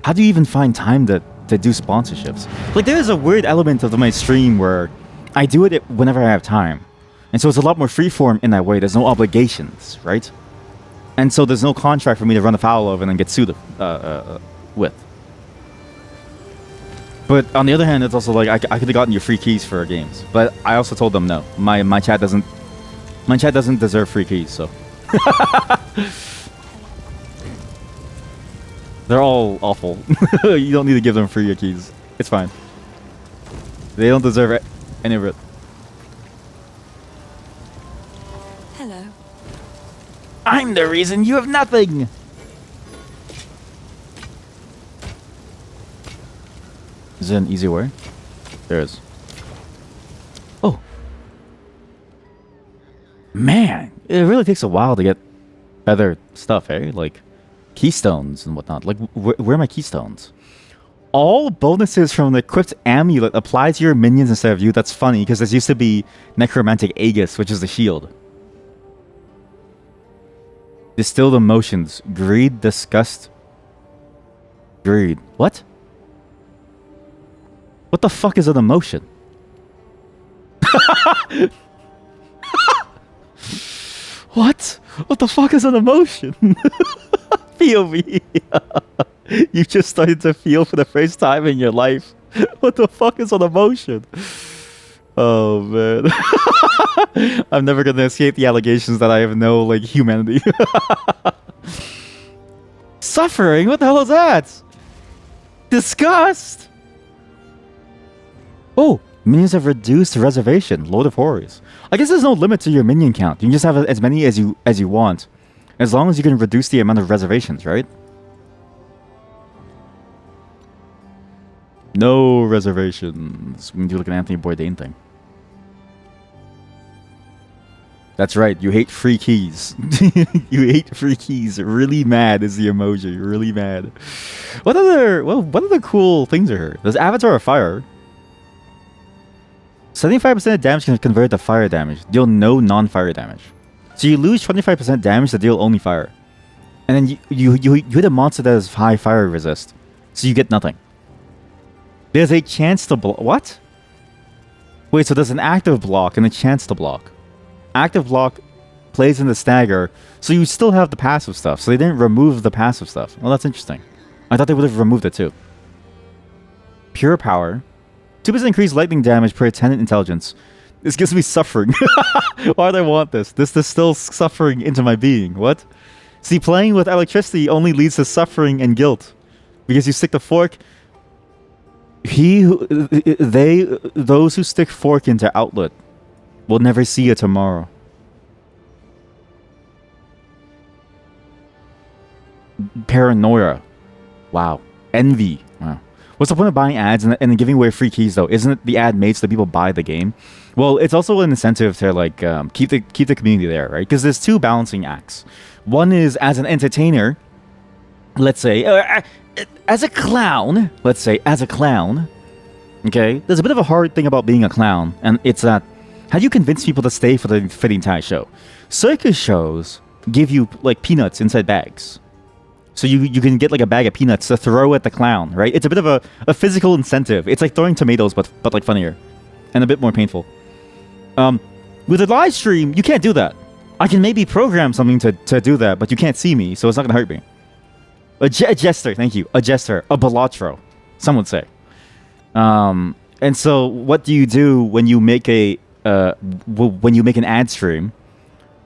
how do you even find time to do sponsorships? Like, there is a weird element of my stream where I do it whenever I have time. And so it's a lot more freeform in that way. There's no obligations, right? And so there's no contract for me to run afoul of and then get sued with. But on the other hand, it's also like I could have gotten your free keys for games, but I also told them no. My chat doesn't deserve free keys, so they're all awful. You don't need to give them free keys. It's fine. They don't deserve any of it. Hello. I'm the reason you have nothing. Is it an easy way? There is. Oh. Man, it really takes a while to get better stuff, eh? Like keystones and whatnot. Like, where are my keystones? All bonuses from the equipped amulet apply to your minions instead of you. That's funny, because there used to be Necromantic Aegis, which is the shield. Distilled emotions. Greed, disgust. Greed. What? What the fuck is an emotion? What? What the fuck is an emotion? POV. You just started to feel for the first time in your life. What the fuck is an emotion? Oh man. I'm never gonna escape the allegations that I have no, like, humanity. Suffering? What the hell is that? Disgust? Oh, minions have reduced reservation. Lord of Horrors. I guess there's no limit to your minion count. You can just have as many as you want, as long as you can reduce the amount of reservations, right? No reservations. We need to look at an Anthony Bourdain thing. That's right. You hate free keys. You hate free keys. Really mad is the emoji. Really mad. What other cool things are here? There's Avatar of Fire. 75% of damage can convert to fire damage. Deal no non-fire damage. So you lose 25% damage to deal only fire. And then you hit a monster that has high fire resist. So you get nothing. There's a chance to block. What? Wait, so there's an active block and a chance to block. Active block plays in the stagger, so you still have the passive stuff. So they didn't remove the passive stuff. Well, that's interesting. I thought they would have removed it too. Pure power. 2% increased lightning damage per attendant intelligence. This gives me suffering. Why do I want this? This distills suffering into my being. What? See, playing with electricity only leads to suffering and guilt. Because you stick the fork... Those who stick fork into outlet will never see a tomorrow. Paranoia. Wow. Envy. Wow. What's the point of buying ads and then giving away free keys, though? Isn't it the ad made so that people buy the game? Well, it's also an incentive to, like, keep the community there, right? Because there's two balancing acts. One is, as an entertainer, let's say, as a clown, okay? There's a bit of a hard thing about being a clown, and it's that, how do you convince people to stay for the entire show? Circus shows give you, like, peanuts inside bags. So you can get, like, a bag of peanuts to throw at the clown, right? It's a bit of a physical incentive. It's like throwing tomatoes, but like funnier. And a bit more painful. With a live stream, you can't do that. I can maybe program something to do that, but you can't see me, so it's not gonna hurt me. A jester, thank you. A jester, a balatro, some would say. And so, what do you do when you make an ad stream,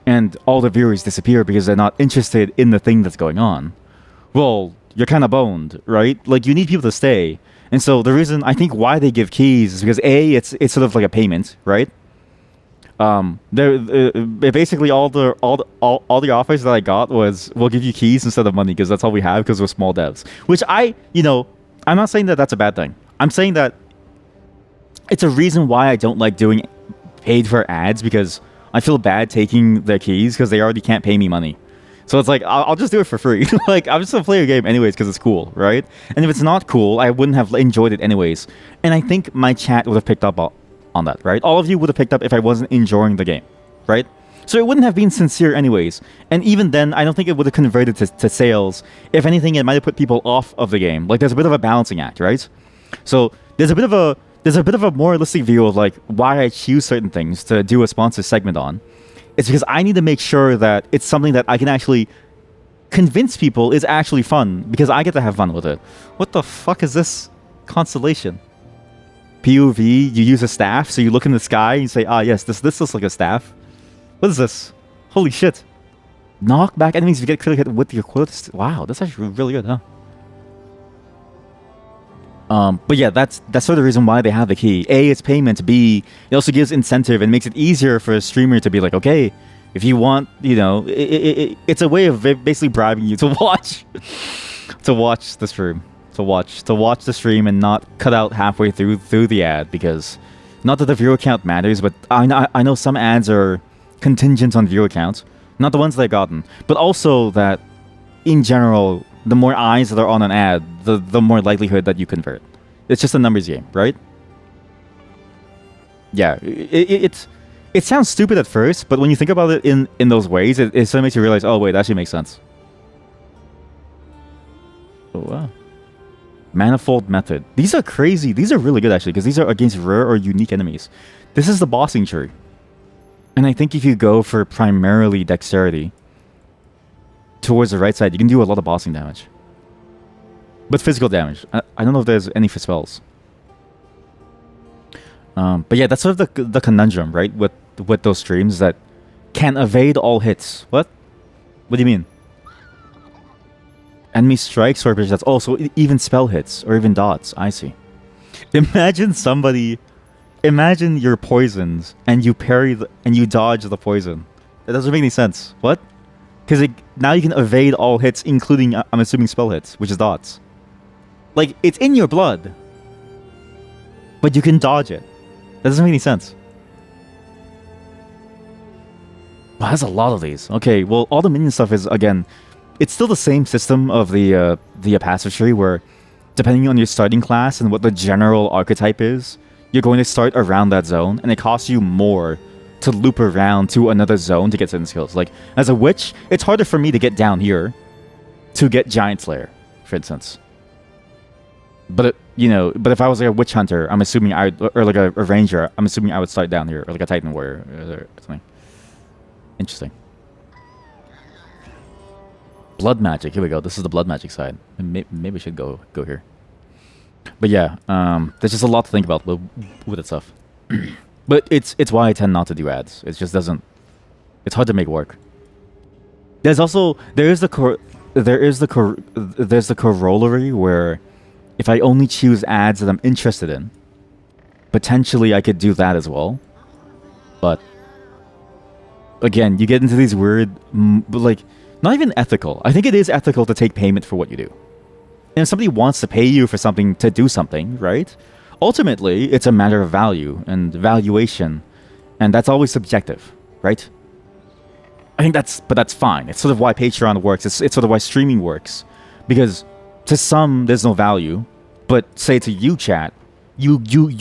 and all the viewers disappear because they're not interested in the thing that's going on? Well, you're kind of boned, right? Like, you need people to stay. And so the reason I think why they give keys is because it's sort of like a payment, right? Basically all the offers that I got was, we'll give you keys instead of money because that's all we have because we're small devs. Which I'm not saying that that's a bad thing. I'm saying that it's a reason why I don't like doing paid for ads, because I feel bad taking their keys because they already can't pay me money. So it's like, I'll just do it for free. Like, I'm just gonna play a game anyways because it's cool, right? And if it's not cool, I wouldn't have enjoyed it anyways. And I think my chat would have picked up on that, right? All of you would have picked up if I wasn't enjoying the game, right? So it wouldn't have been sincere anyways. And even then, I don't think it would have converted to sales. If anything, it might have put people off of the game. Like, there's a bit of a balancing act, right? So there's a bit of a more realistic view of like why I choose certain things to do a sponsor segment on. It's because I need to make sure that it's something that I can actually convince people is actually fun, because I get to have fun with it. What the fuck is this constellation? POV, you use a staff, so you look in the sky and you say, ah yes, this looks like a staff. What is this? Holy shit. Knock back enemies if you get critically hit with your quotes. Wow, that's actually really good, huh? But yeah, that's sort of the reason why they have the key. A, it's payment. B, it also gives incentive and makes it easier for a streamer to be like, okay, if you want, it's a way of basically bribing you to watch, the stream, to watch the stream and not cut out halfway through the ad, because not that the viewer count matters, but I know some ads are contingent on viewer counts, not the ones that I've gotten, but also that in general, the more eyes that are on an ad, the more likelihood that you convert. It's just a numbers game, right? Yeah, it sounds stupid at first, but when you think about it in those ways, it sort of makes you realize, oh wait, that actually makes sense. Oh wow. Manifold method. These are crazy. These are really good actually, because these are against rare or unique enemies. This is the bossing tree. And I think if you go for primarily dexterity towards the right side, you can do a lot of bossing damage. But physical damage. I don't know if there's any for spells. But yeah, that's sort of the conundrum, right? With those streams that can evade all hits. What? What do you mean? Enemy strikes or that's also even spell hits or even dots. I see. Imagine you're poisoned and you parry and you dodge the poison. That doesn't make any sense. What? Because now you can evade all hits, including, I'm assuming, spell hits, which is dots. Like, it's in your blood, but you can dodge it. That doesn't make any sense. Wow, that's a lot of these. Okay, well, all the minion stuff is, again, it's still the same system of the passive tree, where depending on your starting class and what the general archetype is, you're going to start around that zone, and it costs you more to loop around to another zone to get certain skills. Like, as a witch, it's harder for me to get down here to get Giant Slayer, for instance. But but if I was like a witch hunter, I'm assuming or like a ranger, I'm assuming I would start down here, or like a titan warrior or something. Interesting. Blood magic. Here we go. This is the blood magic side. Maybe we should go here. But yeah, there's just a lot to think about with that stuff. But it's why I tend not to do ads. It just doesn't. It's hard to make work. There's the corollary where if I only choose ads that I'm interested in, potentially I could do that as well. But again, you get into these weird, like, not even ethical. I think it is ethical to take payment for what you do. And if somebody wants to pay you for something to do something, right? Ultimately, it's a matter of value and valuation, and that's always subjective, right? I think that's fine. It's sort of why Patreon works. It's sort of why streaming works, because to some there's no value, but say to you, chat, you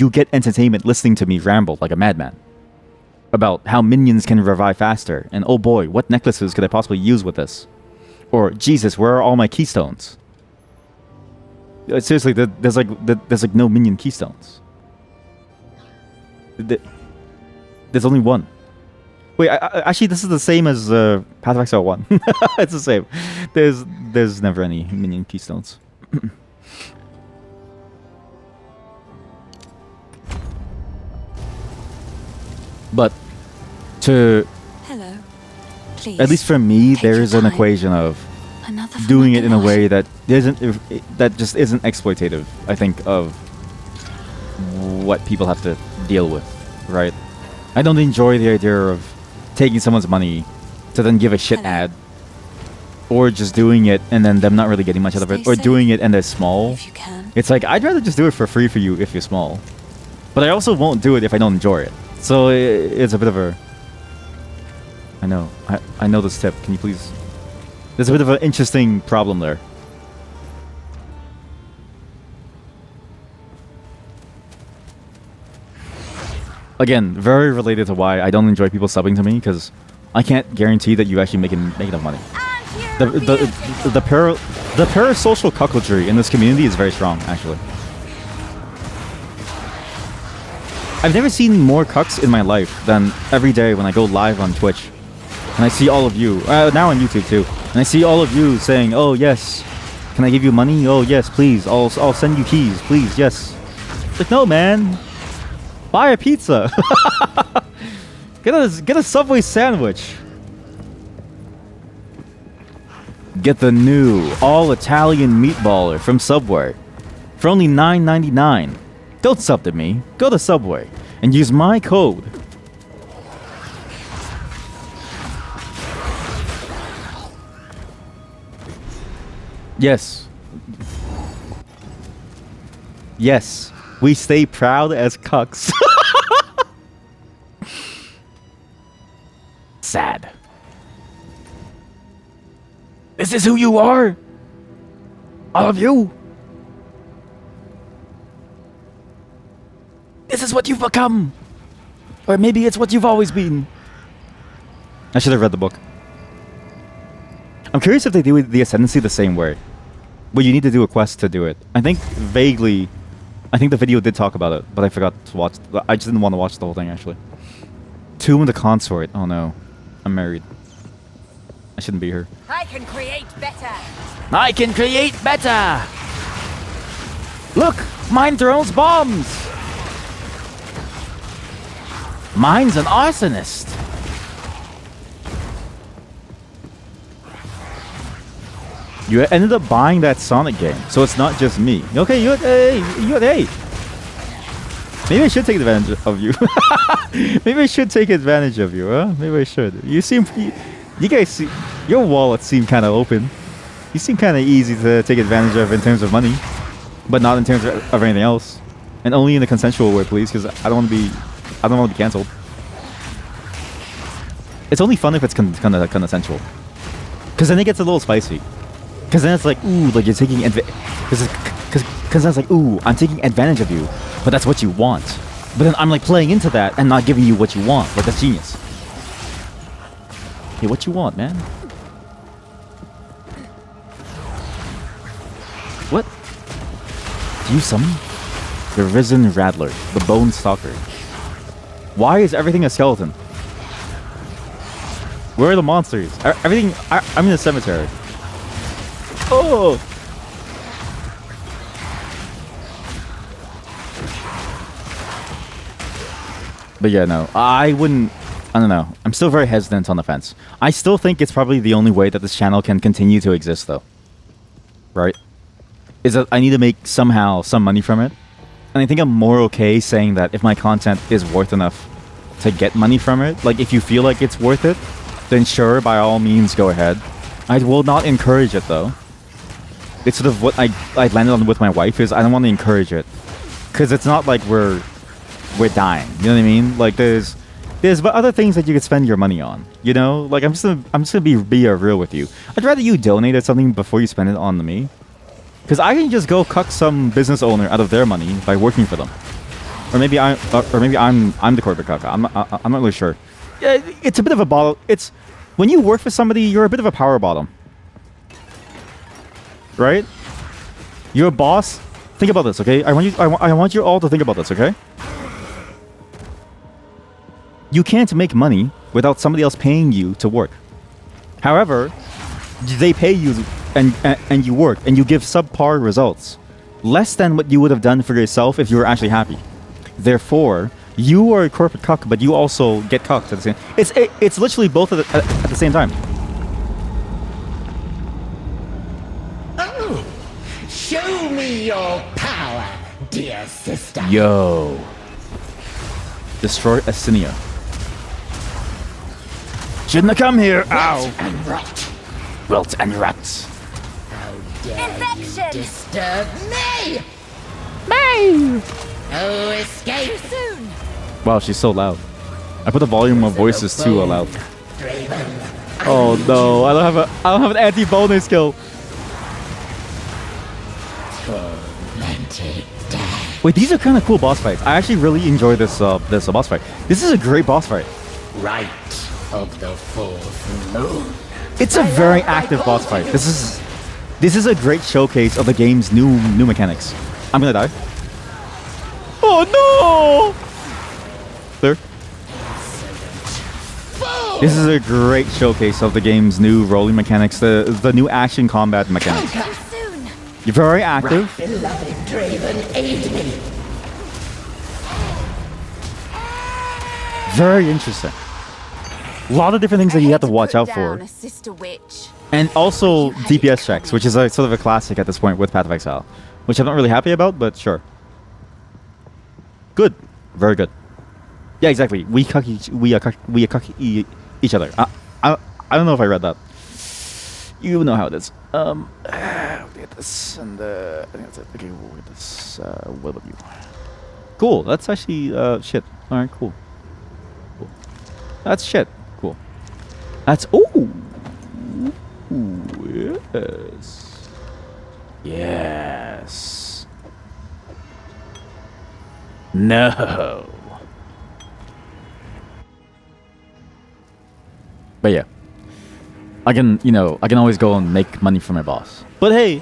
get entertainment listening to me ramble like a madman about how minions can revive faster, and oh boy, what necklaces could I possibly use with this? Or Jesus, where are all my keystones? Seriously, there's like no minion keystones. There's only one. Wait, actually, this is the same as Path of Exile 1. It's the same. There's never any minion keystones. But Hello. Please. at least for me, take your there's an time. equation of Another for doing my it in a dinner. way that just isn't exploitative. I think of what people have to deal with, right? I don't enjoy the idea of taking someone's money to then give a shit ad, or just doing it and then them not really getting much out of it, Stay or safe doing it and they're small. if you can. It's like, I'd rather just do it for free for you if you're small, but I also won't do it if I don't enjoy it. So it's a bit of a... I know this tip. Can you please... There's a bit of an interesting problem there. Again, very related to why I don't enjoy people subbing to me, because I can't guarantee that you actually make enough money. The parasocial cuckoldry in this community is very strong, actually. I've never seen more cucks in my life than every day when I go live on Twitch. And I see all of you, now on YouTube too, and I see all of you saying, "Oh yes, can I give you money? Oh yes, please. I'll send you keys, please. Yes." It's like, no, man. Buy a pizza. get a Subway sandwich. Get the new all Italian meatballer from Subway for only $9.99. Don't sub to me. Go to Subway and use my code. Yes. Yes. We stay proud as cucks. Sad. This is who you are? All of you? This is what you've become. Or maybe it's what you've always been. I should have read the book. I'm curious if they do the Ascendancy the same way. But you need to do a quest to do it. I think vaguely... I think the video did talk about it, but I forgot to watch... I just didn't want to watch the whole thing, actually. Tomb of the Consort. Oh no. I'm married. I shouldn't be here. I can create better. I can create better! Look! Mine throws bombs! Mine's an arsonist! You ended up buying that Sonic game, so it's not just me. Okay, hey! Maybe I should take advantage of you. Maybe I should take advantage of you, huh? Maybe I should. You seem... You guys see... Your wallets seem kind of open. You seem kind of easy to take advantage of in terms of money. But not in terms of anything else. And only in a consensual way, please, because I don't want to be... I don't want to be cancelled. It's only fun if it's kind of consensual. Because then it gets a little spicy. Because then it's like, ooh, like you're taking because then it's like, ooh, I'm taking advantage of you, but that's what you want. But then I'm like playing into that and not giving you what you want. Like, that's genius. Hey, what you want, man? What? Do you summon? The Risen Rattler, the Bone Stalker. Why is everything a skeleton? Where are the monsters? Everything... I'm in the cemetery. Oh! But yeah, no. I wouldn't... I don't know. I'm still very hesitant on the fence. I still think it's probably the only way that this channel can continue to exist, though. Right? Is that I need to make somehow some money from it. And I think I'm more okay saying that if my content is worth enough to get money from it, like if you feel like it's worth it, then sure, by all means, go ahead. I will not encourage it, though. It's sort of what I landed on with my wife is I don't want to encourage it. Because it's not like we're dying. You know what I mean? Like there's other things that you could spend your money on. You know? Like I'm just gonna be real with you. I'd rather you donated something before you spend it on me. Because I can just go cuck some business owner out of their money by working for them. Or maybe I'm the corporate cuck. I'm not really sure. Yeah, it's a bit of a bottle. It's when you work for somebody, you're a bit of a power bottom. Right? You're a boss. Think about this, okay? I want you all to think about this, okay? You can't make money without somebody else paying you to work. However, they pay you and you work and you give subpar results, less than what you would have done for yourself if you were actually happy. Therefore, you are a corporate cuck, but you also get cucked at the same. It's literally both at the same time. Oh, show me your power, dear sister. Yo. Destroy Asinia. Shouldn't have come here. Ow. And rot. Wilt and rot. How dare Infection. you disturb me? Me. Oh, escape soon. Wow, she's so loud. I put the volume of voices too loud. Oh no, I don't have an anti-bonus skill. Tormented. Wait, these are kind of cool boss fights. I actually really enjoy this boss fight. This is a great boss fight. Right of the fourth moon. It's a very active boss fight. This is a great showcase of the game's new mechanics. I'm gonna die. Oh no! Clear. This is a great showcase of the game's new rolling mechanics, the new action combat mechanics. You're very active. Beloved Draven, aid me. Very interesting. A lot of different things that you have to watch out for. Sister witch. And also DPS checks, which is a sort of a classic at this point with Path of Exile, which I'm not really happy about, but sure. Good, very good. Yeah, exactly. We cuck each other. I don't know if I read that. You know how it is. We'll get this, and I think that's it. Okay, we'll get this. What about you? Cool. That's actually shit. All right, cool. Cool. That's shit. Cool. That's ooh. Ooh, yes. Yes. No. But yeah. I can always go and make money for my boss. But hey,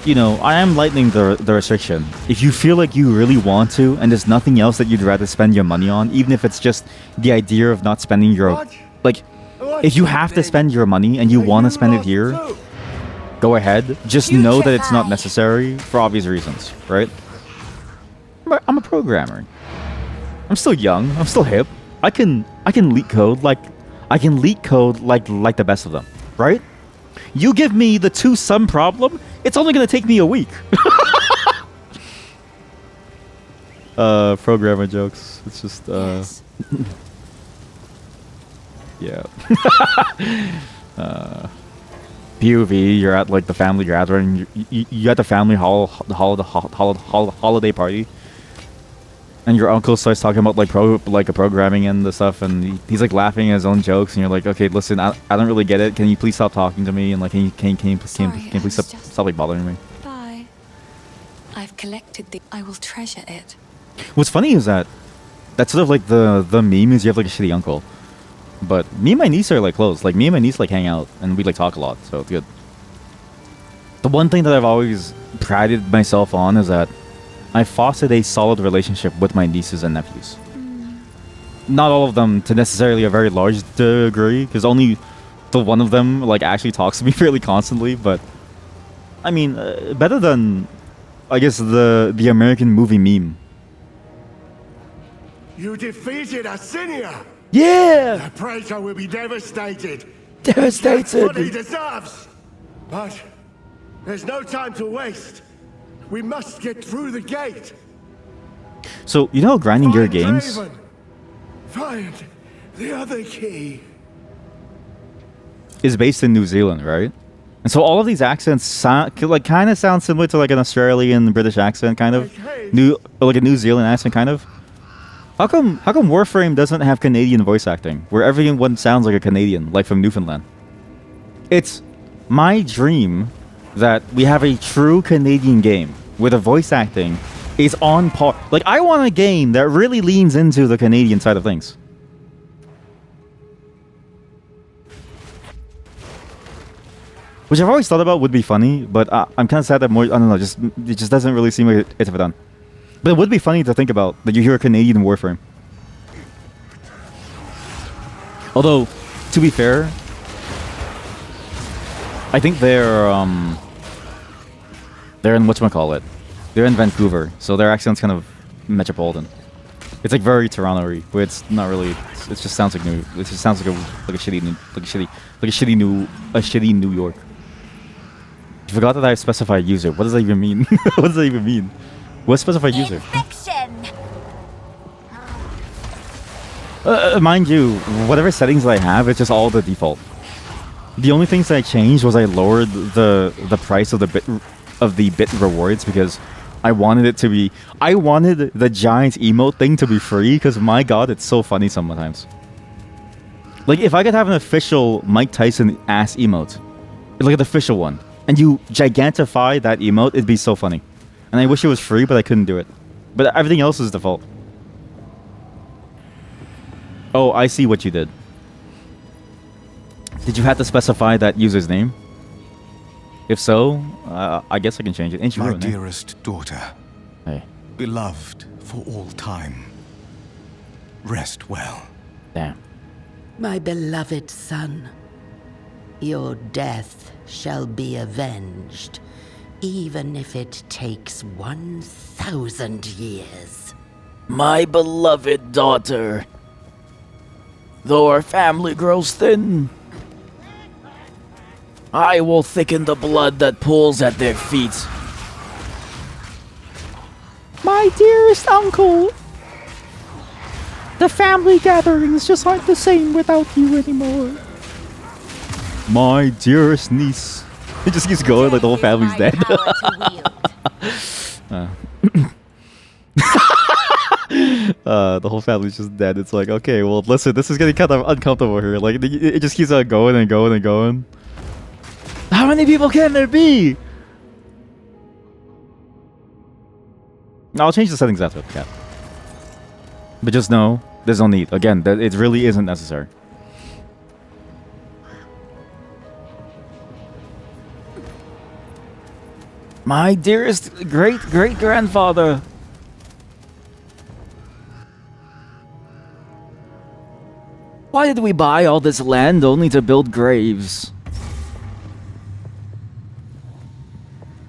I am lightening the restriction. If you feel like you really want to, and there's nothing else that you'd rather spend your money on, even if it's just the idea of not spending your... Like, if you have to spend your money and you want to spend it here, go ahead. Just know that it's not necessary for obvious reasons, right? I'm a programmer. I'm still young. I'm still hip. I can leak code like the best of them, right? You give me the 2-sum problem, it's only gonna take me a week. Programmer jokes. It's just yes. Yeah. POV, you're at like the family gathering. You at the family holiday party, and your uncle starts talking about like programming and the stuff, and he's like laughing at his own jokes, and you're like, okay, listen, I don't really get it. Can you please stop talking to me? And like, can you please stop like bothering me? Bye. I've collected I will treasure it. What's funny is that's sort of like the meme is you have like a shitty uncle. But me and my niece are like close. Like me and my niece like hang out and we like talk a lot, so it's good. The one thing that I've always prided myself on is that I fostered a solid relationship with my nieces and nephews. Not all of them to necessarily a very large degree, because only the one of them like actually talks to me fairly constantly. But I mean, better than I guess the American movie meme. You defeated Asinia. Yeah! The Praetor will be devastated. Devastated! That's what he deserves! But there's no time to waste. We must get through the gate. So, you know Grinding Gear Games? Draven. Find the other key. Is based in New Zealand, right? And so all of these accents sound, kind of sound similar to like an Australian British accent, kind of. Like a New Zealand accent, kind of. How come Warframe doesn't have Canadian voice acting, where everyone sounds like a Canadian, like from Newfoundland? It's my dream that we have a true Canadian game where the voice acting is on par. Like, I want a game that really leans into the Canadian side of things. Which I've always thought about would be funny, but I'm kind of sad that more, I don't know, it just doesn't really seem like it's ever done. But it would be funny to think about that you hear a Canadian Warframe. Although, to be fair, I think they're in whatchamacallit. They're in Vancouver, so their accent's kind of metropolitan. It's like very Toronto-y, but it's not really. It just sounds like New. It just sounds like a shitty New York. You forgot that I specified user. What does that even mean? What does that even mean? What's specified user? Mind you, whatever settings I have, it's just all the default. The only things that I changed was I lowered the price of the bit rewards because I wanted it to be. I wanted the giant emote thing to be free because my god, it's so funny sometimes. Like if I could have an official Mike Tyson ass emote, like an official one, and you gigantify that emote, it'd be so funny. And I wish it was free, but I couldn't do it. But everything else is default. Oh, I see what you did. Did you have to specify that user's name? If so, I guess I can change it. Ain't you My ruined it? dearest daughter, Hey. beloved for all time, rest well. Damn. My beloved son, your death shall be avenged, even if it takes 1,000 years. My beloved daughter, though our family grows thin, I will thicken the blood that pools at their feet. My dearest uncle, the family gatherings just aren't the same without you anymore. My dearest niece. It just keeps going like the whole family's dead. The whole family's just dead. It's like, okay, well, listen, this is getting kind of uncomfortable here. Like, it just keeps on going and going and going. How many people can there be? I'll change the settings after the cat. But just know, there's no need. Again, that it really isn't necessary. My dearest great-great-grandfather, why did we buy all this land only to build graves?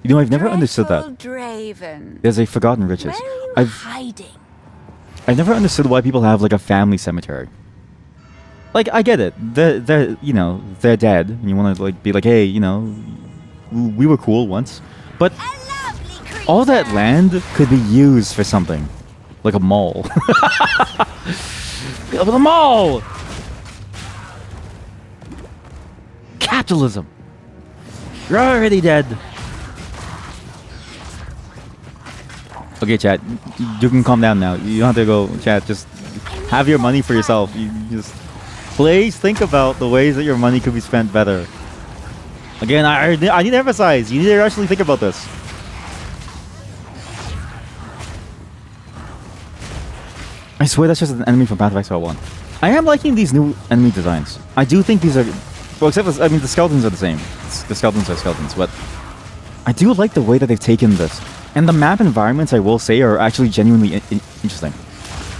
You know, I've never understood that. Draven. There's a forgotten riches. Hiding. I've never understood why people have like a family cemetery. Like, I get it. They're you know, they're dead, and you want to like be like, hey, you know, we were cool once, but all that land could be used for something, like a mall. Build a mall. Capitalism. You're already dead. Okay, chat. You can calm down now. You don't have to go, chat. Just have your money for yourself. You just please think about the ways that your money could be spent better. Again, I need to emphasize. You need to actually think about this. I swear that's just an enemy from Path of Exile 1. I am liking these new enemy designs. I do think these are... Well, except for, I mean, the skeletons are the same. The skeletons are skeletons, but I do like the way that they've taken this. And the map environments, I will say, are actually genuinely interesting.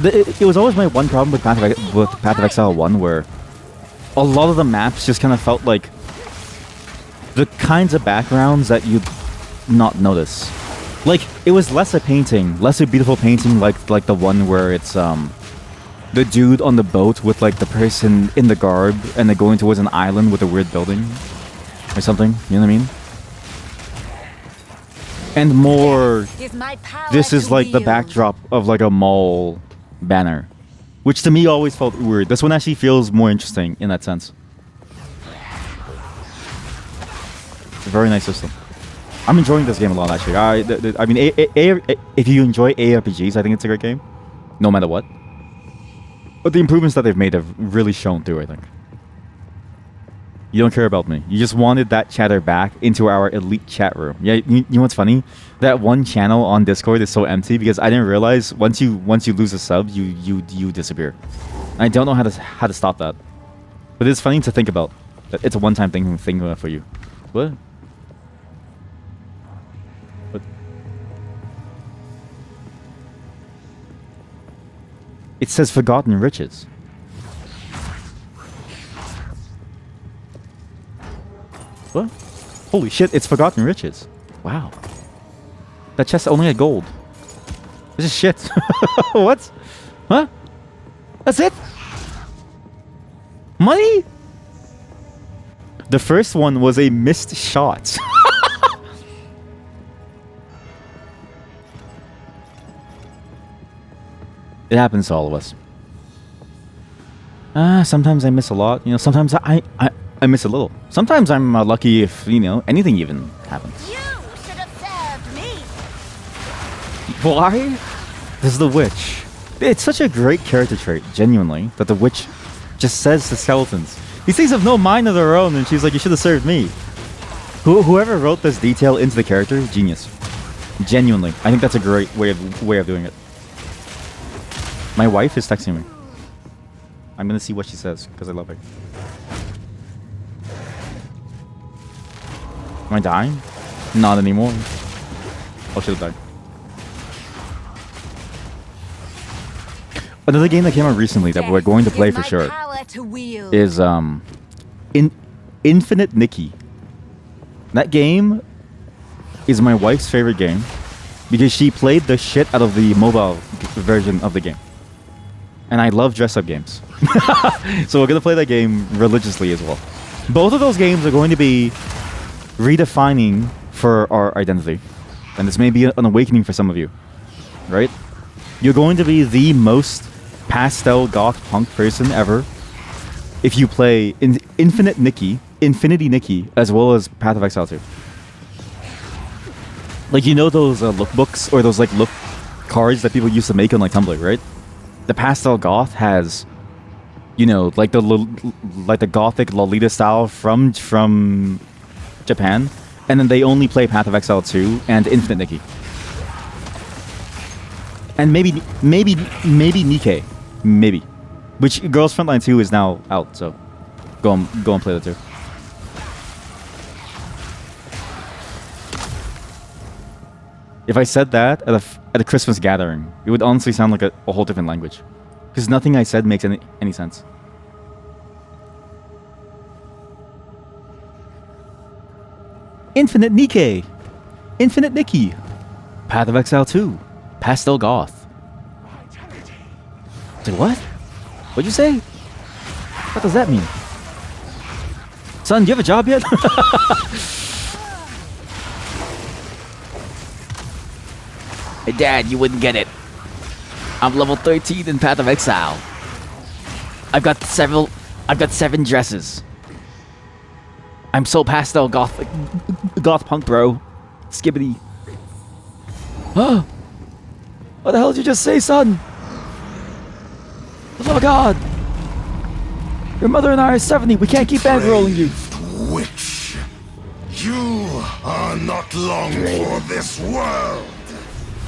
It was always my one problem with Path of Exile 1, where a lot of the maps just kind of felt like the kinds of backgrounds that you'd not notice. Like, it was less a painting, less a beautiful painting like the one where it's the dude on the boat with like the person in the garb and they're going towards an island with a weird building or something, you know what I mean? And more, this is like the backdrop of like a mall banner, which to me always felt weird. This one actually feels more interesting in that sense. It's a very nice system. I'm enjoying this game a lot, actually. I mean, if you enjoy ARPGs, I think it's a great game, no matter what. But the improvements that they've made have really shown through, I think. You don't care about me. You just wanted that chatter back into our elite chat room. Yeah, you know what's funny? That one channel on Discord is so empty because I didn't realize once you lose a sub, you disappear. And I don't know how to stop that. But it's funny to think about. It's a one-time thing for you. What? What? It says forgotten riches. What? Holy shit, it's Forgotten Riches. Wow. That chest only had gold. This is shit. What? Huh? That's it? Money? The first one was a missed shot. It happens to all of us. Sometimes I miss a lot. You know, sometimes I miss a little. Sometimes I'm lucky if, you know, anything even happens. You should have served me. Why? This is the witch. It's such a great character trait, genuinely, that the witch just says to skeletons, these things have no mind of their own, and she's like, you should have served me. Whoever wrote this detail into the character, genius. Genuinely. I think that's a great way of doing it. My wife is texting me. I'm gonna see what she says, because I love her. Am I dying? Not anymore. I should have died. Another game that came out recently that we're going to play for sure is Infinite Nikki. That game is my wife's favorite game because she played the shit out of the mobile version of the game. And I love dress-up games. So we're going to play that game religiously as well. Both of those games are going to be redefining for our identity. And this may be an awakening for some of you. Right? You're going to be the most pastel goth punk person ever if you play Infinity Nikki, as well as Path of Exile 2. Like, you know those lookbooks or those like look cards that people used to make on like Tumblr, right? The pastel goth has, you know, like the gothic Lolita style from Japan, and then they only play Path of Exile 2 and Infinite Nikki. And maybe Nikkei. Maybe. Which Girls Frontline 2 is now out, so go and play that too. If I said that at a Christmas gathering, it would honestly sound like a whole different language. Because nothing I said makes any sense. Infinite Nikkei. Infinite Nikki. Path of Exile 2. Pastel Goth. Say what? What'd you say? What does that mean? Son, do you have a job yet? Hey Dad, you wouldn't get it. I'm level 13 in Path of Exile. I've got 7 dresses. I'm so pastel goth punk, bro. Skibbity. Huh? What the hell did you just say, son? Oh God! Your mother and I are 70. We can't keep bankrolling you. Witch, you are not long for this world.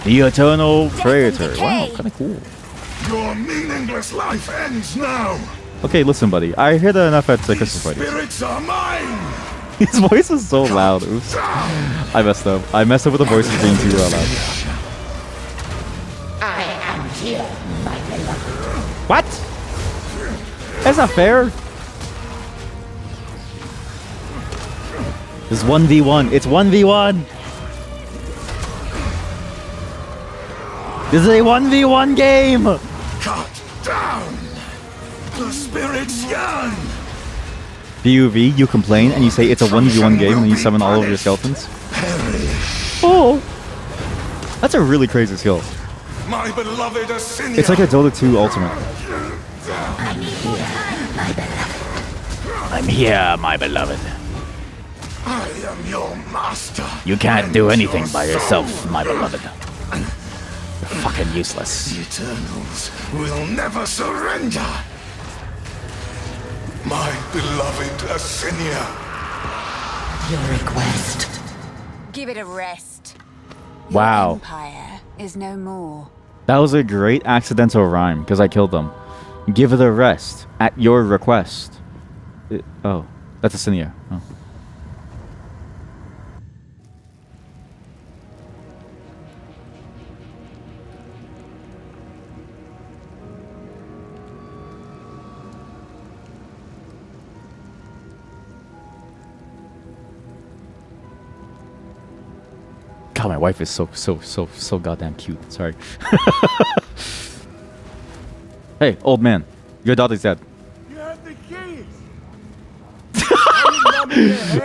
The Eternal Praetor. Wow, kind of cool. Your meaningless life ends now. Okay, listen, buddy. I hear that enough at the Christmas party. Spirits are mine. His voice is so loud. Oops. I messed up. I messed up with the voices being too loud. I am here, my beloved. What? That's not fair. This is 1v1. It's 1v1. This is a 1v1 game. Cut down. The spirits yearn. PUV, you complain and you say it's a 1v1 game and you summon all of your skeletons. Oh, that's a really crazy skill. My beloved Asinia. It's like a Dota 2 Ultimate. I'm here, my beloved. I am your master. You can't do anything by yourself, my beloved. You're fucking useless. The Eternals will never surrender. My beloved Asinia. Your request. Give it a rest. Wow. Empire is no more. That was a great accidental rhyme because I killed them. Give it a rest at your request. Oh, that's Asinia. Oh. wife is so goddamn cute. Sorry. Hey, old man, your daughter's dead. You have the keys.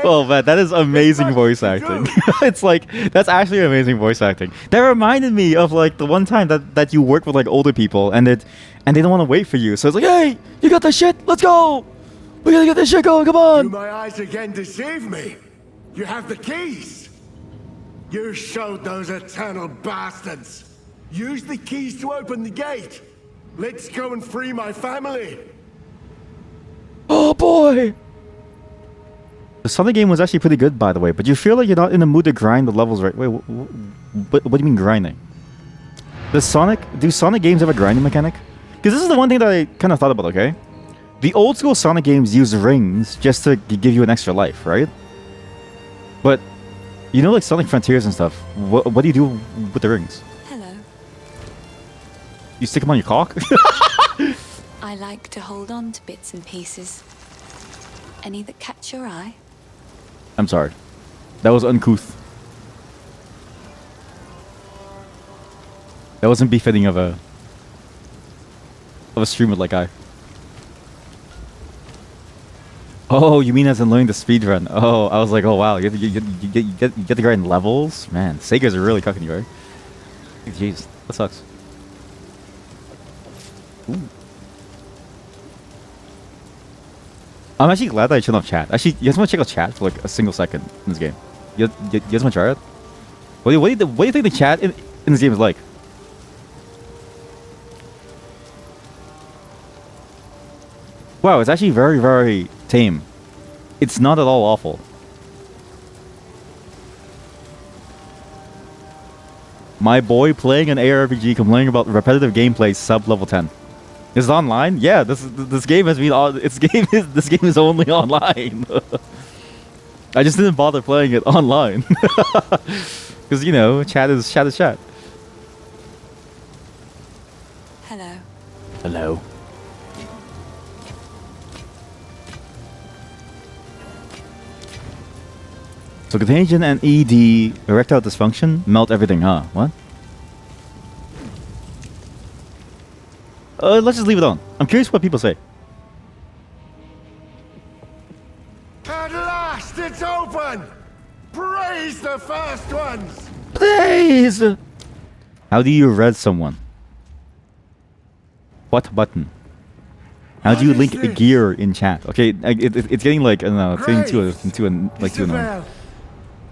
Oh man, that is amazing voice acting. It's like, that's actually amazing voice acting. That reminded me of like the one time that you worked with like older people and they don't want to wait for you. So it's like, hey, you got the shit? Let's go. We gotta get this shit going. Come on. Do my eyes again deceive me? You have the keys. You showed those eternal bastards. Use the keys to open the gate. Let's go and free my family. Oh boy. The Sonic game was actually pretty good, by the way, but you feel like you're not in the mood to grind the levels, right? Wait, what do you mean grinding? Do Sonic games have a grinding mechanic? Because this is the one thing that I kind of thought about, okay? The old school Sonic games use rings just to give you an extra life, right? But, you know, like Sonic Frontiers and stuff, what do you do with the rings? Hello. You stick them on your cock? I like to hold on to bits and pieces. Any that catch your eye? I'm sorry. That was uncouth. That wasn't befitting of a streamer like I. Oh, you mean as in learning the speedrun? Oh, I was like, oh wow, you get to grind levels? Man, Sega's are really cucking you, right? Jeez, that sucks. Ooh. I'm actually glad that I turned off chat. Actually, you guys want to check out chat for like a single second in this game? You guys want to try it? What do you think the chat in this game is like? Wow, it's actually very, very tame. It's not at all awful. My boy playing an ARPG complaining about repetitive gameplay sub level 10. Is it online? Yeah, this game has been this game is only online. I just didn't bother playing it online. Because you know, chat is chat. Hello. Hello. So contagion and ED, erectile dysfunction, melt everything, huh? What? Let's just leave it on. I'm curious what people say. At last, it's open! Praise the first ones! Praise! How do you res someone? What button? How do you link a gear in chat? Okay, it's getting like, I don't know, it's getting too annoying.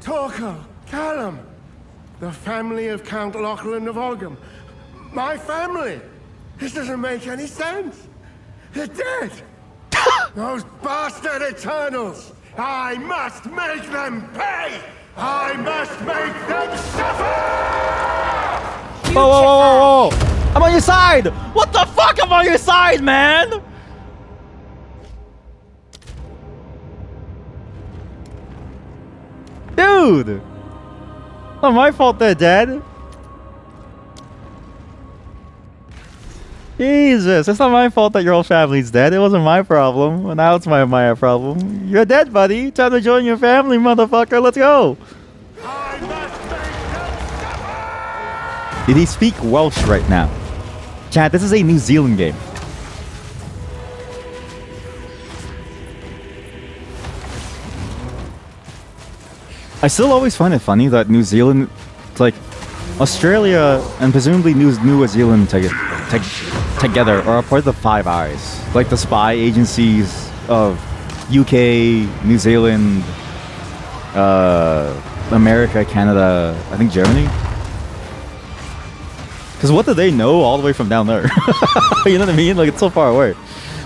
Torkel, Callum, the family of Count Lachlan of Ogham. My family! This doesn't make any sense! They're dead! Those bastard Eternals! I must make them pay! I must make them suffer! Whoa! I'm on your side! What the fuck? I'm on your side, man! Dude! Not my fault they're dead. Jesus, it's not my fault that your whole family's dead. It wasn't my problem. Well, now it's my problem. You're dead, buddy. Time to join your family, motherfucker. Let's go. Did he speak Welsh right now? Chat, this is a New Zealand game. I still always find it funny that New Zealand, like Australia and presumably New Zealand together are a part of the Five Eyes, like the spy agencies of UK, New Zealand, America, Canada, I think Germany. Because what do they know all the way from down there? You know what I mean? Like, it's so far away.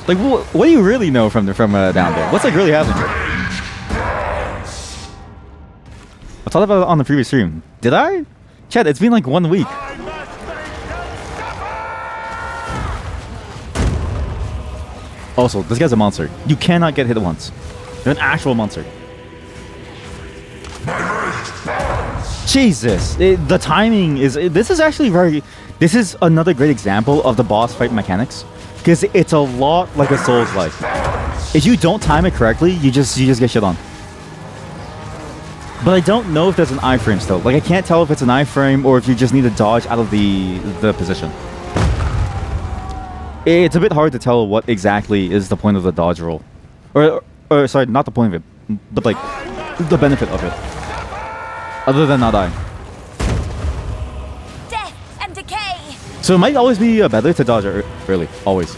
Like, what do you really know from down there? What's like really happening? I thought about it on the previous stream. Did I? Chat, it's been like 1 week. Also, this guy's a monster. You cannot get hit once. You're an actual monster. Jesus. The timing is... This is actually very... This is another great example of the boss fight mechanics. Because it's a lot like a Souls-like. If you don't time it correctly, you just get shit on. But I don't know if there's an iframe still. Like, I can't tell if it's an iframe or if you just need to dodge out of the position. It's a bit hard to tell what exactly is the point of the dodge roll. Or sorry, not the point of it, but like, the benefit of it. Other than not dying. Death and decay. So it might always be better to dodge early. Always.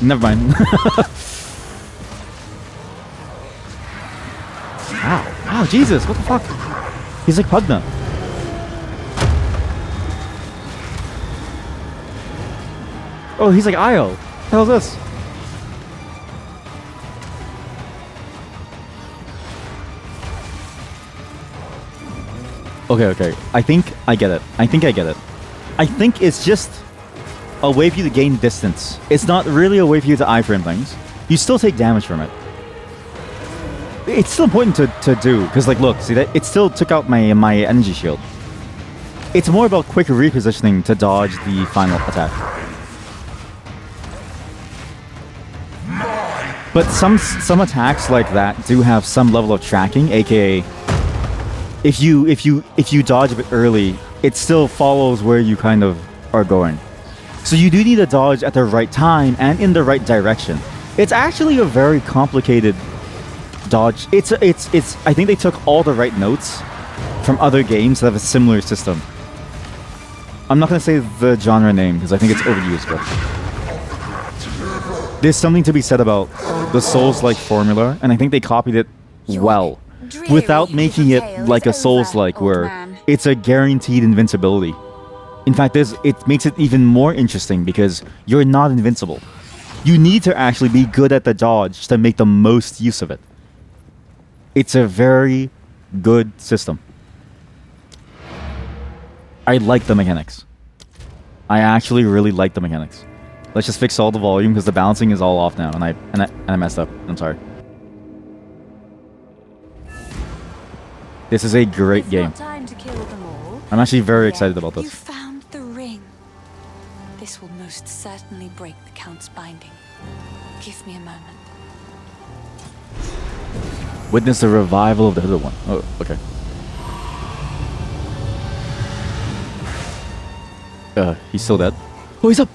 Never mind. Ow. Ow, Jesus, what the fuck? He's like Pugna. Oh, he's like Io. What the hell is this? Okay. I think I get it. I think it's just a way for you to gain distance. It's not really a way for you to iframe things. You still take damage from it. It's still important to do, because like, look, see that? It still took out my energy shield. It's more about quick repositioning to dodge the final attack. But some attacks like that do have some level of tracking, aka if you dodge a bit early, it still follows where you kind of are going. So you do need to dodge at the right time and in the right direction. It's actually a very complicated dodge. It's I think they took all the right notes from other games that have a similar system. I'm not gonna say the genre name because I think it's overused, but there's something to be said about the Souls-like formula, and I think they copied it well, without making it like a Souls-like where it's a guaranteed invincibility. In fact, it makes it even more interesting because you're not invincible. You need to actually be good at the dodge to make the most use of it. It's a very good system. I like the mechanics. I actually really like the mechanics. Let's just fix all the volume because the balancing is all off now, and I messed up. I'm sorry. This is a great game. I'm actually very excited about this. You found the ring. This will most certainly break the Count's binding. Give me a moment. Witness the revival of the Hooded One. Oh, okay. He's still dead. Oh, he's up!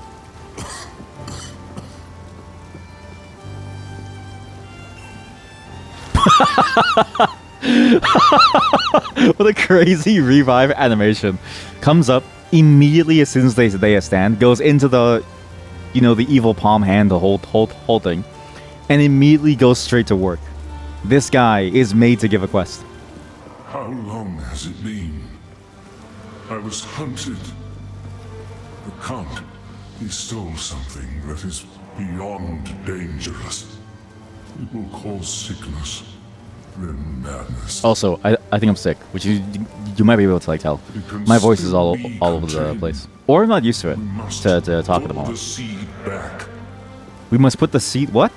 What a crazy revive animation. Comes up immediately as soon as they stand, goes into the, you know, the evil palm hand, the whole thing, and immediately goes straight to work. This guy is made to give a quest. How long has it been? I was hunted. The Count, he stole something that is beyond dangerous. It will cause sickness, then madness. Also, I think I'm sick, which you might be able to like tell. My voice is all over the place. Or I'm not used to it to talk at the moment. We must put the seed. What?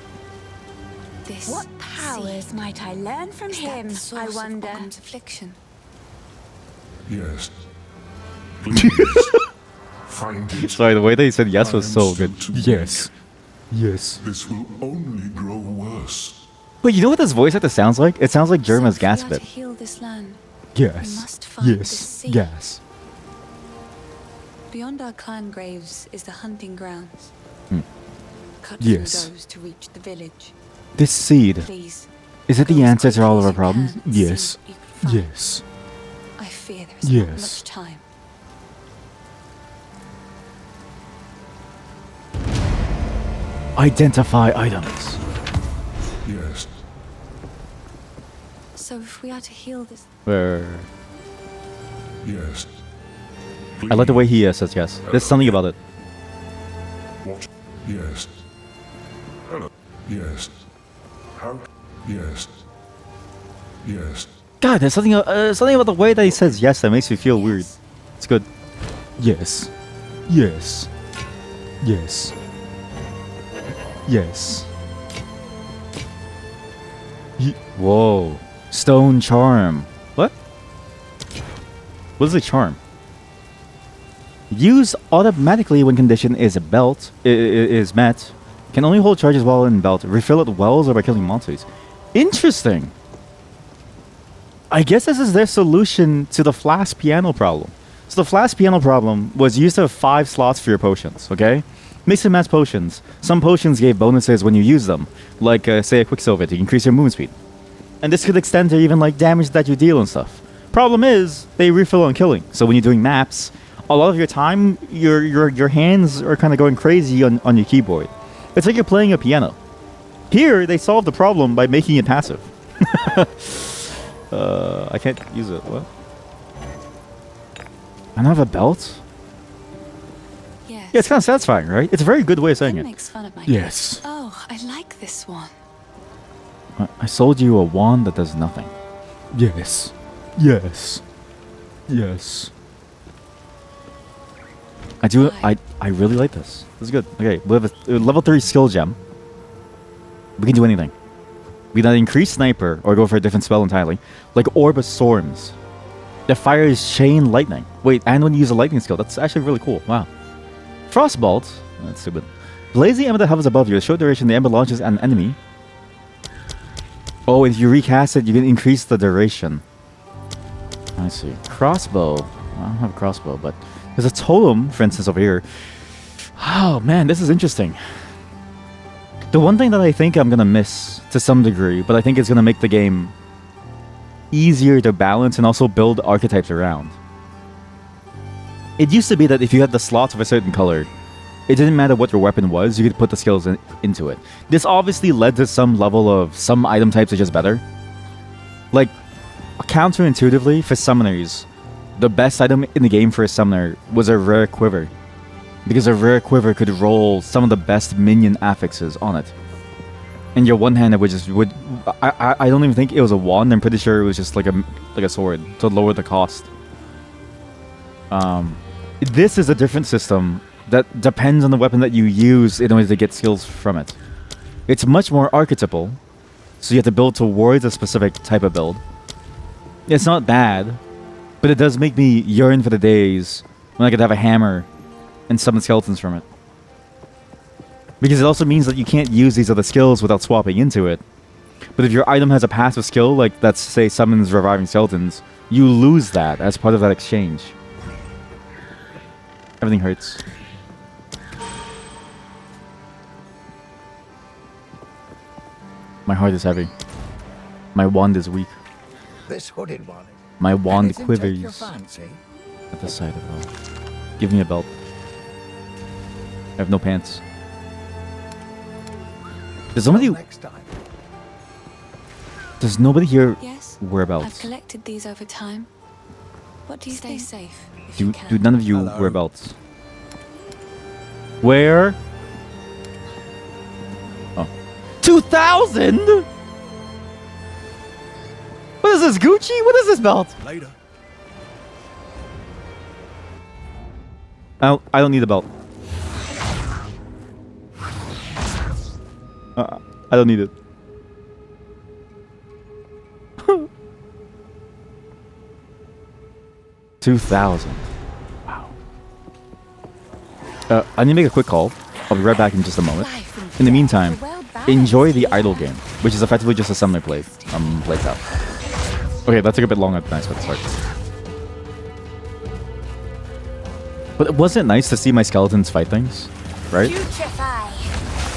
What powers might I learn from him? I wonder. Affliction. Yes. Please find it. Sorry, the way they said yes was so good. Yes. Yes. This will only grow worse. Wait, you know what this voice actor sounds like? It sounds like Jerma's Gaspit. To heal this land, Yes. we must find the seed. Yes. Beyond our clan graves is the hunting grounds. Cut Yes. through those to reach the village. This seed. Please. Is it the go as answer to all of our quickly as you problems? can, see Yes. what you can find. Yes. I fear there is not Yes. much time. Identify items. Yes. So if we are to heal this, Where? Yes. I like the way he says yes. There's something about it. What? Yes. Hello. Yes. How? Yes. Yes. God, there's something about the way that he says yes that makes me feel weird. It's good. Yes. Yes. Yes. Yes. Whoa. Stone charm. What? What is a charm? Use automatically when condition is met. Can only hold charges while in belt. Refill at wells or by killing monsters. Interesting. I guess this is their solution to the flask piano problem. So the flask piano problem was you used to have 5 slots for your potions, okay? Mix and match potions. Some potions gave bonuses when you use them, like say a Quicksilver to increase your movement speed. And this could extend to even like damage that you deal and stuff. Problem is, they refill on killing. So when you're doing maps, a lot of your time, your hands are kind of going crazy on your keyboard. It's like you're playing a piano. Here, they solved the problem by making it passive. I can't use it. What? I don't have a belt? Yes. Yeah, it's kind of satisfying, right? It's a very good way of saying it. Makes fun of my Yes. gift. Oh, I like this one. I sold you a wand that does nothing. Yes. Yes. Yes. I really like this. This is good. Okay, we have a level 3 skill gem. We can do anything. We can increase sniper or go for a different spell entirely. Like Orb of Storms. That fires chain lightning. Wait, and when you use a lightning skill, that's actually really cool. Wow. Frostbolt. That's stupid. Blazing Ember that hovers above you. A short duration, the ember launches at an enemy. Oh, if you recast it, you can increase the duration. I see. Crossbow. I don't have a crossbow, but there's a totem, for instance, over here. Oh, man, this is interesting. The one thing that I think I'm going to miss to some degree, but I think it's going to make the game easier to balance and also build archetypes around. It used to be that if you had the slots of a certain color, it didn't matter what your weapon was, you could put the skills into it. This obviously led to some level of some item types are just better. Like, counterintuitively, for summoners, the best item in the game for a summoner was a rare quiver. Because a rare quiver could roll some of the best minion affixes on it. And your one-hander would I don't even think it was a wand. I'm pretty sure it was just like a sword to lower the cost. This is a different system that depends on the weapon that you use in order to get skills from it. It's much more archetypal, so you have to build towards a specific type of build. It's not bad, but it does make me yearn for the days when I could have a hammer and summon skeletons from it. Because it also means that you can't use these other skills without swapping into it. But if your item has a passive skill, like that's say summons reviving skeletons, you lose that as part of that exchange. Everything hurts. My heart is heavy. My wand is weak. This hooded one. My wand Anything take your quivers fancy? at the sight of all. Give me a belt. I have no pants. Does somebody... Does nobody here Yes. wear I've belts? collected these over time. What do you Stay think? safe. Do none of you wear belts? Where? Oh. 2,000? What is this, Gucci? What is this belt? Later. I don't need a belt. I don't need it. $2,000. Wow. I need to make a quick call. I'll be right back in just a moment. In the meantime, enjoy the idle game, which is effectively just a summoner played out. Okay, that took a bit longer than I expected. Sorry. But it wasn't nice to see my skeletons fight things, right?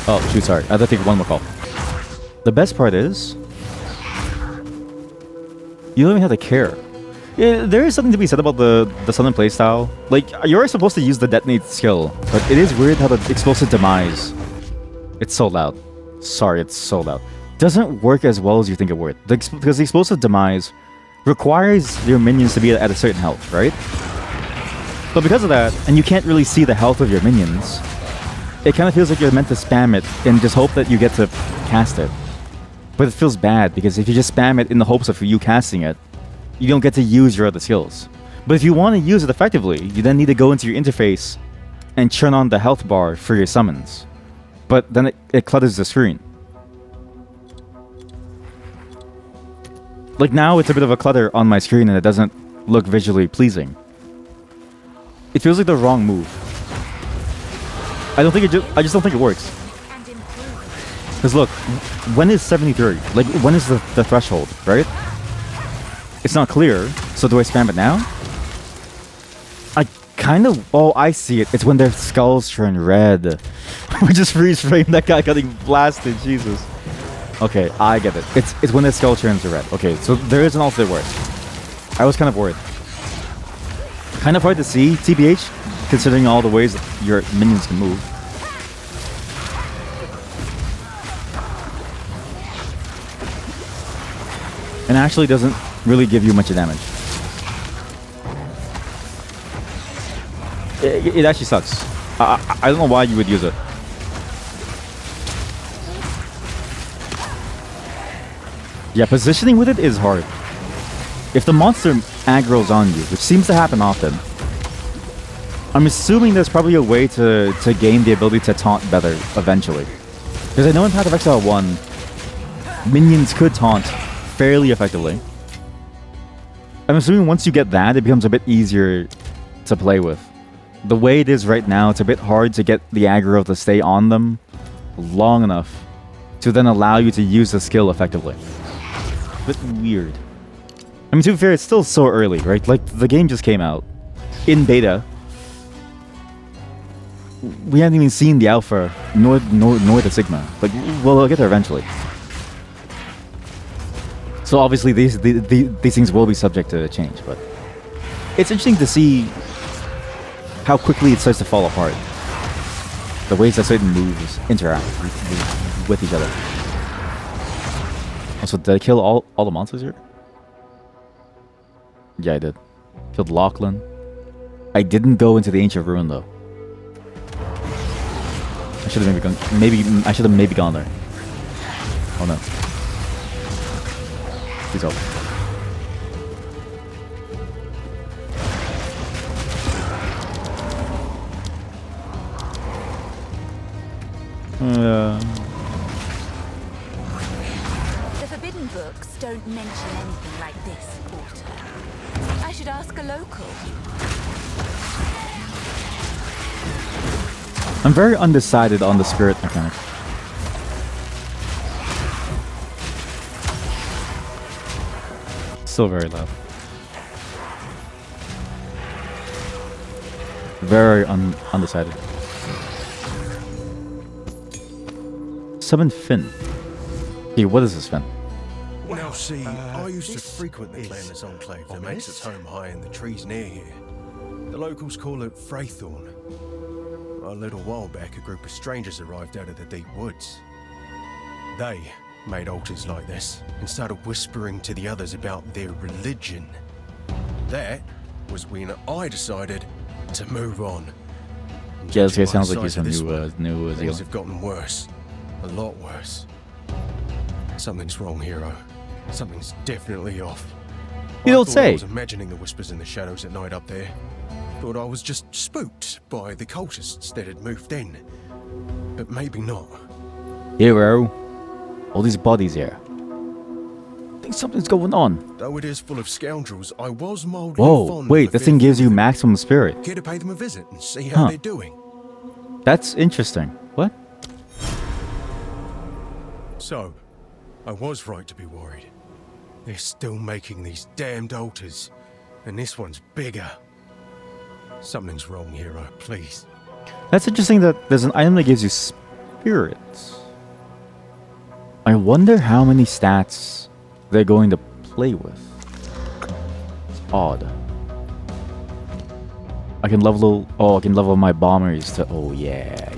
Oh, shoot, sorry. I had to take one more call. The best part is, you don't even have to care. Yeah, there is something to be said about the summon playstyle. Like, you're supposed to use the detonate skill, but it is weird how the explosive demise... It's so loud. Sorry, it's so loud. Doesn't work as well as you think it would. Because the explosive demise requires your minions to be at a certain health, right? But because of that, and you can't really see the health of your minions, it kind of feels like you're meant to spam it and just hope that you get to cast it. But it feels bad, because if you just spam it in the hopes of you casting it, you don't get to use your other skills. But if you want to use it effectively, you then need to go into your interface and turn on the health bar for your summons. But then it clutters the screen. Like now, it's a bit of a clutter on my screen and it doesn't look visually pleasing. It feels like the wrong move. I just don't think it works. Because look, when is 73? Like, when is the threshold, right? It's not clear, so do I spam it now? I kind of... Oh, I see it. It's when their skulls turn red. We just freeze frame that guy getting blasted, Jesus. Okay, I get it. It's when the skull turns red. Okay, so there is an alternate word. I was kind of worried. Kind of hard to see, TBH, considering all the ways your minions can move. And actually doesn't really give you much damage. It actually sucks. I don't know why you would use it. Yeah, positioning with it is hard. If the monster aggro's on you, which seems to happen often, I'm assuming there's probably a way to gain the ability to taunt better eventually. Because I know in Path of Exile 1, minions could taunt fairly effectively. I'm assuming once you get that, it becomes a bit easier to play with. The way it is right now, it's a bit hard to get the aggro to stay on them long enough to then allow you to use the skill effectively. A bit weird. I mean, to be fair, it's still so early, right? Like, the game just came out in beta. We haven't even seen the alpha, nor the sigma. Like, well, I'll get there eventually. So obviously these things will be subject to change, but it's interesting to see how quickly it starts to fall apart. The ways that certain moves interact with each other. Also, did I kill all the monsters here? Yeah, I did. Killed Lachlan. I didn't go into the Ancient Ruin though. I should have maybe gone. I should have maybe gone there. Oh no. Please help. The forbidden books don't mention anything like this, Porter. I should ask a local. I'm very undecided on the spirit mechanic. Still very loud. Very undecided. Summon Finn. Hey, what is this, Finn? Now see, I used to frequent the Clanless Enclave that makes its home high in the trees near here. The locals call it Freythorn. A little while back, a group of strangers arrived out of the deep woods. They made altars like this and started whispering to the others about their religion. That was when I decided to move on. Yeah, this guy sounds like he's from New Things Zealand. have gotten worse. A lot worse. Something's wrong, hero. Something's definitely off. You don't say. I was imagining the whispers in the shadows at night up there. Thought I was just spooked by the cultists that had moved in. But maybe not. Hero. All these bodies here. I think something's going on. Though it is full of scoundrels, I was mildly Whoa, fond wait, of this thing gives you maximum spirit. Care to pay them a visit and see how they're doing. That's interesting. What? So, I was right to be worried. They're still making these damned altars, and this one's bigger. Something's wrong, hero, please. That's interesting that there's an item that gives you spirits. I wonder how many stats they're going to play with. It's odd. I can level. Oh, I can level my bombers to. Oh yeah.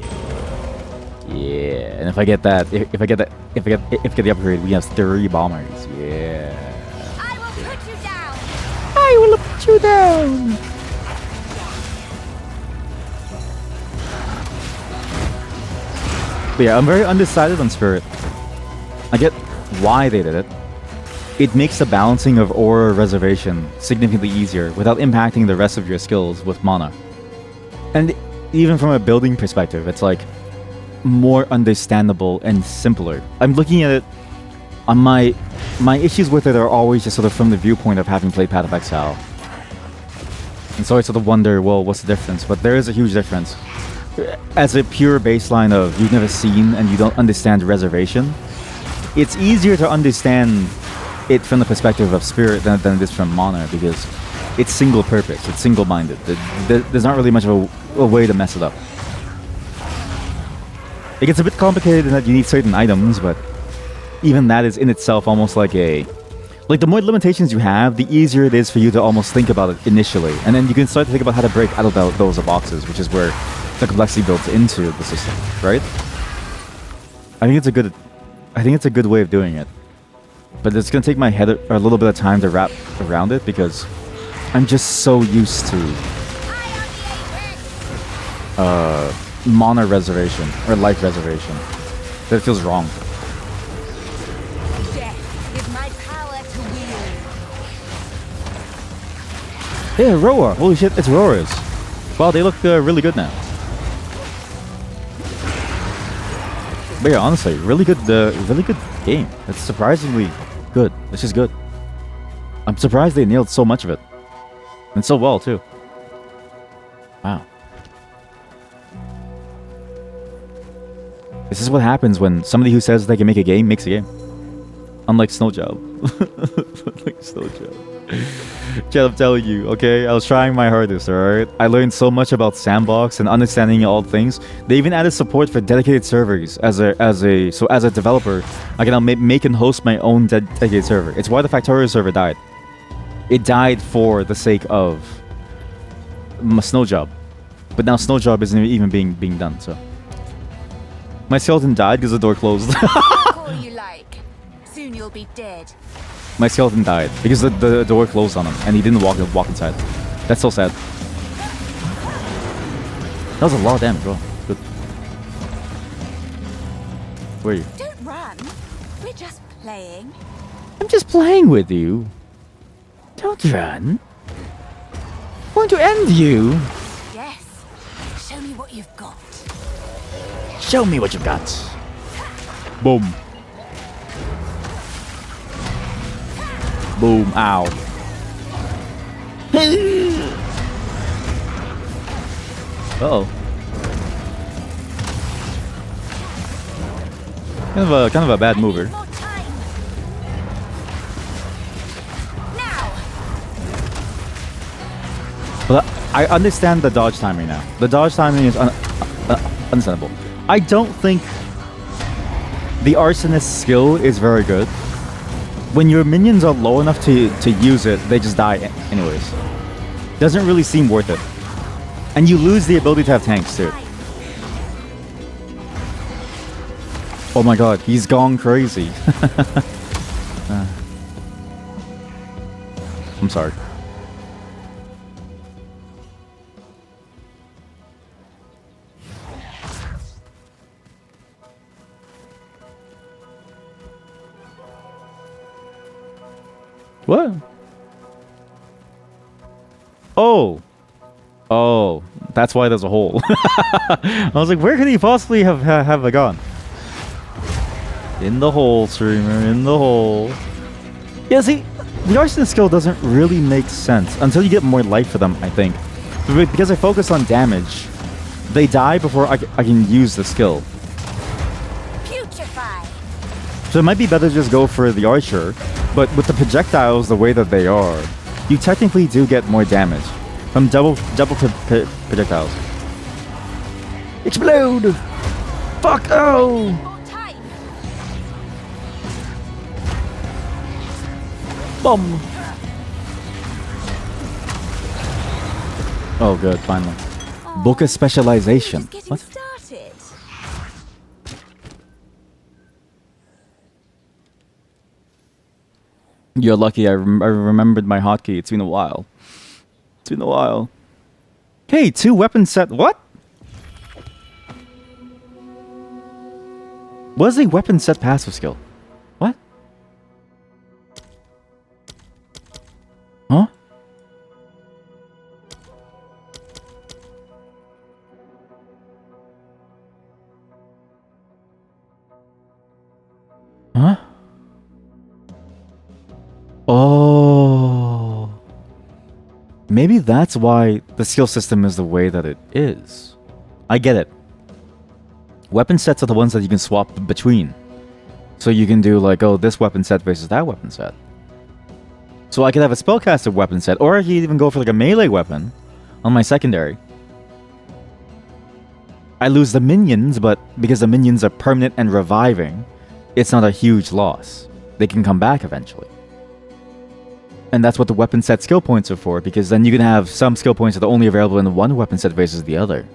And if I get that, if I get the upgrade, we have 3 bombers. Yeah. I will put you down. I will put you down. But yeah, I'm very undecided on spirit. I get why they did it. It makes the balancing of aura reservation significantly easier without impacting the rest of your skills with mana. And even from a building perspective, it's like more understandable and simpler. I'm looking at it on my issues with it are always just sort of from the viewpoint of having played Path of Exile. And so I sort of wonder, well, what's the difference? But there is a huge difference. as a pure baseline of you've never seen and you don't understand reservation, it's easier to understand it from the perspective of spirit than it is from mana, because it's single purpose, it's single-minded. There's not really much of a way to mess it up. It gets a bit complicated in that you need certain items, but even that is in itself almost like a... Like, the more limitations you have, the easier it is for you to almost think about it initially. And then you can start to think about how to break out of those boxes, which is where the complexity builds into the system, right? I think it's a good way of doing it. But it's gonna take my head a little bit of time to wrap around it, because I'm just so used to mana reservation or life reservation that it feels wrong. Yeah, Roar! Holy shit, it's Roars! Wow, they look really good now. But yeah, honestly, really good game. It's surprisingly good. It's just good. I'm surprised they nailed so much of it. And so well, too. Wow. This is what happens when somebody who says they can make a game makes a game. Unlike Snowjob. Unlike Snowjob. Chad, I'm telling you, okay? I was trying my hardest, alright? I learned so much about Sandbox and understanding all things. They even added support for dedicated servers as a developer. I can now make and host my own dedicated server. It's why the Factorio server died. It died for the sake of Snowjob. But now Snowjob isn't even being done, so. My skeleton died because the door closed. Call you like. Soon you'll be dead. My skeleton died because the door closed on him and he didn't walk inside. That's so sad. That was a lot of damage, bro. Good. Where are you? Don't run. We're just playing. I'm just playing with you. Don't run. I'm going to end you. Yes. Show me what you've got. Show me what you've got. Boom. Boom. Ow. Uh-oh. Kind of a bad mover. But I understand the dodge timing now. The dodge timing is understandable. I don't think the arsonist skill is very good. When your minions are low enough to use it, they just die anyways. Doesn't really seem worth it. And you lose the ability to have tanks too. Oh my god, he's gone crazy. I'm sorry. What? Oh, that's why there's a hole. I was like, where could he possibly have gone? In the hole, streamer, in the hole. Yeah, see, the arsonist skill doesn't really make sense until you get more life for them, I think. Because I focus on damage, they die before I can use the skill. So it might be better to just go for the archer, but with the projectiles the way that they are, you technically do get more damage from double projectiles. Explode! Fuck! Oh! Boom! Oh, good, finally. Book a specialization. What? You're lucky I remembered my hotkey. It's been a while. It's been a while. Hey, 2 weapon set. What? What is a weapon set passive skill? What? Huh? Huh? Oh. Maybe that's why the skill system is the way that it is. I get it. Weapon sets are the ones that you can swap between. So you can do like, oh, this weapon set versus that weapon set. So I could have a spellcaster weapon set, or I could even go for like a melee weapon on my secondary. I lose the minions, but because the minions are permanent and reviving, it's not a huge loss. They can come back eventually. And that's what the weapon set skill points are for, because then you can have some skill points that are only available in one weapon set versus the other.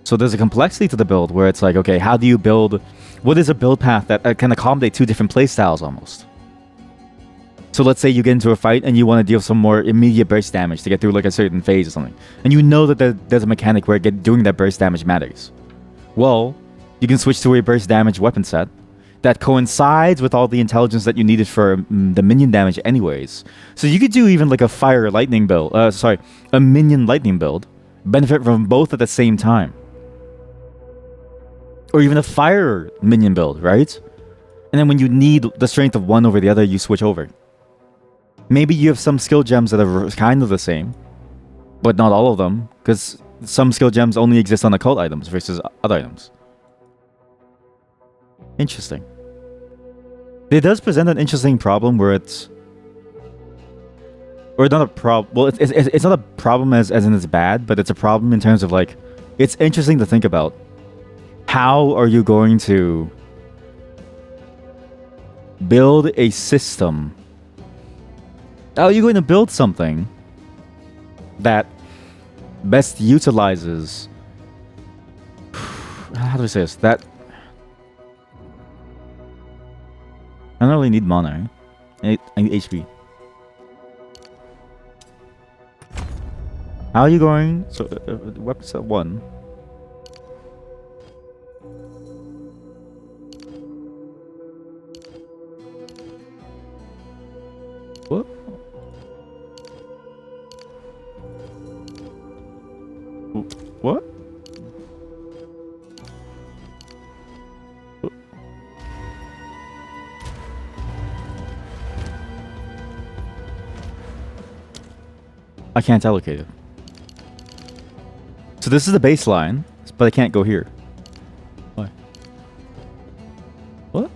So there's a complexity to the build where it's like, okay, how do you build... What is a build path that can accommodate two different playstyles almost? So let's say you get into a fight and you want to deal some more immediate burst damage to get through like a certain phase or something. And you know that there's a mechanic where doing that burst damage matters. Well, you can switch to a burst damage weapon set that coincides with all the intelligence that you needed for the minion damage anyways. So you could do even like a fire lightning build, a minion lightning build, benefit from both at the same time. Or even a fire minion build, right? And then when you need the strength of one over the other, you switch over. Maybe you have some skill gems that are kind of the same, but not all of them, because some skill gems only exist on occult items versus other items. Interesting. It does present an interesting problem where it's... Or not a problem... Well, it's not a problem as in it's bad, but it's a problem in terms of like... It's interesting to think about. How are you going to build a system? How are you going to build something that best utilizes... How do I say this? That... I don't really need mana. I need HP. How are you going... So, weapon set 1. What? What? I can't allocate it. So this is the baseline, but I can't go here. Why? What?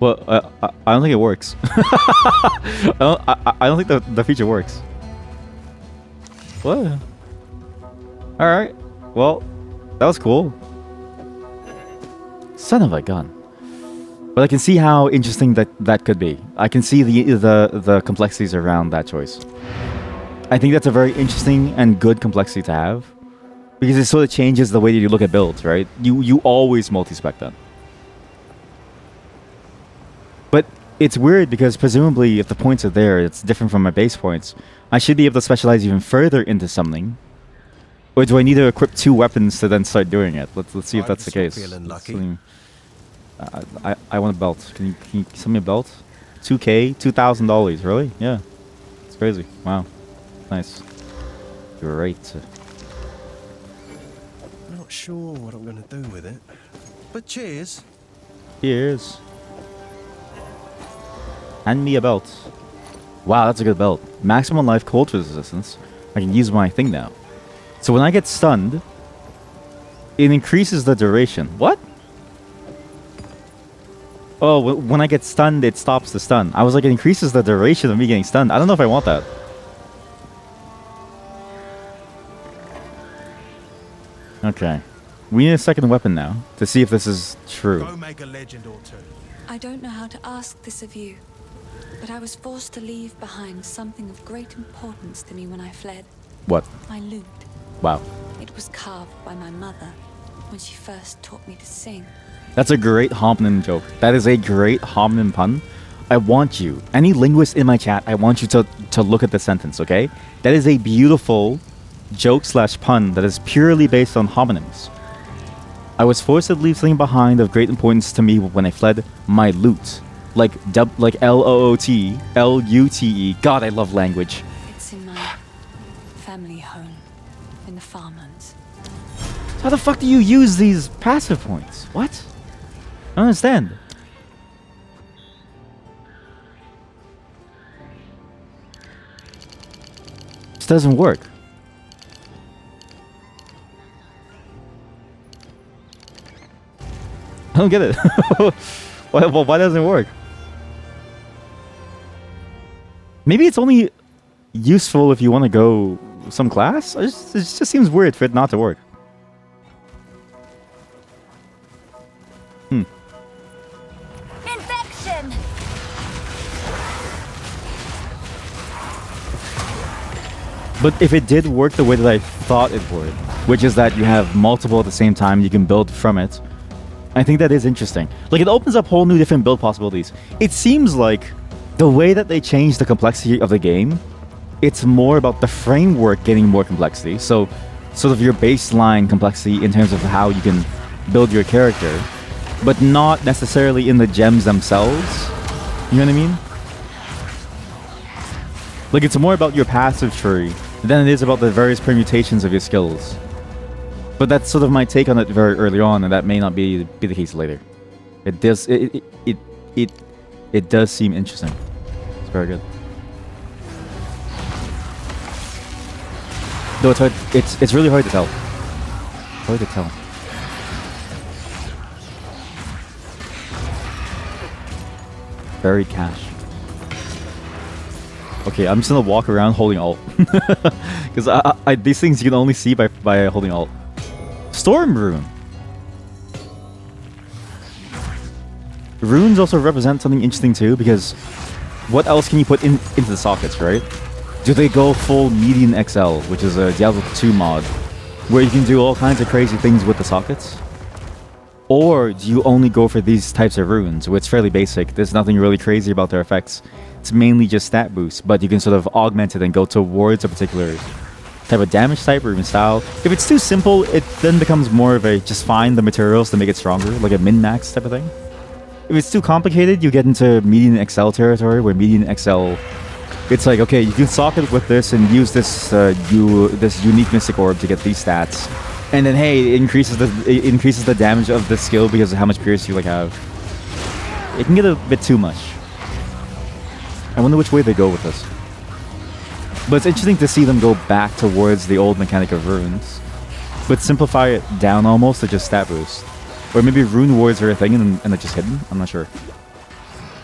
Well, I don't think it works. I don't think the feature works. What? Alright. Well, that was cool. Son of a gun. But I can see how interesting that could be. I can see the complexities around that choice. I think that's a very interesting and good complexity to have. Because it sort of changes the way that you look at builds, right? You always multi-spec that. But it's weird because presumably if the points are there, it's different from my base points. I should be able to specialize even further into something. Or do I need to equip 2 weapons to then start doing it? Let's see if that's the case. I want a belt. Can you send me a belt? $2K? $2,000. Really? Yeah. It's crazy. Wow. Nice. Great. Not sure what I'm going to do with it. But cheers. Cheers. Hand me a belt. Wow, that's a good belt. Maximum life cold resistance. I can use my thing now. So when I get stunned, it increases the duration. What? Oh, when I get stunned, it stops the stun. I was like, it increases the duration of me getting stunned. I don't know if I want that. Okay. We need a second weapon now to see if this is true. Go make a legend or two. I don't know how to ask this of you, but I was forced to leave behind something of great importance to me when I fled. What? My lute. Wow. It was carved by my mother when she first taught me to sing. That's a great homonym joke. That is a great homonym pun. I want you, any linguist in my chat, I want you to look at the sentence, okay? That is a beautiful joke/pun that is purely based on homonyms. I was forced to leave something behind of great importance to me when I fled. My lute. Like L-O-O-T, L-U-T-E. God, I love language. It's in my family home, in the farmlands. How the fuck do you use these passive points? What? I don't understand. This doesn't work. don't get it. Why doesn't it work? Maybe it's only useful if you want to go some class? It just seems weird for it not to work. Infection. But if it did work the way that I thought it would, which is that you have multiple at the same time, you can build from it, I think that is interesting. Like, it opens up whole new different build possibilities. It seems like the way that they changed the complexity of the game, it's more about the framework getting more complexity. So, sort of your baseline complexity in terms of how you can build your character, but not necessarily in the gems themselves. You know what I mean? Like, it's more about your passive tree than it is about the various permutations of your skills. But that's sort of my take on it very early on, and that may not be the case later. It does it does seem interesting. It's very good. Though it's hard, it's really hard to tell. Hard to tell. Buried cache. Okay, I'm just gonna walk around holding alt. Because these things you can only see by holding alt. Storm Rune. Runes also represent something interesting too, because what else can you put into the sockets, right? Do they go full Median Exile, which is a Diablo 2 mod, where you can do all kinds of crazy things with the sockets? Or do you only go for these types of runes, where it's fairly basic, there's nothing really crazy about their effects, it's mainly just stat boost, but you can sort of augment it and go towards a particular type of damage type or even style. If it's too simple, it then becomes more of a just find the materials to make it stronger, like a min-max type of thing. If it's too complicated, you get into Median Excel territory, where Median Excel, it's like, okay, you can socket with this and use this this unique Mystic Orb to get these stats. And then, hey, it increases the damage of the skill because of how much Pierce you like have. It can get a bit too much. I wonder which way they go with this. But it's interesting to see them go back towards the old mechanic of runes, but simplify it down almost to just stat boost. Or maybe rune wards are a thing and they're just hidden? I'm not sure.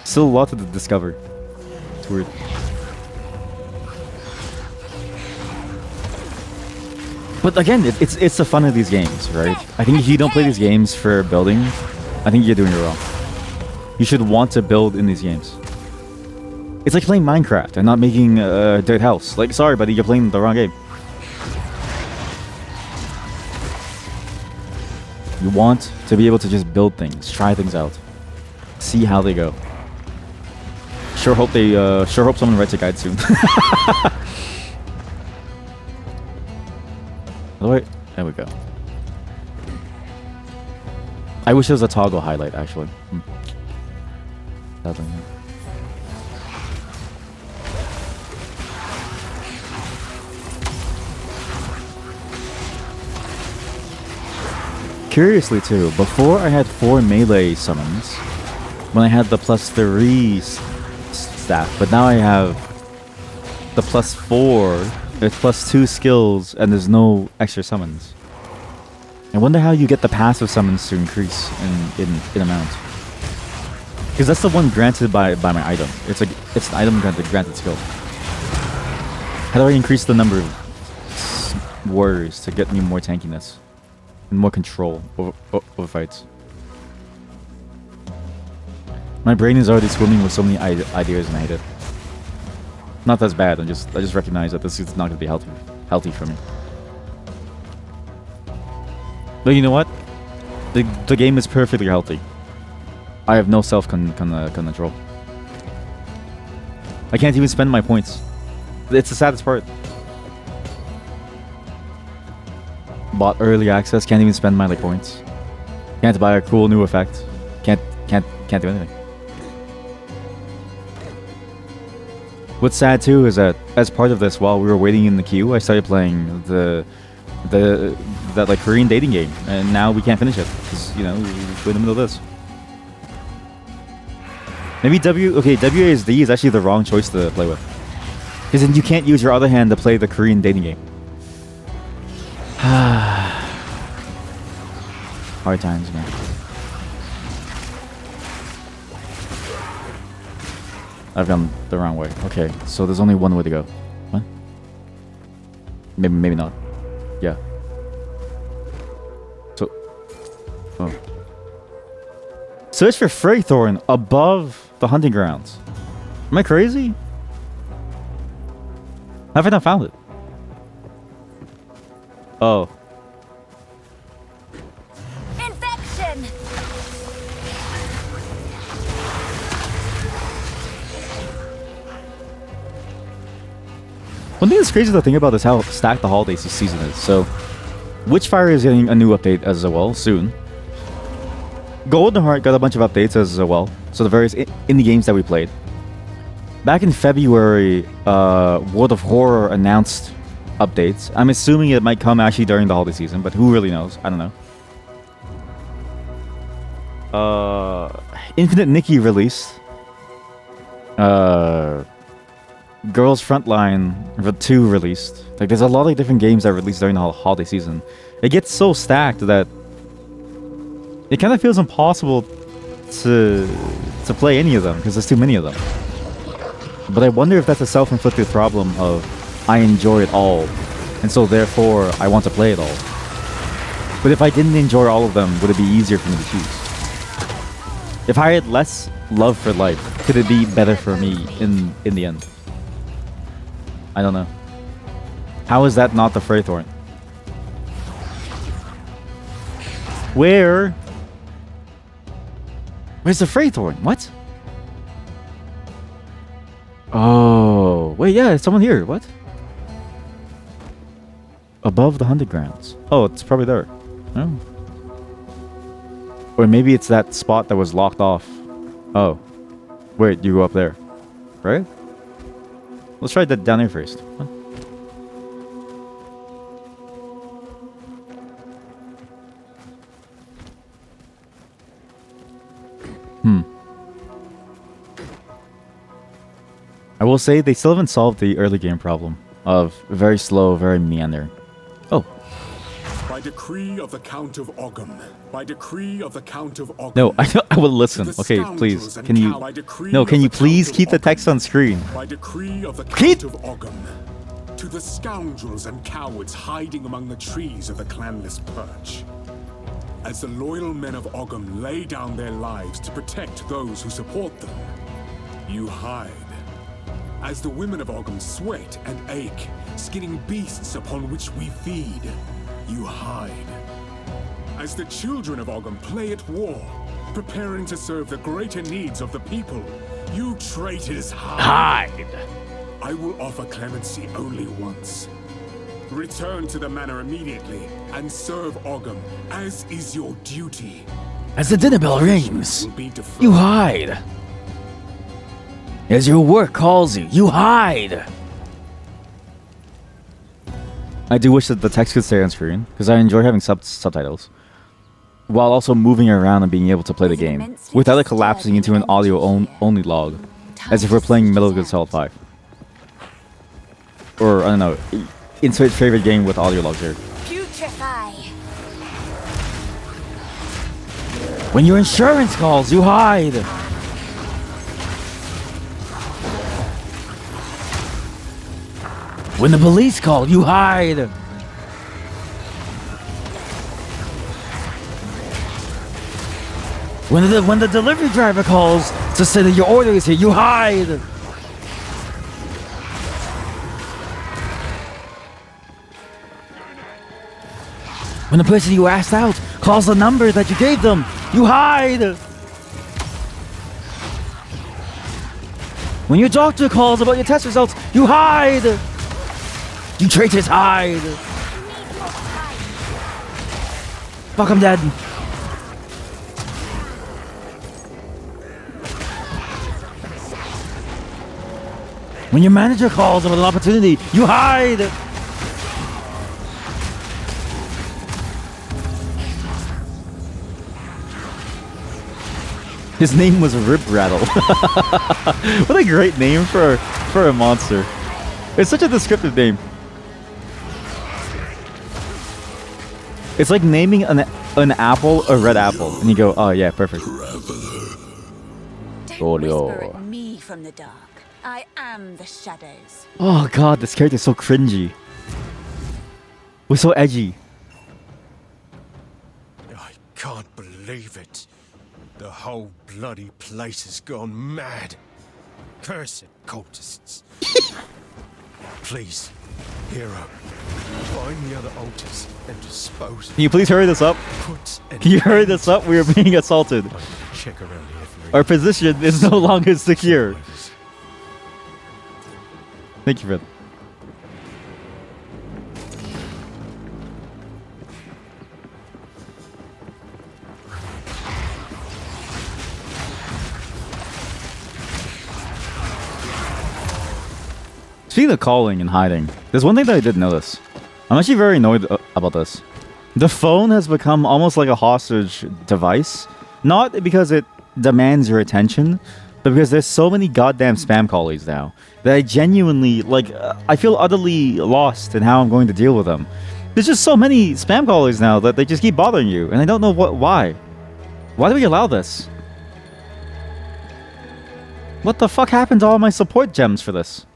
Still a lot to discover. It's weird. But again, it's the fun of these games, right? I think if you don't play these games for building, I think you're doing it wrong. You should want to build in these games. It's like playing Minecraft and not making a dirt house. Like, sorry, buddy, you're playing the wrong game. You want to be able to just build things, try things out, see how they go. Sure hope someone writes a guide soon. Wait, there we go. I wish there was a toggle highlight, actually. Sadly, no. Curiously too, before I had 4 melee summons, when I had the +3 stat, but now I have the +4, there's +2 skills, and there's no extra summons. I wonder how you get the passive summons to increase in amount. Because that's the one granted by my item. It's an item granted skill. How do I increase the number of warriors to get me more tankiness? And more control over fights. My brain is already swimming with so many ideas and I hate it. Not that's bad, I just recognize that this is not going to be healthy for me. But you know what? The game is perfectly healthy. I have no self-control. I can't even spend my points. It's the saddest part. Bought early access, can't even spend my points. Can't buy a cool new effect. Can't do anything. What's sad too is that as part of this, while we were waiting in the queue, I started playing that Korean dating game, and now we can't finish it because we're in the middle of this. Maybe WASD is actually the wrong choice to play with, because then you can't use your other hand to play the Korean dating game. Hard times, man. I've gone the wrong way. Okay, so there's only one way to go. What? Maybe not. Yeah. So... Oh. Search for Freythorn above the hunting grounds. Am I crazy? Have I not found it? Oh. Infection. One thing that's crazy to think about is how stacked the holiday season is. So, Witchfire is getting a new update as well soon. Golden Heart got a bunch of updates as well. So the various indie games that we played. Back in February, World of Horror announced updates. I'm assuming it might come actually during the holiday season, but who really knows? I don't know. Infinite Nikki released. Girls Frontline 2 released. Like, there's a lot of different games that released during the holiday season. It gets so stacked that it kind of feels impossible to play any of them because there's too many of them. But I wonder if that's a self-inflicted problem of I enjoy it all, and so therefore I want to play it all. But if I didn't enjoy all of them, would it be easier for me to choose? If I had less love for life, could it be better for me in the end? I don't know. How is that not the Freythorn? Where's the Freythorn? What? Oh, wait, yeah, it's someone here. What? Above the hunting grounds. Oh, it's probably there. Oh. Or maybe it's that spot that was locked off. Oh. Wait, you go up there. Right? Let's try that down here first. Huh? I will say they still haven't solved the early game problem of very slow, very meandering. Oh. By decree of the Count of Ogham. By decree of the Count of Ogham. No, I will listen. Okay, please. Can you... No, can you please keep the text on screen? By decree of the Count of Ogham. To the scoundrels and cowards hiding among the trees of the clanless Perch. As the loyal men of Ogham lay down their lives to protect those who support them, you hide. As the women of Ogham sweat and ache, skinning beasts upon which we feed, you hide. As the children of Ogham play at war, preparing to serve the greater needs of the people, you traitors hide. I will offer clemency only once. Return to the manor immediately and serve Ogham, as is your duty. As the dinner bell rings, you hide. As your work calls you, you hide. I do wish that the text could stay on screen, because I enjoy having subtitles, while also moving around and being able to play the game, without it collapsing into an audio-only log, as if we're playing Metal Gear Solid 5. Or, I don't know, insert favorite game with audio logs here. Putrefy. When your insurance calls, you hide. When the police call, you hide. When the delivery driver calls to say that your order is here, you hide. When the person you asked out calls the number that you gave them, you hide. When your doctor calls about your test results, you hide. You traitors hide. Fuck, I'm dead. When your manager calls about an opportunity, you hide. His name was Rip Rattle. What a great name for a monster. It's such a descriptive name. It's like naming an apple a red apple, and you go, oh yeah, perfect. Don't whisper at me for from the dark. I am the shadows. Oh god, this character is so cringy. We're so edgy. I can't believe it. The whole bloody place has gone mad. Cursed cultists. Please, hero, find the other altars and dispose. Can you please hurry this up? Can you hurry this up? We are being assaulted. Check around here for Our position is no longer secure. Thank you, Fred. Speaking of calling and hiding, there's one thing that I did notice. I'm actually very annoyed about this. The phone has become almost like a hostage device. Not because it demands your attention, but because there's so many goddamn spam callies now that I genuinely, I feel utterly lost in how I'm going to deal with them. There's just so many spam callies now that they just keep bothering you, and I don't know why. Why do we allow this? What the fuck happened to all my support gems for this?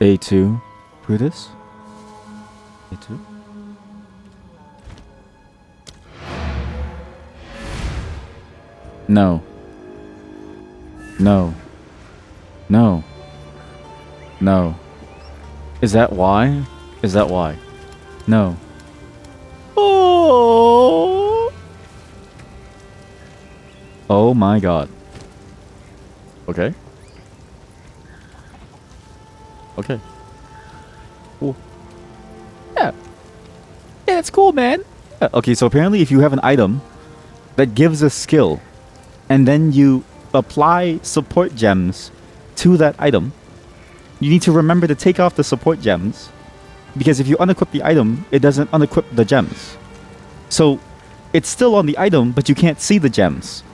A2, Brutus? A2? No. No. No. No. Is that why? Is that why? No. Oh. Oh my god. Okay. Okay. Cool. Yeah. Yeah, that's cool, man. Yeah. Okay, so apparently if you have an item that gives a skill, and then you apply support gems to that item, you need to remember to take off the support gems, because if you unequip the item, it doesn't unequip the gems. So it's still on the item, but you can't see the gems.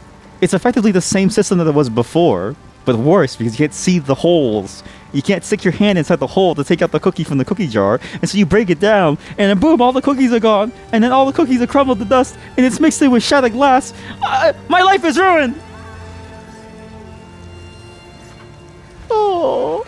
It's effectively the same system that it was before, but worse, because you can't see the holes. You can't stick your hand inside the hole to take out the cookie from the cookie jar, and so you break it down, and then boom, all the cookies are gone, and then all the cookies are crumbled to dust, and it's mixed in with shattered glass. My life is ruined! Oh.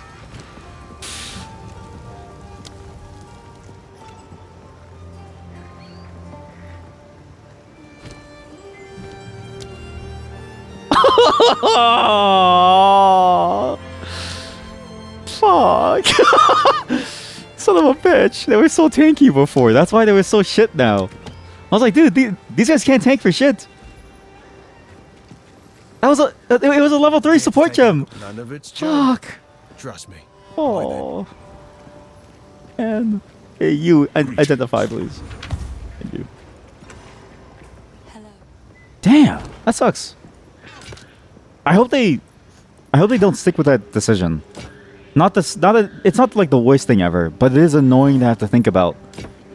Fuck. Son of a bitch. They were so tanky before. That's why they were so shit now. I was like, dude, these guys can't tank for shit. It was a level 3 support gem. None of it's Fuck. Trust me. Oh. And hey, you identify, please. Thank you. Hello. Damn, that sucks. I hope they don't stick with that decision. It's not like the worst thing ever, but it is annoying to have to think about,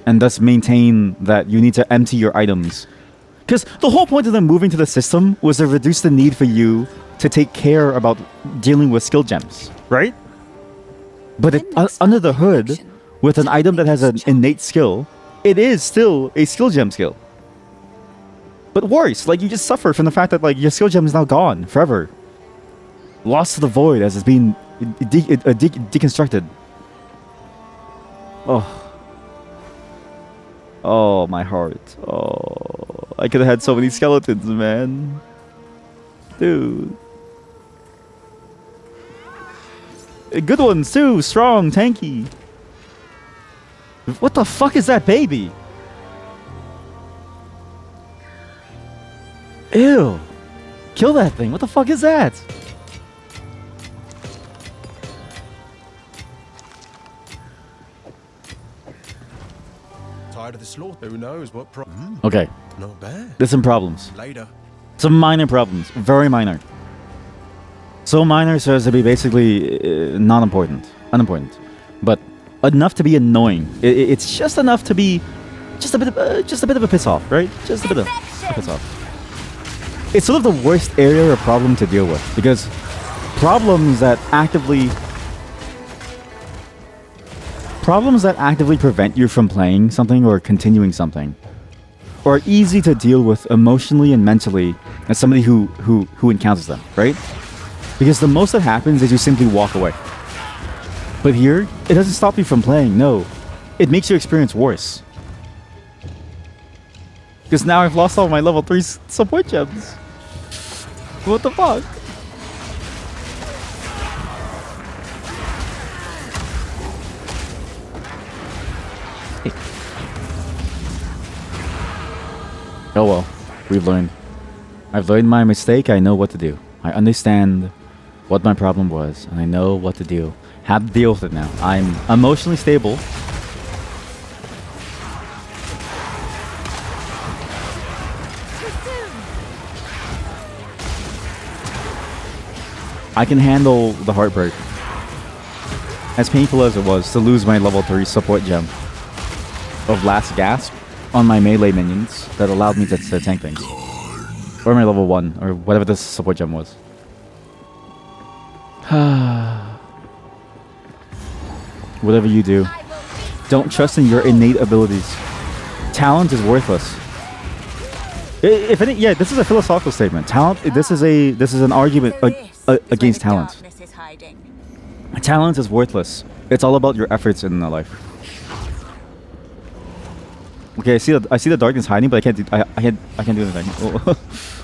and thus maintain that you need to empty your items. Because the whole point of them moving to the system was to reduce the need for you to take care about dealing with skill gems, right? But under the hood, with an item that has an innate skill, it is still a skill gem skill. But worse, you just suffer from the fact that your skill gem is now gone forever. Lost to the void as it's being deconstructed. Oh. Oh, my heart. Oh, I could have had so many skeletons, man. Dude. Good ones too. Strong, tanky. What the fuck is that baby? Ew. Kill that thing. What the fuck is that? Tired of the slaughter? Who knows what Okay. Not bad. There's some problems. Later. Some minor problems. Very minor. So minor so as to be basically not important. Unimportant. But enough to be annoying. It's just enough to be just a bit of a piss off, right? Just a bit of a piss off. It's sort of the worst area or problem to deal with, because problems that actively prevent you from playing something or continuing something, are easy to deal with emotionally and mentally as somebody who encounters them, right? Because the most that happens is you simply walk away. But here, it doesn't stop you from playing, no. It makes your experience worse. Because now I've lost all my level 3 support gems. What the fuck? Hey. Oh well, we've learned. I've learned my mistake, I know what to do. I understand what my problem was, and I know what to do. Have to deal with it now. I'm emotionally stable. I can handle the heartbreak. As painful as it was to lose my level 3 support gem of Last Gasp on my melee minions that allowed me to tank things. Or my level 1, or whatever this support gem was. Whatever you do, don't trust in your innate abilities. Talent is worthless. If any, yeah, this is a philosophical statement. Talent. This is an argument against talent. Talent is worthless. It's all about your efforts in life. Okay, I see the darkness hiding, but I can't do anything.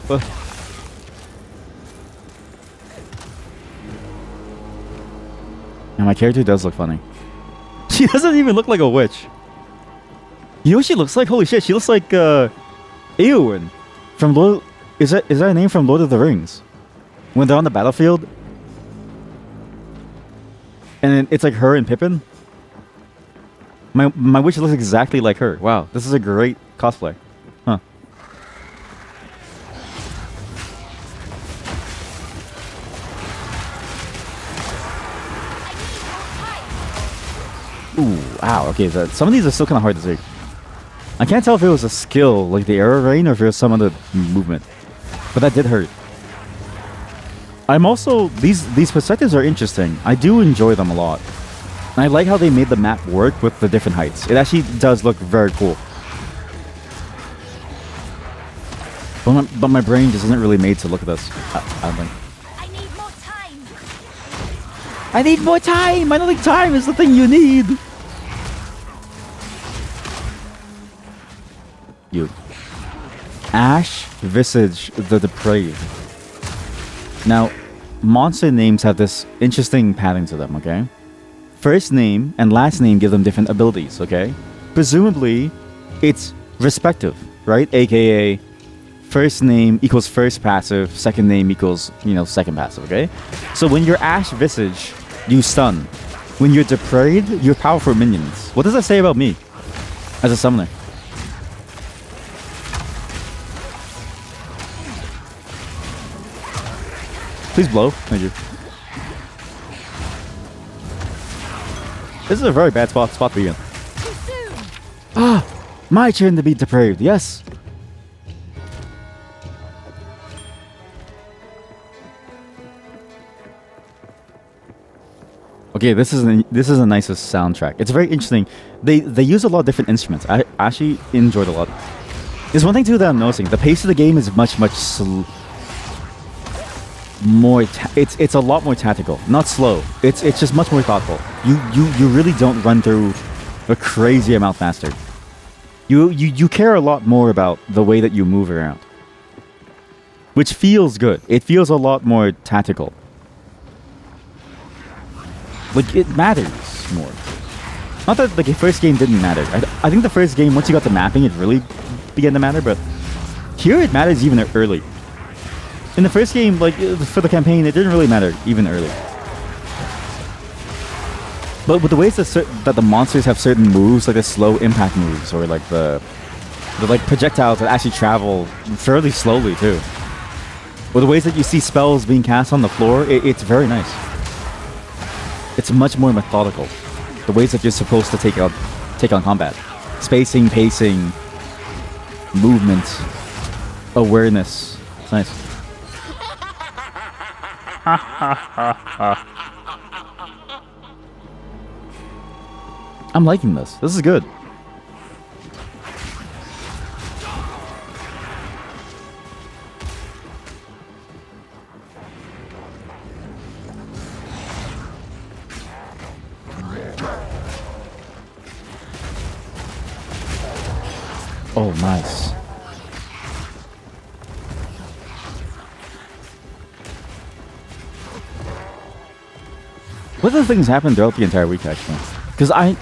Oh. And my character does look funny. She doesn't even look like a witch. You know what she looks like? Holy shit, she looks like Eowyn from Lord. Is that a name from Lord of the Rings? When they're on the battlefield, and it's like her and Pippin. My witch looks exactly like her. Wow, this is a great cosplay. Huh. Ooh, wow. Okay, some of these are still kind of hard to see. I can't tell if it was a skill, like the arrow rain, or if it was some other movement. But that did hurt. I'm also... These perspectives are interesting. I do enjoy them a lot. And I like how they made the map work with the different heights. It actually does look very cool. But my brain just isn't really made to look at this. I don't think. I need more time. I need more time. I don't think time is the thing you need. You. Ash Visage the Depraved. Now, monster names have this interesting pattern to them, okay? First name and last name give them different abilities, okay? Presumably, it's respective, right? AKA, first name equals first passive, second name equals, second passive, okay? So when you're Ash Visage, you stun. When you're Depraved, you're powerful minions. What does that say about me as a summoner? Please blow. Thank you. This is a very bad spot to be in. Ah! My turn to be depraved. Yes! Okay, this is the nicest soundtrack. It's very interesting. They use a lot of different instruments. I actually enjoyed a lot. There's one thing too that I'm noticing. The pace of the game is much more it's a lot more tactical, not slow. It's just much more thoughtful. You really don't run through a crazy amount faster. You care a lot more about the way that you move around, which feels good. It feels a lot more tactical. Like, it matters more. Not that the first game didn't matter. I think the first game, once you got the mapping, it really began to matter, but here it matters even early. In the first game, like, for the campaign, it didn't really matter, even early. But with the ways that the monsters have certain moves, like the slow impact moves, or like the like projectiles that actually travel fairly slowly too. Or the ways that you see spells being cast on the floor, it's very nice. It's much more methodical. The ways that you're supposed to take on combat. Spacing, pacing, movement, awareness. It's nice. I'm liking this. This is good. Oh, nice. What other things happened throughout the entire week, actually? Because I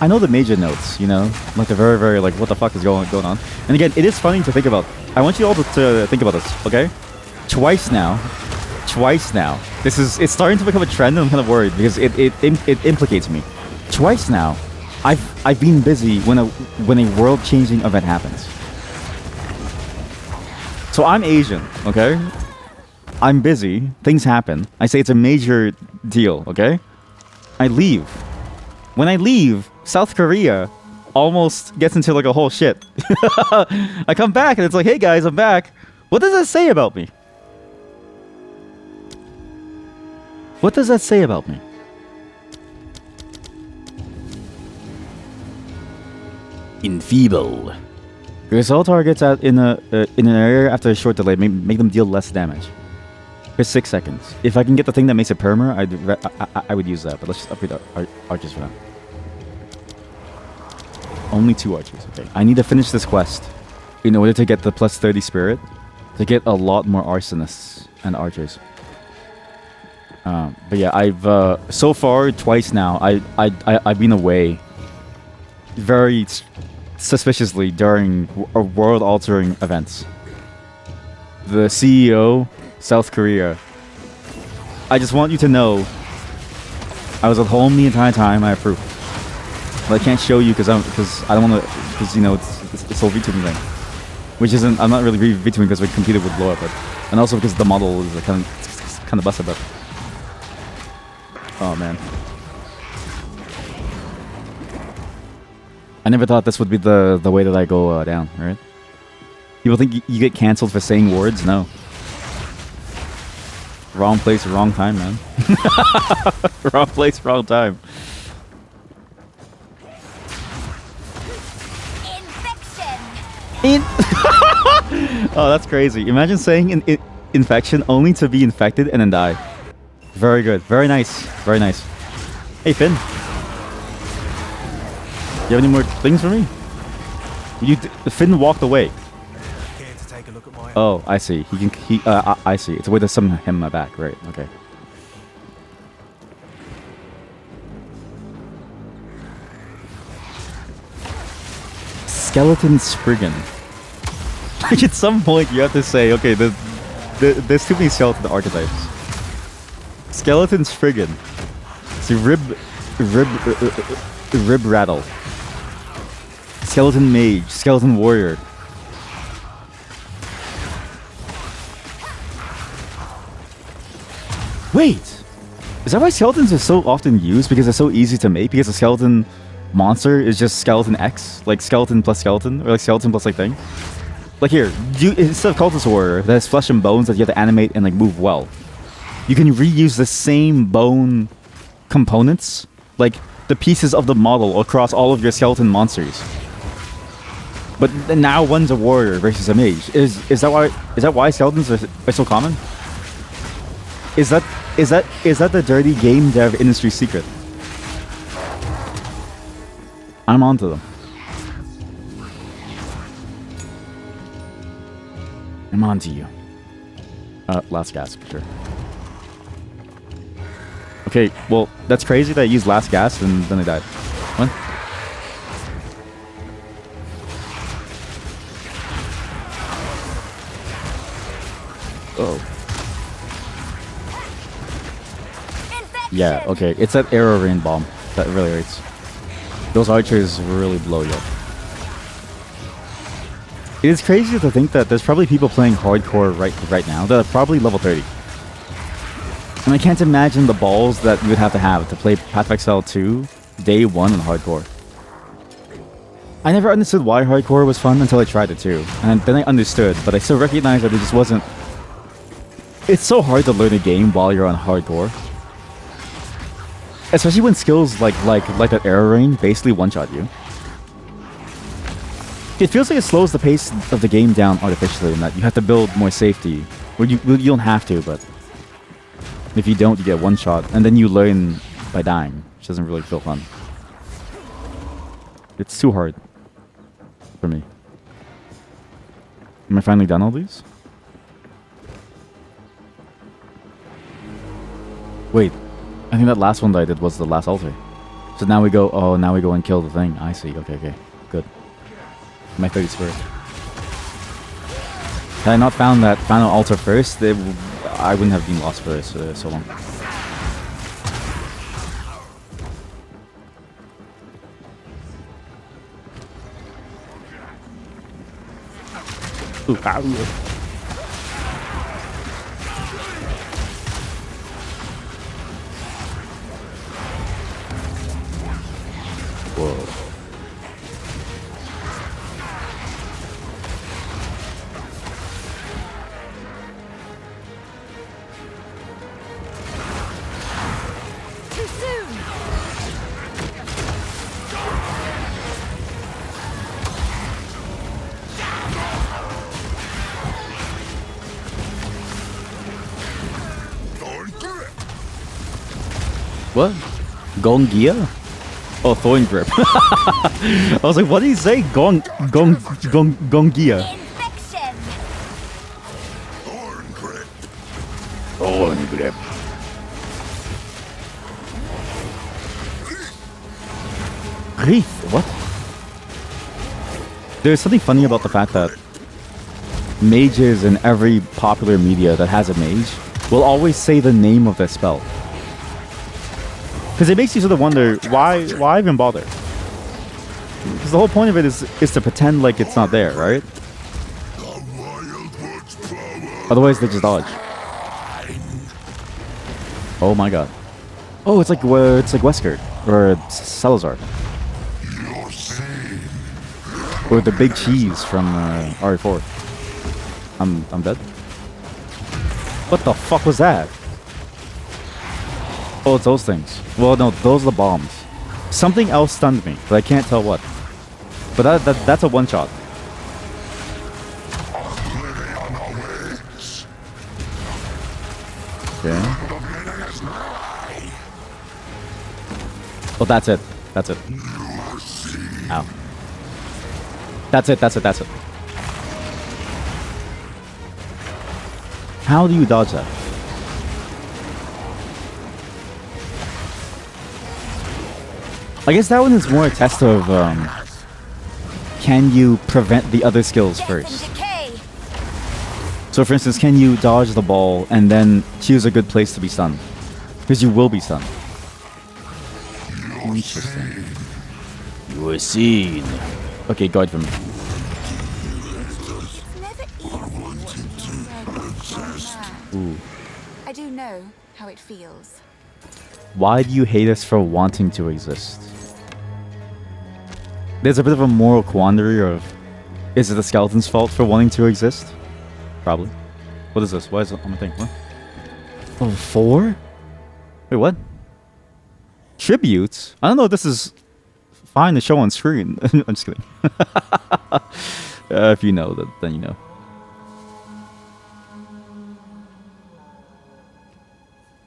know the major notes, you know, like the very, very, like, what the fuck is going on. And again, it is funny to think about. I want you all to think about this, okay? Twice now. It's starting to become a trend, and I'm kind of worried because it implicates me. Twice now, I've been busy when a world-changing event happens. So I'm Asian, okay? I'm busy. Things happen. I say it's a major deal, okay? I leave. When I leave, South Korea almost gets into like a whole shit. I come back and it's like, hey guys, I'm back. What does that say about me? What does that say about me? Enfeeble. Because all targets out in an area after a short delay make them deal less damage. For 6 seconds. If I can get the thing that makes it perma, I would use that. But let's just upgrade our archers for now. Only 2 archers. Okay. I need to finish this quest in order to get the plus 30 spirit to get a lot more arsonists and archers. But yeah, I've so far twice now. I've been away very suspiciously during world-altering events. The CEO, South Korea. I just want you to know, I was at home the entire time. I approve. But I can't show you because I don't want to, because you know it's whole VTubing thing, which isn't. I'm not really VTubing because my computer would blow up, and also because the model is kind of busted up. Oh man. I never thought this would be the way that I go down, right? People think you get cancelled for saying words? No. Wrong place, wrong time, man. Wrong place, wrong time. Oh, that's crazy. Imagine saying infection only to be infected and then die. Very good. Very nice. Very nice. Hey, Finn. You have any more things for me? Finn walked away. Oh, I see. I see. It's a way to summon him back. Right. Okay. Skeleton Spriggan. Like at some point you have to say, okay, there's too many skeleton archetypes. Skeleton Spriggan. See, rib rattle. Skeleton mage. Skeleton warrior. Wait, is that why skeletons are so often used? Because they're so easy to make? Because the skeleton monster is just skeleton X? Like skeleton plus skeleton? Or like skeleton plus like thing? Like here, instead of cultist warrior that has flesh and bones that you have to animate and like move well, you can reuse the same bone components, like the pieces of the model across all of your skeleton monsters. But now one's a warrior versus a mage. Is that why skeletons are so common? Is that the dirty game dev industry secret? I'm onto them. I'm onto you. Last gasp, sure. Okay, well, that's crazy that I used last gasp and then I died. What? Oh. Yeah, okay. It's that arrow rain bomb that really hurts. Those archers really blow you up. It is crazy to think that there's probably people playing hardcore right now that are probably level 30. And I can't imagine the balls that you would have to play Path of Exile 2 day 1 in hardcore. I never understood why hardcore was fun until I tried it too. And then I understood, but I still recognize that it just wasn't... It's so hard to learn a game while you're on hardcore. Especially when skills like that arrow rain basically one-shot you. It feels like it slows the pace of the game down artificially in that you have to build more safety. Well, you don't have to, but if you don't, you get one shot, and then you learn by dying, which doesn't really feel fun. It's too hard for me. Am I finally done all these? Wait, I think that last one that I did was the last altar. So now we go, oh, now we go and kill the thing. I see, okay, good. My 30 spirit. Had I not found that final altar first, I wouldn't have been lost for so long. Ooh, whoa. What? Gongia? Oh, Thorn Grip. I was like, what did he say? Gongia. Thorn Grip. Wreath? What? There's something funny about the fact that mages in every popular media that has a mage will always say the name of their spell. Because it makes you sort of wonder, why even bother? Because the whole point of it is to pretend like it's not there, right? Otherwise they just dodge. Oh my god. Oh, it's like Wesker or Salazar. Or the big cheese from RE4. I'm dead. What the fuck was that? Oh, it's those things. Well, no, those are the bombs. Something else stunned me, but I can't tell what. But that's a one-shot. Okay. Oh, that's it. That's it. Ow. That's it. How do you dodge that? I guess that one is more a test of, can you prevent the other skills first? So for instance, can you dodge the ball and then choose a good place to be stunned? Because you will be stunned. Interesting. You were seen. Okay, guard for me. Ooh. I do know how it feels. Why do you hate us for wanting to exist? There's a bit of a moral quandary of, is it the skeleton's fault for wanting to exist? Probably. What is this? Why is it on my thing? What? Oh, 4? Wait, what? Tributes? I don't know if this is fine to show on screen. I'm just kidding. If you know, then you know.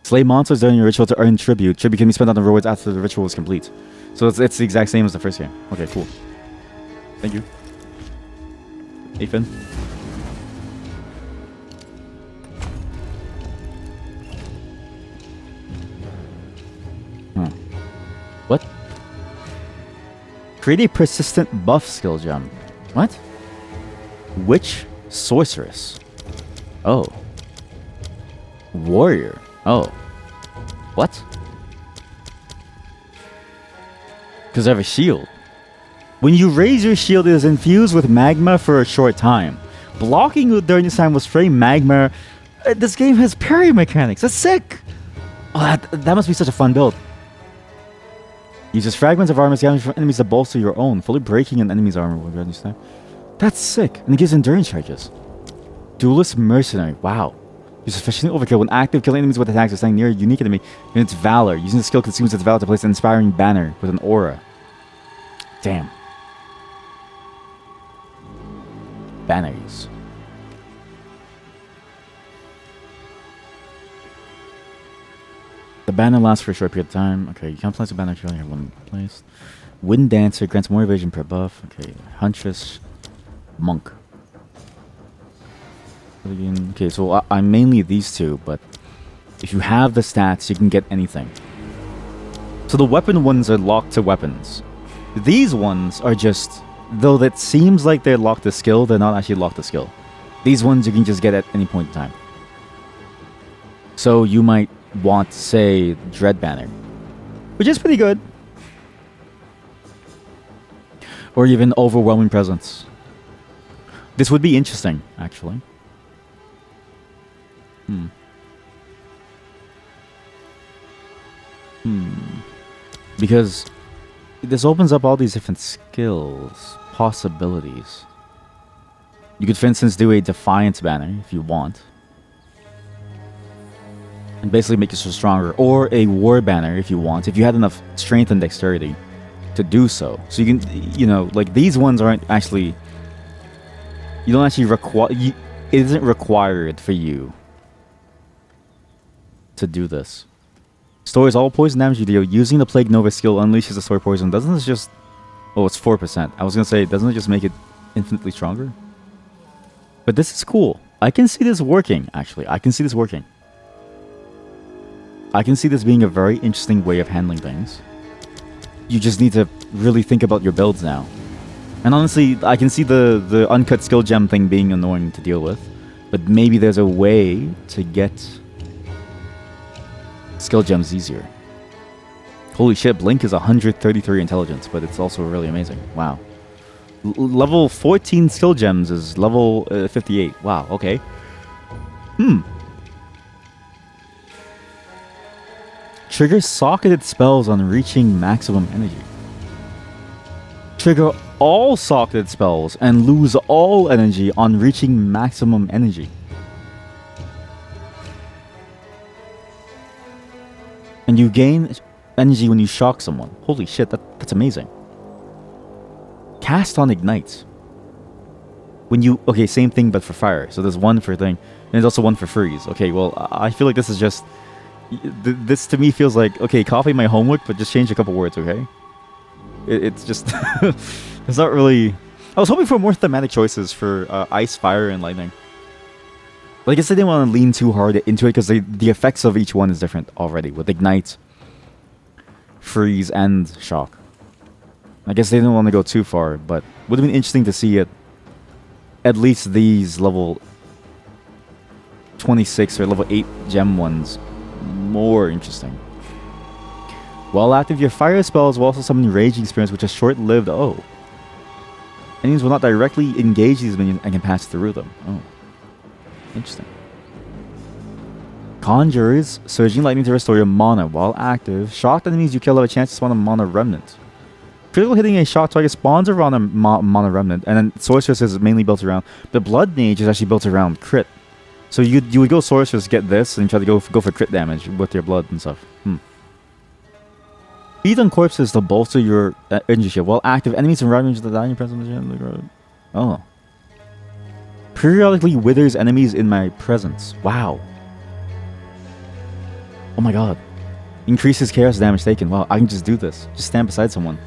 Slay monsters during your ritual to earn tribute. Tribute can be spent on the rewards after the ritual is complete. So it's the exact same as the first game. Okay, cool. Thank you. Ethan. Huh. What? Create a persistent buff skill gem. What? Witch sorceress. Oh. Warrior. Oh. What? Because I have a shield. When you raise your shield, it is infused with magma for a short time. Blocking it during this time will spray magma. This game has parry mechanics. That's sick! Oh, that must be such a fun build. Uses fragments of armor scavenged from enemies to bolster your own, fully breaking an enemy's armor. That's sick. And it gives endurance charges. Duelist Mercenary. Wow. Use sufficiently overkill when active, killing enemies with attacks or standing near a unique enemy in its valor. Using the skill consumes its valor to place an inspiring banner with an aura. Damn. Banners. The banner lasts for a short period of time. Okay, you can't place a banner if you only have one placed. Wind Dancer grants more evasion per buff. Okay, Huntress. Monk. Okay, so I'm mainly these two, but if you have the stats, you can get anything. So the weapon ones are locked to weapons. These ones are just, though that seems like they're locked to skill, they're not actually locked to skill. These ones you can just get at any point in time. So you might want, say, Dread Banner, which is pretty good. Or even Overwhelming Presence. This would be interesting, actually. Because this opens up all these different skills, possibilities. You could, for instance, do a Defiance banner if you want. And basically make yourself stronger. Or a War banner if you want, if you had enough strength and dexterity to do so. So you can, you know, like these ones aren't actually... You don't actually require... It isn't required for you to do this. Stores all poison damage you deal. Using the Plague Nova skill unleashes the store poison. Doesn't this just... Oh, it's 4%. I was going to say, doesn't it just make it infinitely stronger? But this is cool. I can see this working, actually. I can see this working. I can see this being a very interesting way of handling things. You just need to really think about your builds now. And honestly, I can see the uncut skill gem thing being annoying to deal with. But maybe there's a way to get skill gems easier. Holy shit, Blink is 133 intelligence, but it's also really amazing. Wow. Level 14 skill gems is level 58. Wow, okay. Trigger socketed spells on reaching maximum energy. Trigger all socketed spells and lose all energy on reaching maximum energy. And you gain energy when you shock someone. Holy shit, that's amazing. Cast on Ignite. When you... Okay, same thing but for fire. So there's one for thing. And there's also one for freeze. Okay, well, I feel like this is just... This to me feels like, okay, copy my homework, but just change a couple words, okay? It's just... it's not really... I was hoping for more thematic choices for ice, fire, and lightning. But I guess I didn't want to lean too hard into it because the effects of each one is different already. With Ignite, Freeze, and Shock. I guess they didn't want to go too far, but would have been interesting to see it. At least these level 26 or level 8 gem ones more interesting. While active, your fire spells will also summon Raging Spirits, which are short-lived. Oh. Enemies will not directly engage these minions and can pass through them. Oh. Interesting. Conjures Surging Lightning to restore your mana. While active, shocked enemies you kill have a chance to spawn a Mana Remnant. Critical hitting a shock target spawns around a Mana Remnant, and then Sorceress is mainly built around. The Blood Mage is actually built around crit. So you would go Sorceress, get this, and try to go for crit damage with your blood and stuff. Feed on corpses to bolster your energy shield. While active, enemies in right range of the dying presence. Oh. Periodically withers enemies in my presence. Wow. Oh my god. Increases chaos damage taken. Wow, I can just do this. Just stand beside someone.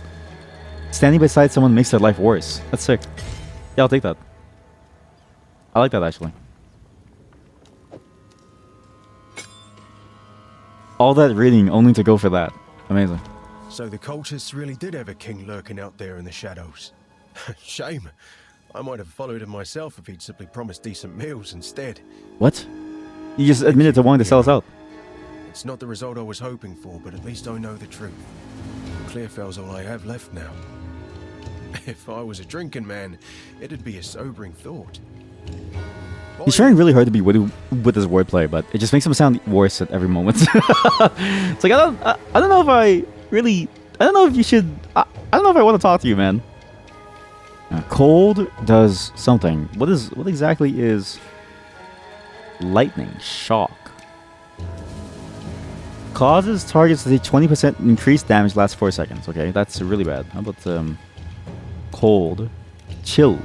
Standing beside someone makes their life worse. That's sick. Yeah, I'll take that. I like that, actually. All that reading only to go for that. Amazing. So the cultists really did have a king lurking out there in the shadows. Shame. I might have followed him myself if he'd simply promised decent meals instead. What? You just admitted to wanting to sell us out. It's not the result I was hoping for, but at least I know the truth. Clearfell's all I have left now. If I was a drinking man, it'd be a sobering thought. He's trying really hard to be witty with his wordplay, but it just makes him sound worse at every moment. It's like, I don't know if I really... I don't know if you should... I don't know if I want to talk to you, man. Cold does something. What exactly is lightning shock? Causes targets to take 20% increased damage lasts 4 seconds. Okay, that's really bad. How about cold chill?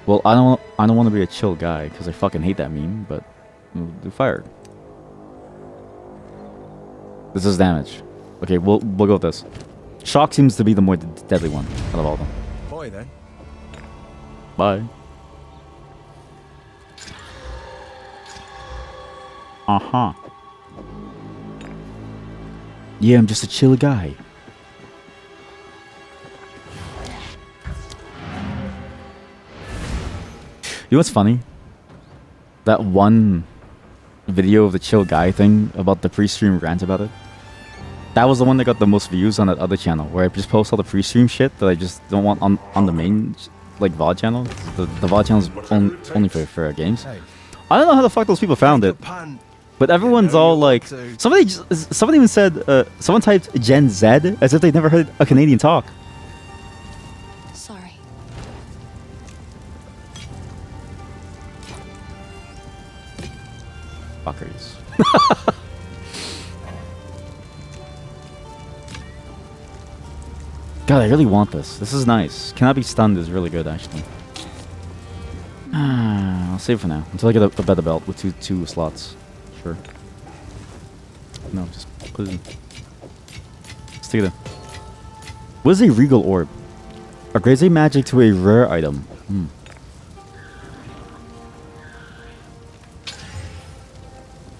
Well, I don't want to be a chill guy because I fucking hate that meme. But we'll do fire. This is damage. Okay, we'll go with this. Shock seems to be the more deadly one out of all of them. Bye then. Bye. Uh-huh. Yeah, I'm just a chill guy. You know what's funny? That one video of the chill guy thing about the pre-stream rant about it. That was the one that got the most views on that other channel, where I just post all the pre-stream shit that I just don't want on the main like VOD channel. The VOD channel is only for games. I don't know how the fuck those people found it, but everyone's all like, somebody even said, someone typed Gen Z as if they'd never heard a Canadian talk. Sorry. Fuckers. God, I really want this. This is nice. Cannot Be Stunned is really good, actually. I'll save for now until I get a better belt with two slots. Sure. No, just put it in. Stick it in. What is a regal orb? Upgrades a magic to a rare item.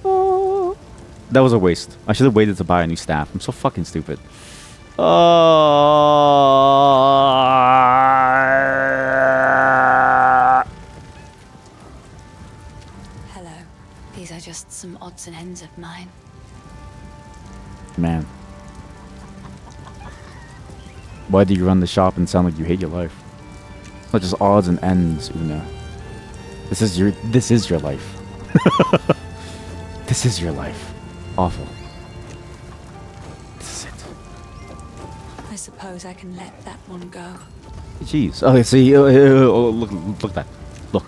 Oh. That was a waste. I should have waited to buy a new staff. I'm so fucking stupid. Hello. These are just some odds and ends of mine. Man. Why do you run the shop and sound like you hate your life? It's not just odds and ends, Una. This is your life. This is your life. Awful. This is it. I suppose I can let that one go. Jeez. Okay, see, look at that. Look.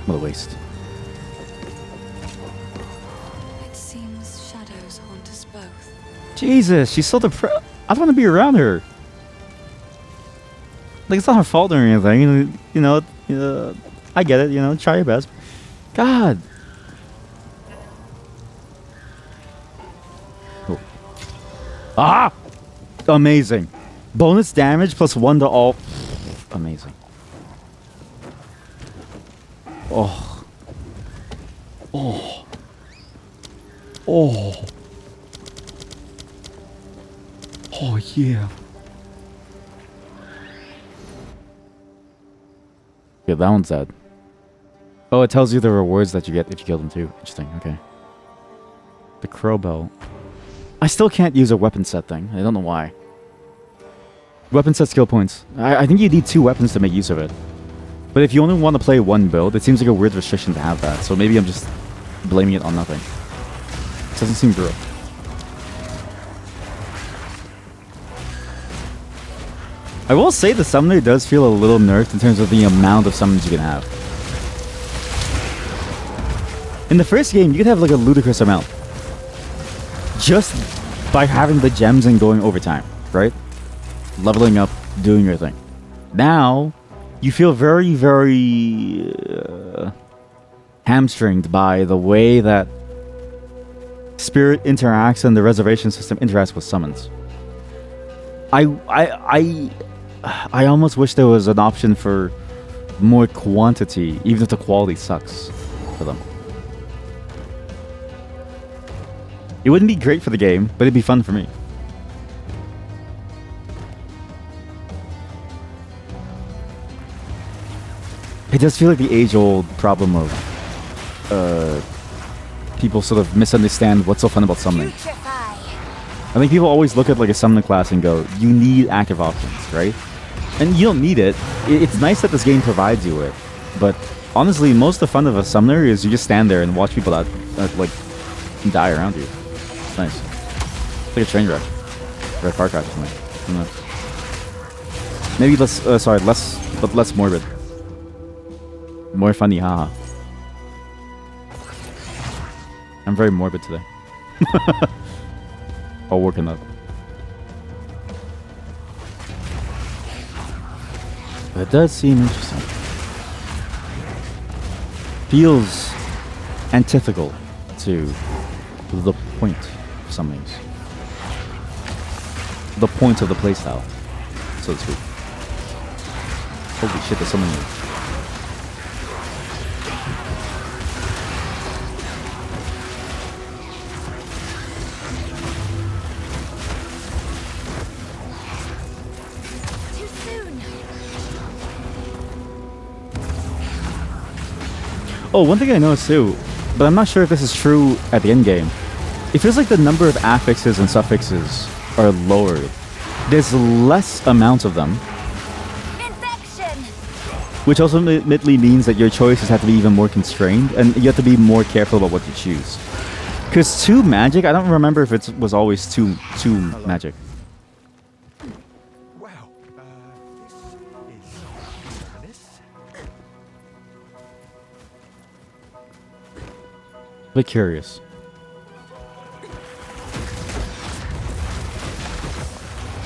What a waste. It seems shadows haunt us both. Jesus, she's so depressed. I don't want to be around her. Like, it's not her fault or anything. You know, I get it. You know, try your best. God. Oh. Ah! Amazing. Bonus damage plus 1 to all. Amazing. Oh. Oh. Oh. Oh, yeah. Yeah, that one's sad. Oh, it tells you the rewards that you get if you kill them too. Interesting, okay. The crow bell. I still can't use a weapon set thing. I don't know why. Weapon set skill points. I think you need 2 weapons to make use of it. But if you only want to play one build, it seems like a weird restriction to have that. So maybe I'm just blaming it on nothing. It doesn't seem real. I will say the summoner does feel a little nerfed in terms of the amount of summons you can have. In the first game, you could have like a ludicrous amount. Just by having the gems and going overtime, right? Leveling up, doing your thing. Now, you feel very, very hamstringed by the way that Spirit interacts and the reservation system interacts with summons. I almost wish there was an option for more quantity, even if the quality sucks for them. It wouldn't be great for the game, but it'd be fun for me. It does feel like the age-old problem of people sort of misunderstand what's so fun about summoning. I think people always look at like a summoner class and go, you need active options, right? And you don't need it. It's nice that this game provides you with. But honestly, most of the fun of a summoner is you just stand there and watch people that like die around you. It's nice. It's like a train wreck. Or a car crash or something. I don't know. Maybe less morbid. More funny, haha. I'm very morbid today. I'll work on that. That does seem interesting. Feels antithetical to the point of summonings. The point of the playstyle, so to speak. Holy shit, there's so many. Oh, one thing I noticed too, but I'm not sure if this is true at the end game. It feels like the number of affixes and suffixes are lowered. There's less amounts of them. Which ultimately means that your choices have to be even more constrained, and you have to be more careful about what you choose. Because 2 magic, I don't remember if it was always two magic. A bit curious.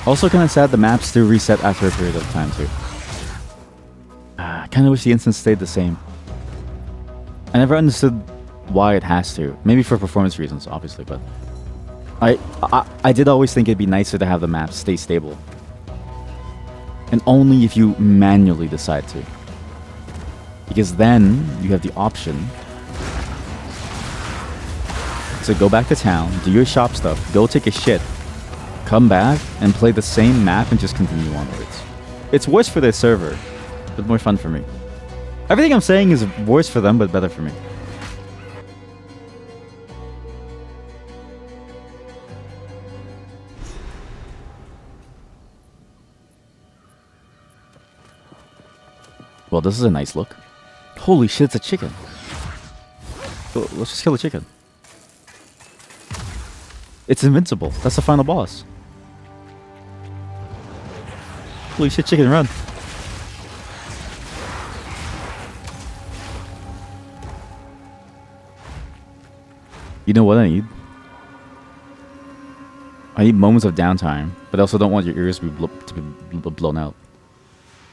Also kind of sad the maps do reset after a period of time too. I kind of wish the instance stayed the same. I never understood why it has to. Maybe for performance reasons, obviously, but I did always think it'd be nicer to have the maps stay stable. And only if you manually decide to. Because then you have the option to go back to town, do your shop stuff, go take a shit, come back, and play the same map and just continue onwards. It's worse for their server, but more fun for me. Everything I'm saying is worse for them, but better for me. Well, this is a nice look. Holy shit, it's a chicken. Well, let's just kill the chicken. It's invincible. That's the final boss. Holy shit, chicken, run. You know what I need? I need moments of downtime, but I also don't want your ears to be blown out.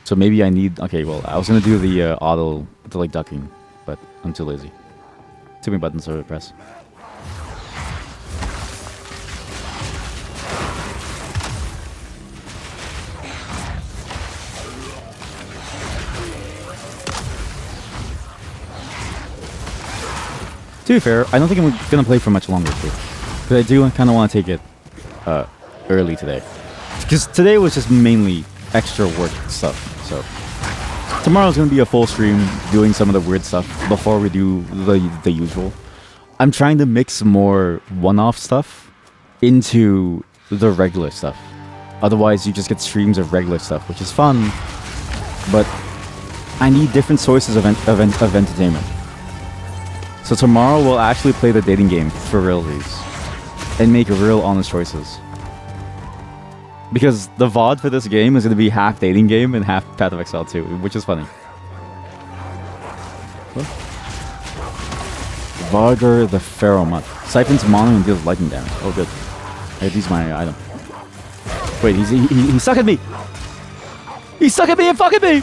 So maybe I need... Okay, well, I was going to do the auto, like ducking, but I'm too lazy. Too many buttons to press. To be fair, I don't think I'm going to play for much longer, too. Because I do kind of want to take it early today. Because today was just mainly extra work stuff, so... Tomorrow's going to be a full stream doing some of the weird stuff before we do the usual. I'm trying to mix more one-off stuff into the regular stuff. Otherwise, you just get streams of regular stuff, which is fun, but I need different sources of entertainment. So tomorrow we'll actually play the dating game for realsies and make real honest choices. Because the VOD for this game is going to be half dating game and half Path of Exile 2, which is funny. Vargar the Pharaoh Mutt. Siphons mono and deals lightning damage. Oh good. I use my item. Wait, he stuck at me! He stuck at me and fucking me!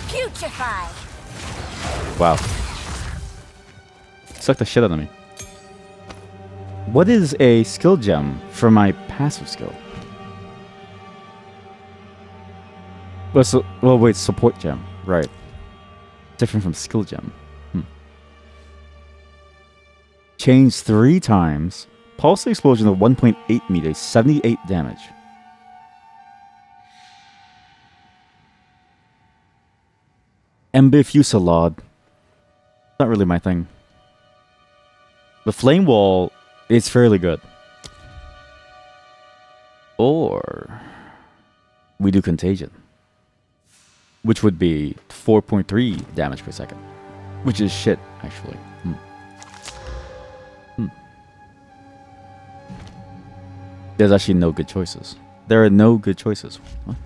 Putrefy. Wow. Sucked the shit out of me. What is a skill gem for my passive skill? Well, wait, support gem. Right. Different from skill gem. Change 3 times. Pulse explosion of 1.8 meters, 78 damage. Ember Fusillade. Not really my thing. The Flame Wall is fairly good. Or we do Contagion, which would be 4.3 damage per second, which is shit, actually. There's actually no good choices. There are no good choices. What?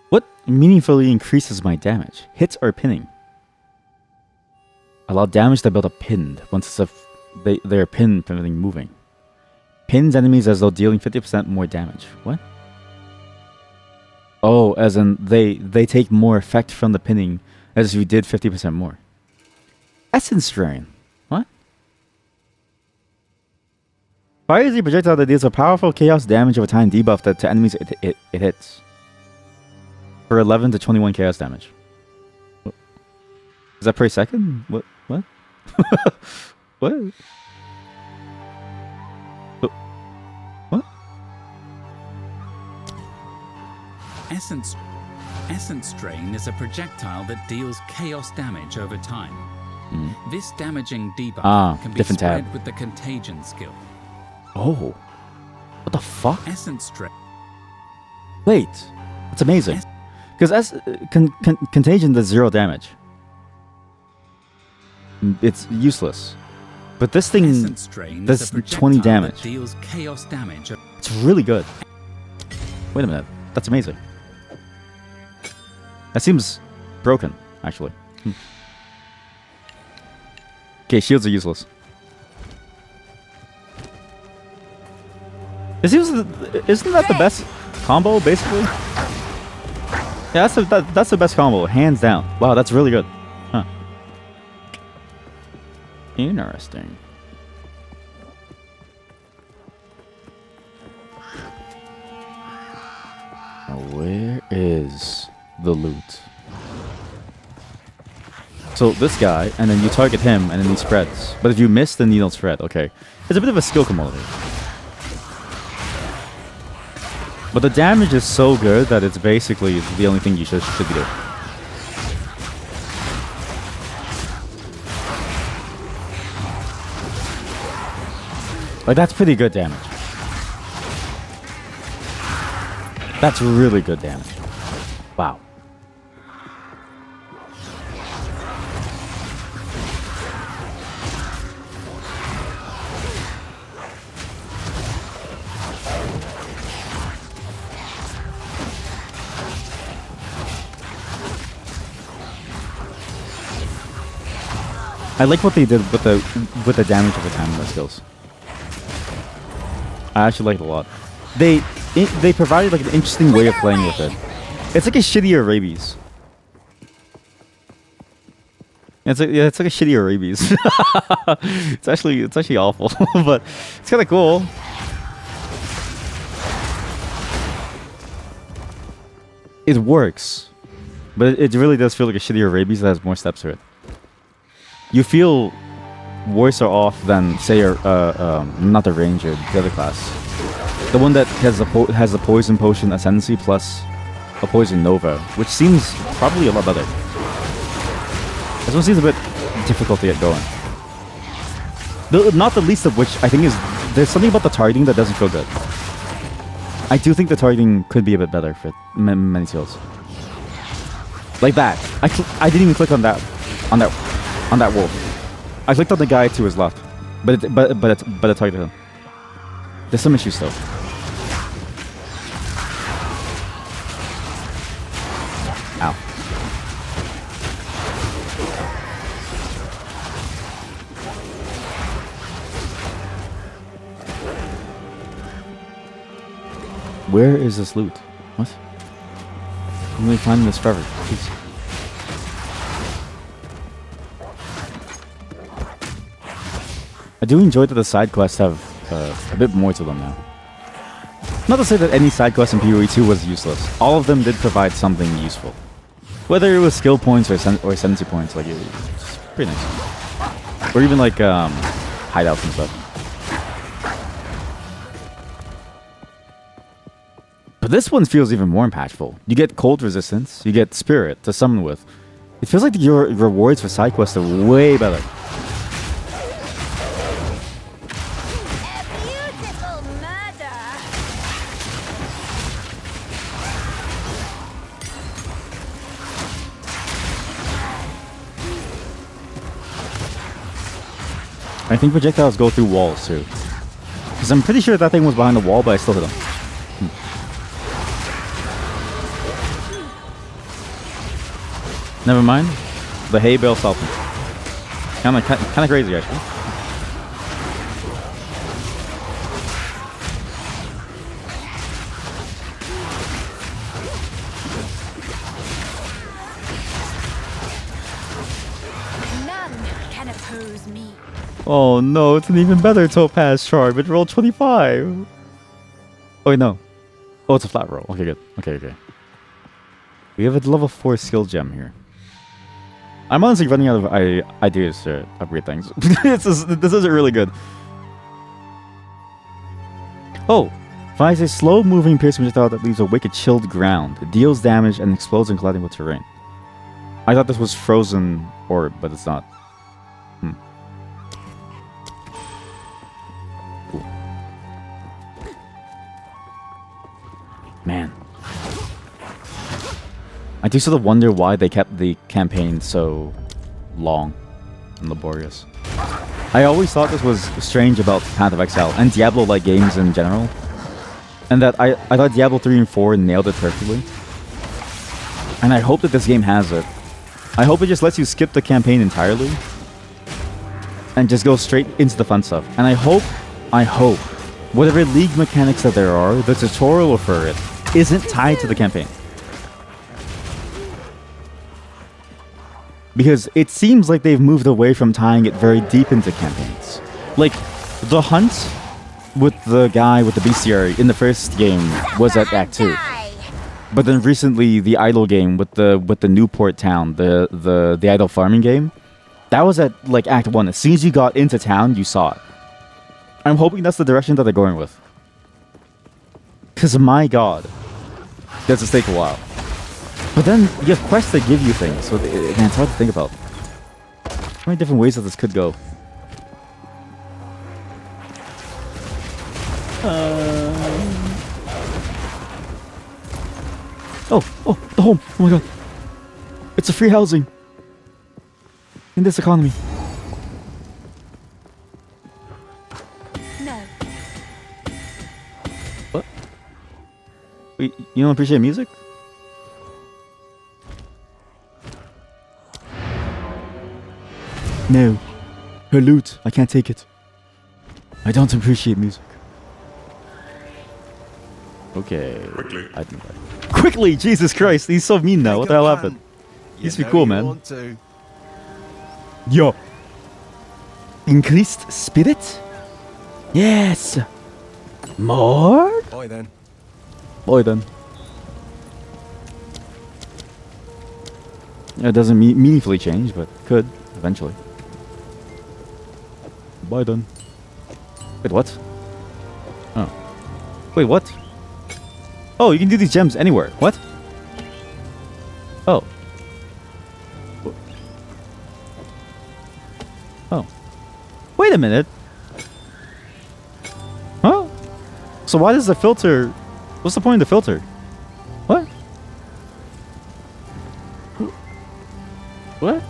What meaningfully increases my damage? Hits or pinning? Allow damage to build up pinned once it's they are pinned from anything moving. Pins enemies as though dealing 50% more damage. What? Oh, as in they take more effect from the pinning as if you did 50% more. Essence Drain. What? Fire is a projectile that deals a powerful chaos damage over time debuff that to enemies it hits. For 11 to 21 chaos damage. Is that per second? What? What? What? What? Essence Drain is a projectile that deals chaos damage over time. This damaging debuff can be different spread tab. with the Contagion skill. Oh. What the fuck? Essence Drain. Wait. That's amazing. Because Contagion does 0 damage. It's useless. But this thing Essence Drain does is a 20 projectile damage. that deals chaos damage. It's really good. Wait a minute. That's amazing. That seems broken, actually. Okay, shields are useless. Isn't that the best combo, basically? Yeah, that's the best combo, hands down. Wow, that's really good. Huh. Interesting. Now, where is the loot? So this guy, and then you target him, and then he spreads. But if you miss, then you don't spread. Okay, it's a bit of a skill commodity. But the damage is so good that it's basically the only thing you should be doing. Like, that's pretty good damage. That's really good damage. Wow. I like what they did with the damage over time in their skills. I actually like it a lot. They provided like an interesting way of playing with it. It's like a shittier rabies. It's like a shittier rabies. it's actually awful, but it's kind of cool. It works, but it really does feel like a shittier rabies that has more steps to it. You feel worse or off than, say, not the ranger, the other class, the one that has the poison potion ascendancy plus a poison nova, which seems probably a lot better. This one seems a bit difficult to get going. Not the least of which I think is there's something about the targeting that doesn't feel good. I do think the targeting could be a bit better for many skills. Like that. I didn't even click on that wolf. I clicked on the guy to his left, but it targeted him. There's some issues though. Ow. Where is this loot? What? I'm really finding this forever. Jeez. I do enjoy that the side quests have a bit more to them now. Not to say that any side quest in PoE 2 was useless. All of them did provide something useful. Whether it was skill points or ascendancy points, like it's pretty nice. Or even like hideouts and stuff. But this one feels even more impactful. You get cold resistance, you get spirit to summon with. It feels like your rewards for side quests are way better. I think projectiles go through walls too. Because I'm pretty sure that thing was behind the wall, but I still hit him. Never mind. The hay bale stopped him. Kind of crazy, actually. Oh no, it's an even better topaz charm. It rolled 25. Oh wait, no. Oh, it's a flat roll. Okay, good. Okay. We have a level 4 skill gem here. I'm honestly running out of ideas to upgrade things. this isn't really good. Oh, fires a slow-moving piercing projectile that leaves a wicked chilled ground. It deals damage and explodes in colliding with terrain. I thought this was frozen orb, but it's not. Cool. Man. I do sort of wonder why they kept the campaign so long and laborious. I always thought this was strange about Path of Exile and Diablo-like games in general. And that I thought Diablo 3 and 4 nailed it perfectly. And I hope that this game has it. I hope it just lets you skip the campaign entirely. And just go straight into the fun stuff. And I hope, whatever league mechanics that there are, the tutorial for it isn't tied to the campaign. Because it seems like they've moved away from tying it very deep into campaigns. Like, the hunt with the guy with the bestiary in the first game was at Act 2. But then recently, the idle game with the Newport town, the idle farming game, that was at like Act 1. As soon as you got into town, you saw it. I'm hoping that's the direction that they're going with. Because my god, does this take a while. But then you have quests that give you things, so man, it's hard to think about. How many different ways that this could go? Oh, the home! Oh my god. It's a free housing. In this economy. No. What? Wait, you don't appreciate music? No. Her loot. I can't take it. I don't appreciate music. Okay. Quickly. I think quickly! Jesus Christ, he's so mean now. What the hell happened? He used to be cool, man. Yo. Increased spirit? Yes. More? Boy then. Boy then. It doesn't meaningfully change, but could eventually. Boy then. Wait, what? Oh. Wait, what? Oh, you can do these gems anywhere. What? Oh. Oh. Wait a minute. Huh? So why does the filter... What's the point of the filter? What? What?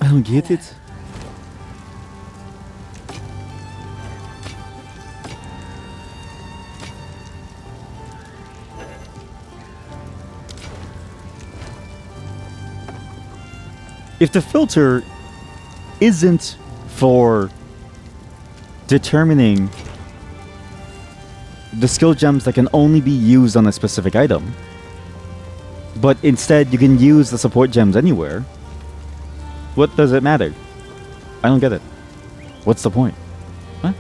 I don't get it. If the filter isn't for determining the skill gems that can only be used on a specific item, but instead you can use the support gems anywhere, what does it matter? I don't get it. What's the point? Huh?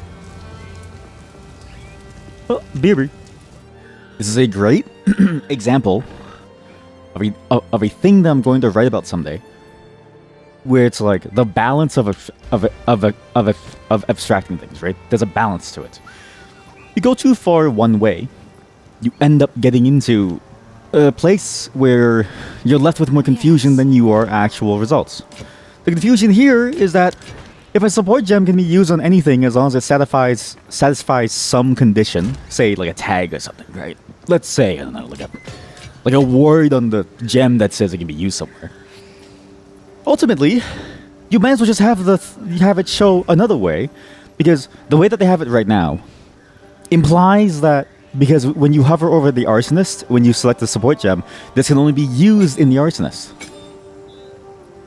Oh, Beery. This is a great example of a thing that I'm going to write about someday, where it's like the balance of abstracting things, right? There's a balance to it. You go too far one way, you end up getting into a place where you're left with more confusion than you are actual results. The confusion here is that if a support gem can be used on anything as long as it satisfies some condition, say like a tag or something, right? Let's say, I don't know, like a word on the gem that says it can be used somewhere. Ultimately, you might as well just have it show another way, because the way that they have it right now implies that because when you hover over the arsonist, when you select the support gem, this can only be used in the arsonist.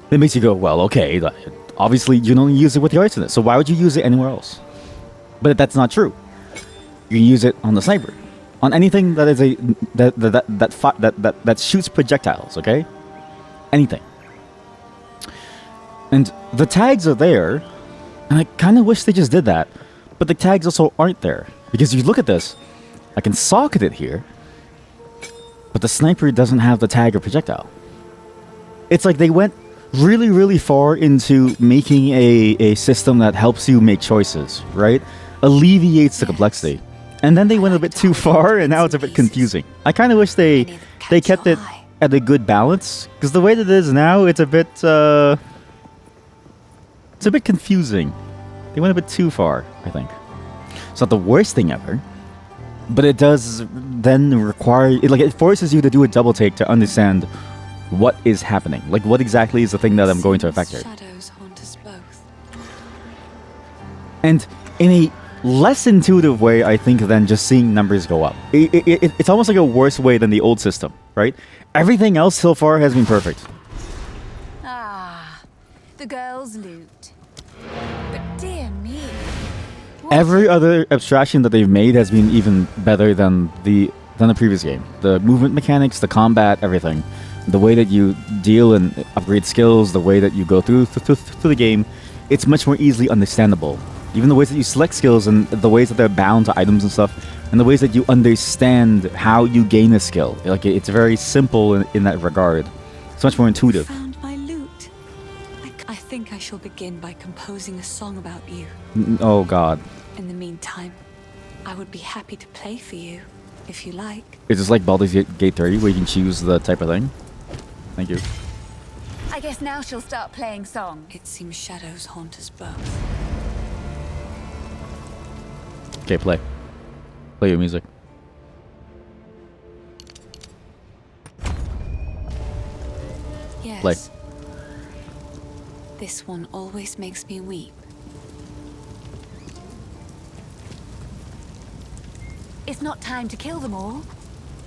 That makes you go, well, okay, obviously you can only use it with the arsonist, so why would you use it anywhere else? But that's not true. You can use it on the sniper, on anything that is that shoots projectiles. Okay, anything. And the tags are there, and I kind of wish they just did that, but the tags also aren't there. Because if you look at this, I can socket it here, but the sniper doesn't have the tag or projectile. It's like they went really, really far into making a system that helps you make choices, right? Alleviates the complexity. And then they went a bit too far, and now it's a bit confusing. I kind of wish they kept it at a good balance, because the way that it is now, it's a bit confusing. They went a bit too far, I think. It's not the worst thing ever, but it does then require it forces you to do a double take to understand what is happening. Like, what exactly is the thing that I'm going to affect here? Shadows haunt us both. And in a less intuitive way, I think, than just seeing numbers go up. It's almost like a worse way than the old system, right? Everything else so far has been perfect. Ah, the girls' loot. But dear me. Every other abstraction that they've made has been even better than the previous game. The movement mechanics, the combat, everything. The way that you deal and upgrade skills, the way that you go through the game, it's much more easily understandable. Even the ways that you select skills and the ways that they're bound to items and stuff, and the ways that you understand how you gain a skill. Like, it's very simple in that regard. It's much more intuitive. Found my loot. I think I shall begin by composing a song about you. Oh God. In the meantime, I would be happy to play for you, if you like. Is this like Baldur's Gate 3, where you can choose the type of thing? Thank you. I guess now she'll start playing songs. It seems shadows haunt us both. Okay, play. Play your music. Yes. Play. This one always makes me weep. It's not time to kill them all.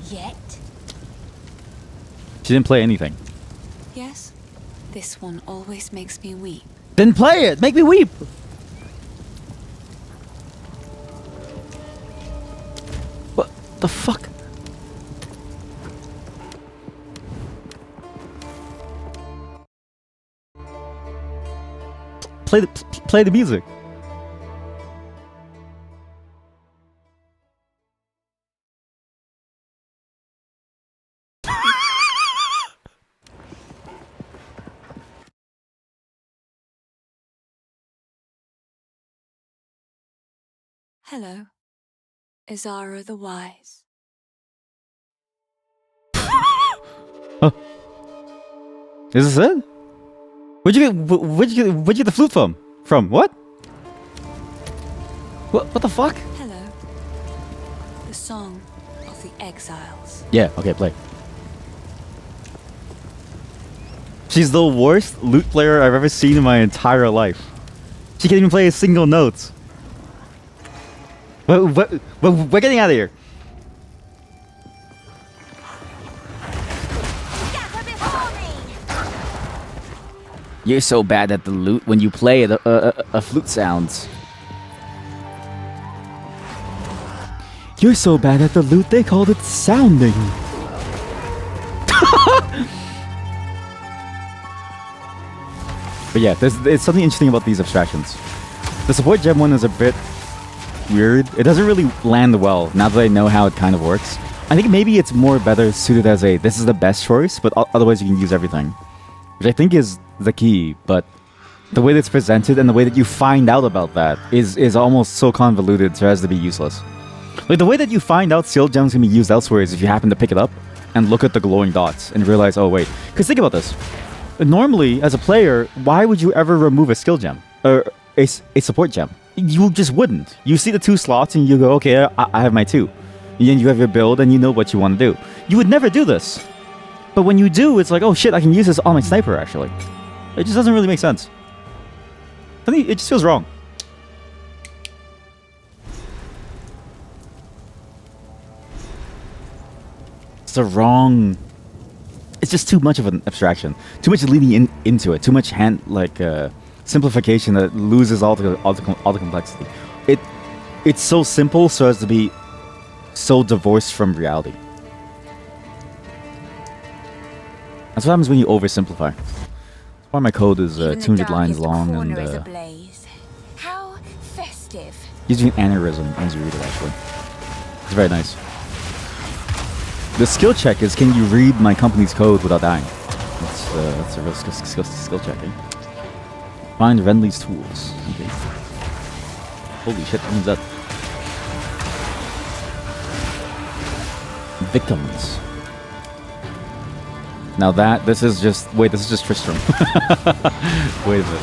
Yet. She didn't play anything. Yes. This one always makes me weep. Then play it! Make me weep! What the fuck? Play the music. Hello, Azara the Wise. Oh. Is this it? Where'd you get the flute from? From what? What the fuck? Hello. The Song of the Exiles. Yeah, okay, play. She's the worst lute player I've ever seen in my entire life. She can't even play a single note. We're getting out of here. You're so bad at the lute when you play a flute sounds. You're so bad at the lute they called it sounding. But yeah, there's something interesting about these abstractions. The support gem one is a bit weird. It doesn't really land well now that I know how it kind of works. I think maybe it's more better suited as a this is the best choice, but otherwise you can use everything, which I think is the key. But the way that's presented and the way that you find out about that is almost so convoluted so as to be useless. Like, the way that you find out skill gems can be used elsewhere is if you happen to pick it up and look at the glowing dots and realize, oh wait, because think about this. Normally, as a player, why would you ever remove a skill gem or a support gem? You just wouldn't. You see the two slots and you go, okay, I have my two. And then you have your build and you know what you want to do. You would never do this. But when you do, it's like, oh shit, I can use this on my sniper, actually. It just doesn't really make sense. I think it just feels wrong. It's the wrong... It's just too much of an abstraction. Too much leading into it. Too much simplification that loses all the complexity. It's so simple so as to be so divorced from reality. That's what happens when you oversimplify. That's why my code is 200 lines long and How festive. gives you an aneurysm as you read it, actually. It's very nice. The skill check is, can you read my company's code without dying? That's a real skill check, eh? Find Renly's tools. Okay. Holy shit, what is that? Victims. Now this is just Tristram. Wait a minute.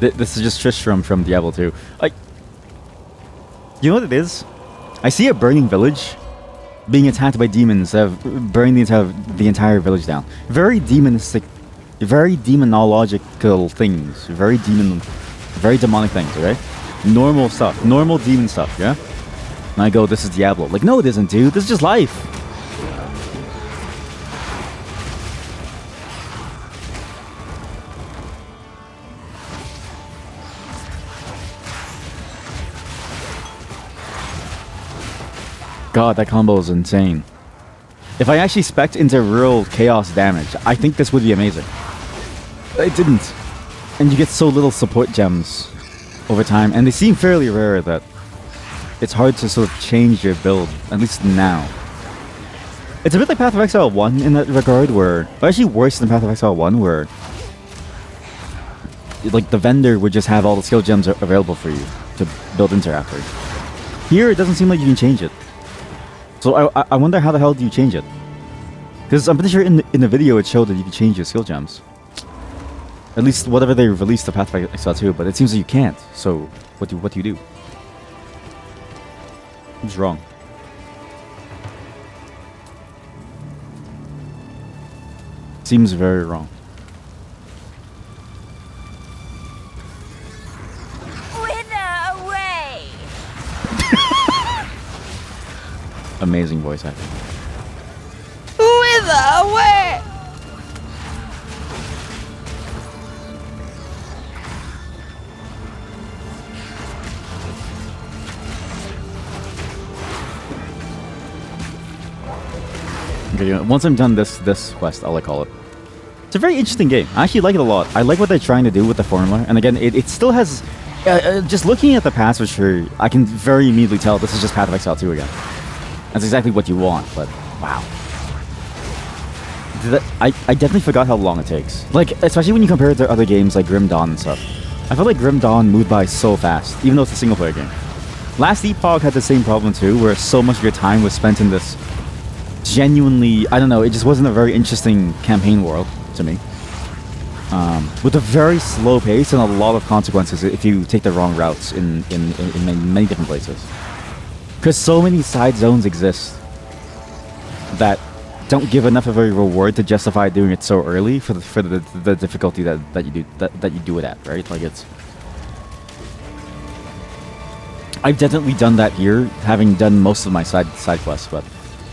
This is just Tristram from Diablo 2. You know what it is? I see a burning village being attacked by demons that have burned the entire village down. Very demonistic, very demonological things. Very demonic things, okay? Normal stuff. Normal demon stuff, yeah? And I go, this is Diablo. Like, no it isn't, dude. This is just life. God, that combo is insane. If I actually spec'd into real chaos damage, I think this would be amazing. It didn't. And you get so little support gems over time, and they seem fairly rare that it's hard to sort of change your build, at least now. It's a bit like Path of Exile 1 in that regard, where... Or actually worse than Path of Exile 1, where... like, the vendor would just have all the skill gems available for you to build into after. Here, it doesn't seem like you can change it. So I wonder how the hell do you change it? Because I'm pretty sure in the video it showed that you can change your skill gems. At least whatever they released the Path of Exile 2, but it seems like you can't. So what do you do? What's wrong? Seems very wrong. Wither away! Amazing voice acting. Wither away! Okay, once I'm done this quest, I'll call it. It's a very interesting game. I actually like it a lot. I like what they're trying to do with the formula. And again, it still has... just looking at the password tree, I can very immediately tell this is just Path of Exile 2 again. That's exactly what you want, but wow. I definitely forgot how long it takes. Like, especially when you compare it to other games like Grim Dawn and stuff. I feel like Grim Dawn moved by so fast, even though it's a single player game. Last Epoch had the same problem too, where so much of your time was spent in this genuinely, I don't know, it just wasn't a very interesting campaign world to me. With a very slow pace and a lot of consequences if you take the wrong routes in many different places. Because so many side zones exist that don't give enough of a reward to justify doing it so early for the difficulty that you do it at, right? Like it's... I've definitely done that here, having done most of my side quests, but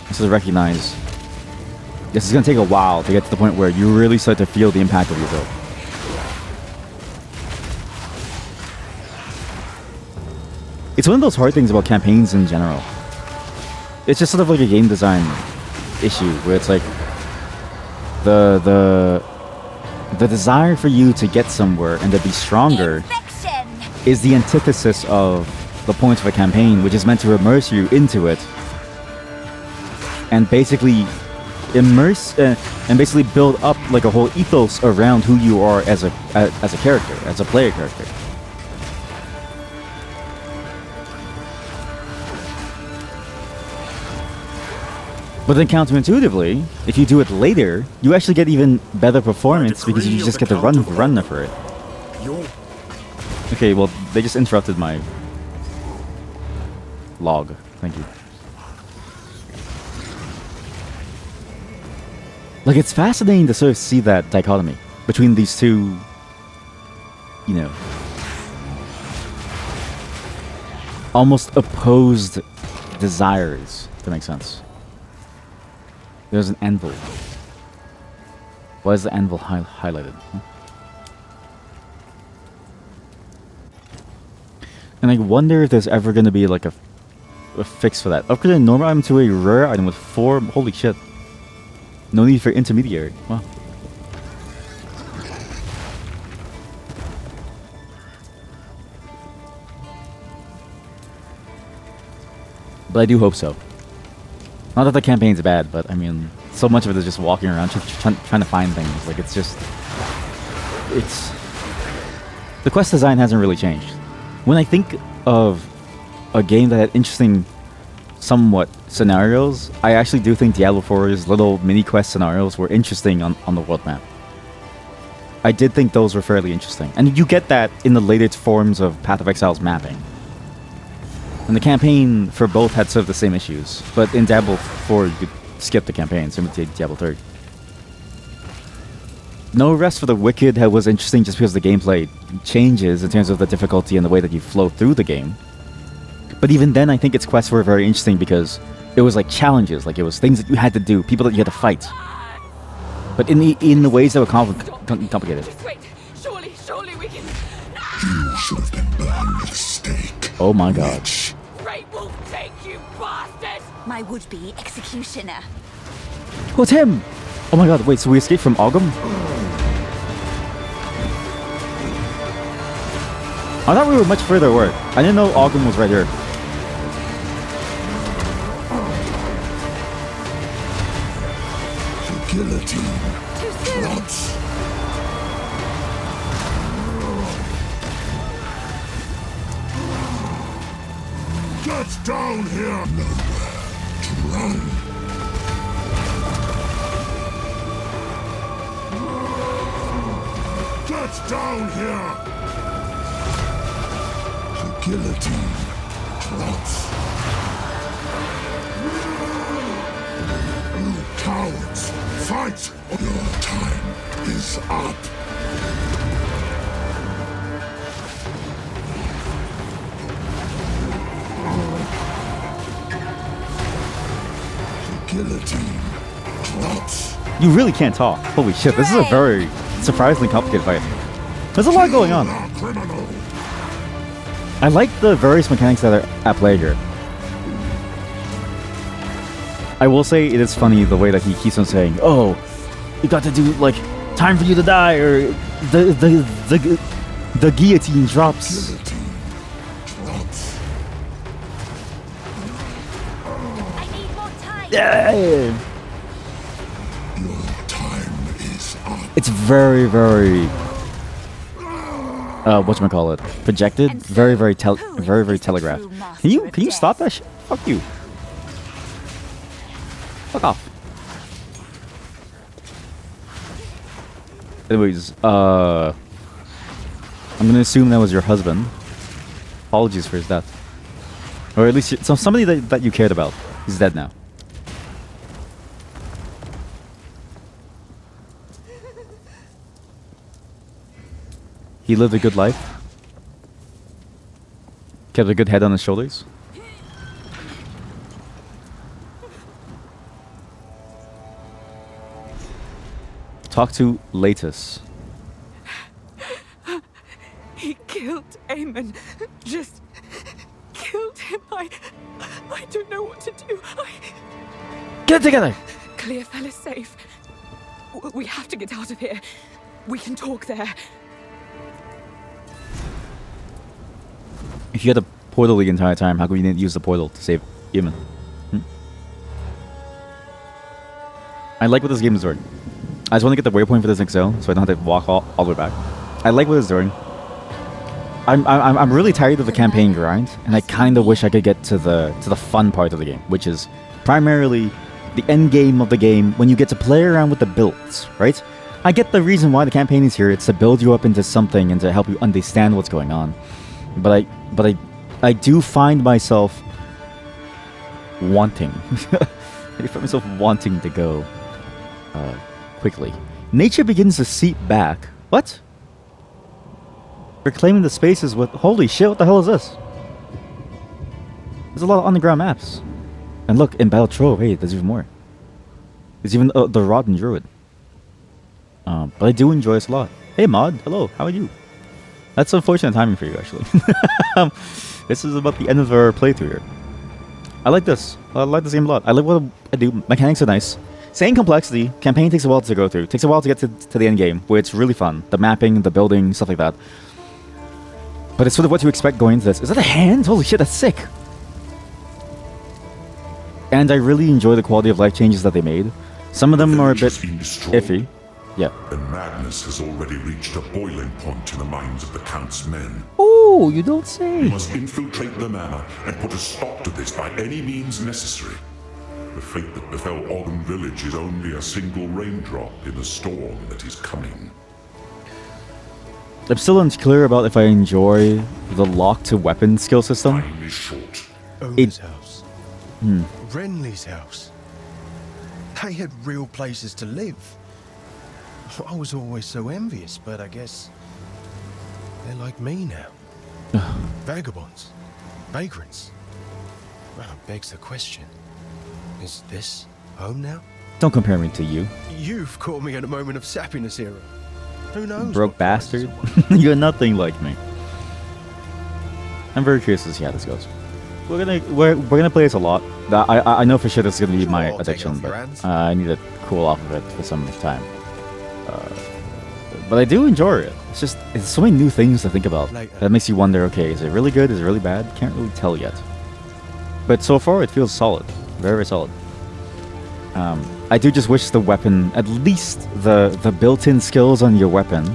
I sort of recognize this is going to take a while to get to the point where you really start to feel the impact of your build. It's one of those hard things about campaigns in general. It's just sort of like a game design issue where it's like the desire for you to get somewhere and to be stronger is the antithesis of the point of a campaign, which is meant to immerse you into it and basically basically build up like a whole ethos around who you are as a character, as a player character. But then counterintuitively, if you do it later, you actually get even better performance because you just get to run for it. Okay, well, they just interrupted my log. Thank you. Like, it's fascinating to sort of see that dichotomy between these two, you know, almost opposed desires, if that makes sense. There's an anvil. Why is the anvil highlighted? Huh? And I wonder if there's ever going to be like a fix for that. Upgrade a normal item to a rare item with 4... Holy shit. No need for intermediary. Wow. But I do hope so. Not that the campaign's bad, but I mean, so much of it is just walking around trying to find things. Like, it's just... It's... The quest design hasn't really changed. When I think of a game that had interesting, somewhat, scenarios, I actually do think Diablo 4's little mini-quest scenarios were interesting on the world map. I did think those were fairly interesting. And you get that in the latest forms of Path of Exile's mapping. And the campaign for both had sort of the same issues. But in Diablo 4, you could skip the campaign, same with Diablo 3. No Rest for the Wicked was interesting just because the gameplay changes in terms of the difficulty and the way that you flow through the game. But even then, I think its quests were very interesting because it was like challenges, like it was things that you had to do, people that you had to fight. But in the ways that were complicated. Wait, surely we can. You should have been burned at the stake. Oh my god. Great Wolf, take you bastard! My would-be executioner. Oh, it's him! Oh my god, wait, so we escaped from Ogum? I thought we were much further away. I didn't know Ogum was right here. The guillotine. Drops. Get down here! Nowhere to run. Get down here! The guillotine drops. You cowards! Fight! Your time is up! The guillotine drops. You really can't talk. Holy shit, this is a very surprisingly complicated fight. There's a lot going on. I like the various mechanics that are at play here. I will say it is funny the way that he keeps on saying, "Oh, you got to do like time for you to die," or the guillotine drops. I need more time. Yeah. Your time is up. It's very, very whatchamacallit, projected, very telegraphed. Can you stop that shit? Fuck you. Fuck off. Anyways, I'm gonna assume that was your husband. Apologies for his death. Or at least somebody that you cared about. He's dead now. He lived a good life. Kept a good head on his shoulders. Talk to Latus. He killed Eamon. Just killed him. I don't know what to do. Get together! Clearfell is safe. We have to get out of here. We can talk there. If you had a portal the entire time, how come you didn't use the portal to save Eamon? I like what this game is doing. I just want to get the waypoint for this Exile, so I don't have to walk all the way back. I like what it's doing. I'm really tired of the campaign grind, and I kind of wish I could get to the fun part of the game, which is primarily the end game of the game when you get to play around with the builds, right? I get the reason why the campaign is here. It's to build you up into something and to help you understand what's going on. But I do find myself wanting. I find myself wanting to go quickly. Nature begins to seep back. What? Reclaiming the spaces with... Holy shit, what the hell is this? There's a lot of underground maps. And look, in Battle Trove, hey, there's even more. There's even the Rotten Druid. But I do enjoy this a lot. Hey, Mod. Hello. How are you? That's unfortunate timing for you, actually. This is about the end of our playthrough here. I like this. I like this game a lot. I like what I do. Mechanics are nice. Same complexity. Campaign takes a while to go through. Takes a while to get to the end game, where it's really fun. The mapping, the building, stuff like that. But it's sort of what you expect going into this. Is that a hand? Holy shit, that's sick. And I really enjoy the quality of life changes that they made. Some of them are a bit iffy. Yeah. And madness has already reached a boiling point in the minds of the Count's men. Oh, you don't say. We must infiltrate the manor and put a stop to this by any means necessary. The fate that befell Ogden Village is only a single raindrop in the storm that is coming. I'm still unclear about if I enjoy the lock to weapon skill system. Time is short. Owen's house. Renly's house. They had real places to live. I was always so envious, but I guess they're like me now. Vagabonds. Vagrants. Well, it begs the question. Is this home now? Don't compare me to you. You've caught me at a moment of sappiness era. Who knows? Broke bastard. You're nothing like me. I'm very curious to see how this goes. We're gonna play this a lot. I know for sure this is gonna be my addiction, but I need to cool off of it for some time. But I do enjoy it. It's so many new things to think about. That makes you wonder, okay, is it really good? Is it really bad? Can't really tell yet. But so far it feels solid. Very, very solid. I do just wish the weapon, at least the built-in skills on your weapon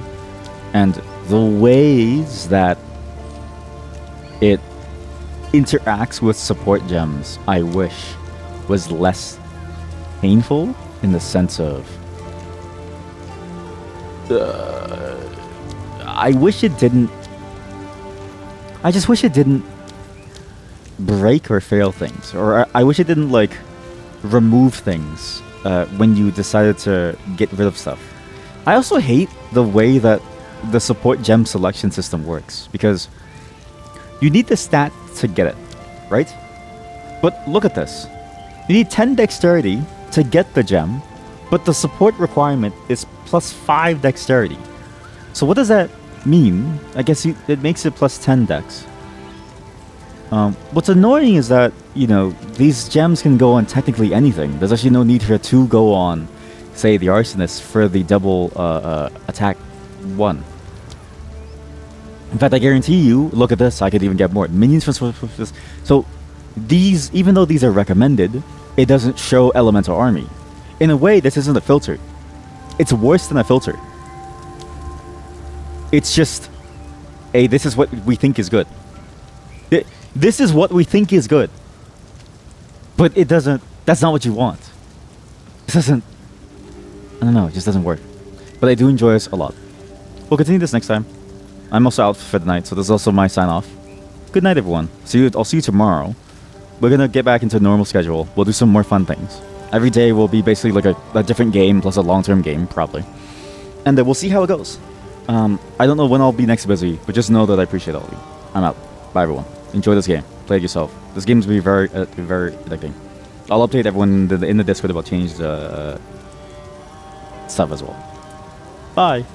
and the ways that it interacts with support gems, I wish was less painful in the sense of I wish it didn't. I just wish it didn't break or fail things, or I wish it didn't like remove things when you decided to get rid of stuff. I also hate the way that the support gem selection system works, because you need the stat to get it, right? But look at this. You need 10 dexterity to get the gem, but the support requirement is plus 5 dexterity. So what does that mean? I guess it makes it plus 10 dex. What's annoying is that, you know, these gems can go on technically anything. There's actually no need for it to go on, say, the Arsonist for the double attack 1. In fact, I guarantee you, look at this, I could even get more. Minions for this. So, these, even though these are recommended, it doesn't show Elemental Army. In a way, this isn't a filter. It's worse than a filter. It's just, hey, this is what we think is good. This is what we think is good. But it doesn't, that's not what you want. It doesn't, I don't know, it just doesn't work. But I do enjoy this a lot. We'll continue this next time. I'm also out for the night, so this is also my sign off. Good night, everyone. I'll see you tomorrow. We're gonna get back into a normal schedule. We'll do some more fun things. Every day will be basically like a different game plus a long-term game, probably. And then we'll see how it goes. I don't know when I'll be next busy, but just know that I appreciate all of you. I'm out. Bye, everyone. Enjoy this game. Play it yourself. This game's gonna be very, very addicting. I'll update everyone in the Discord about changed stuff as well. Bye.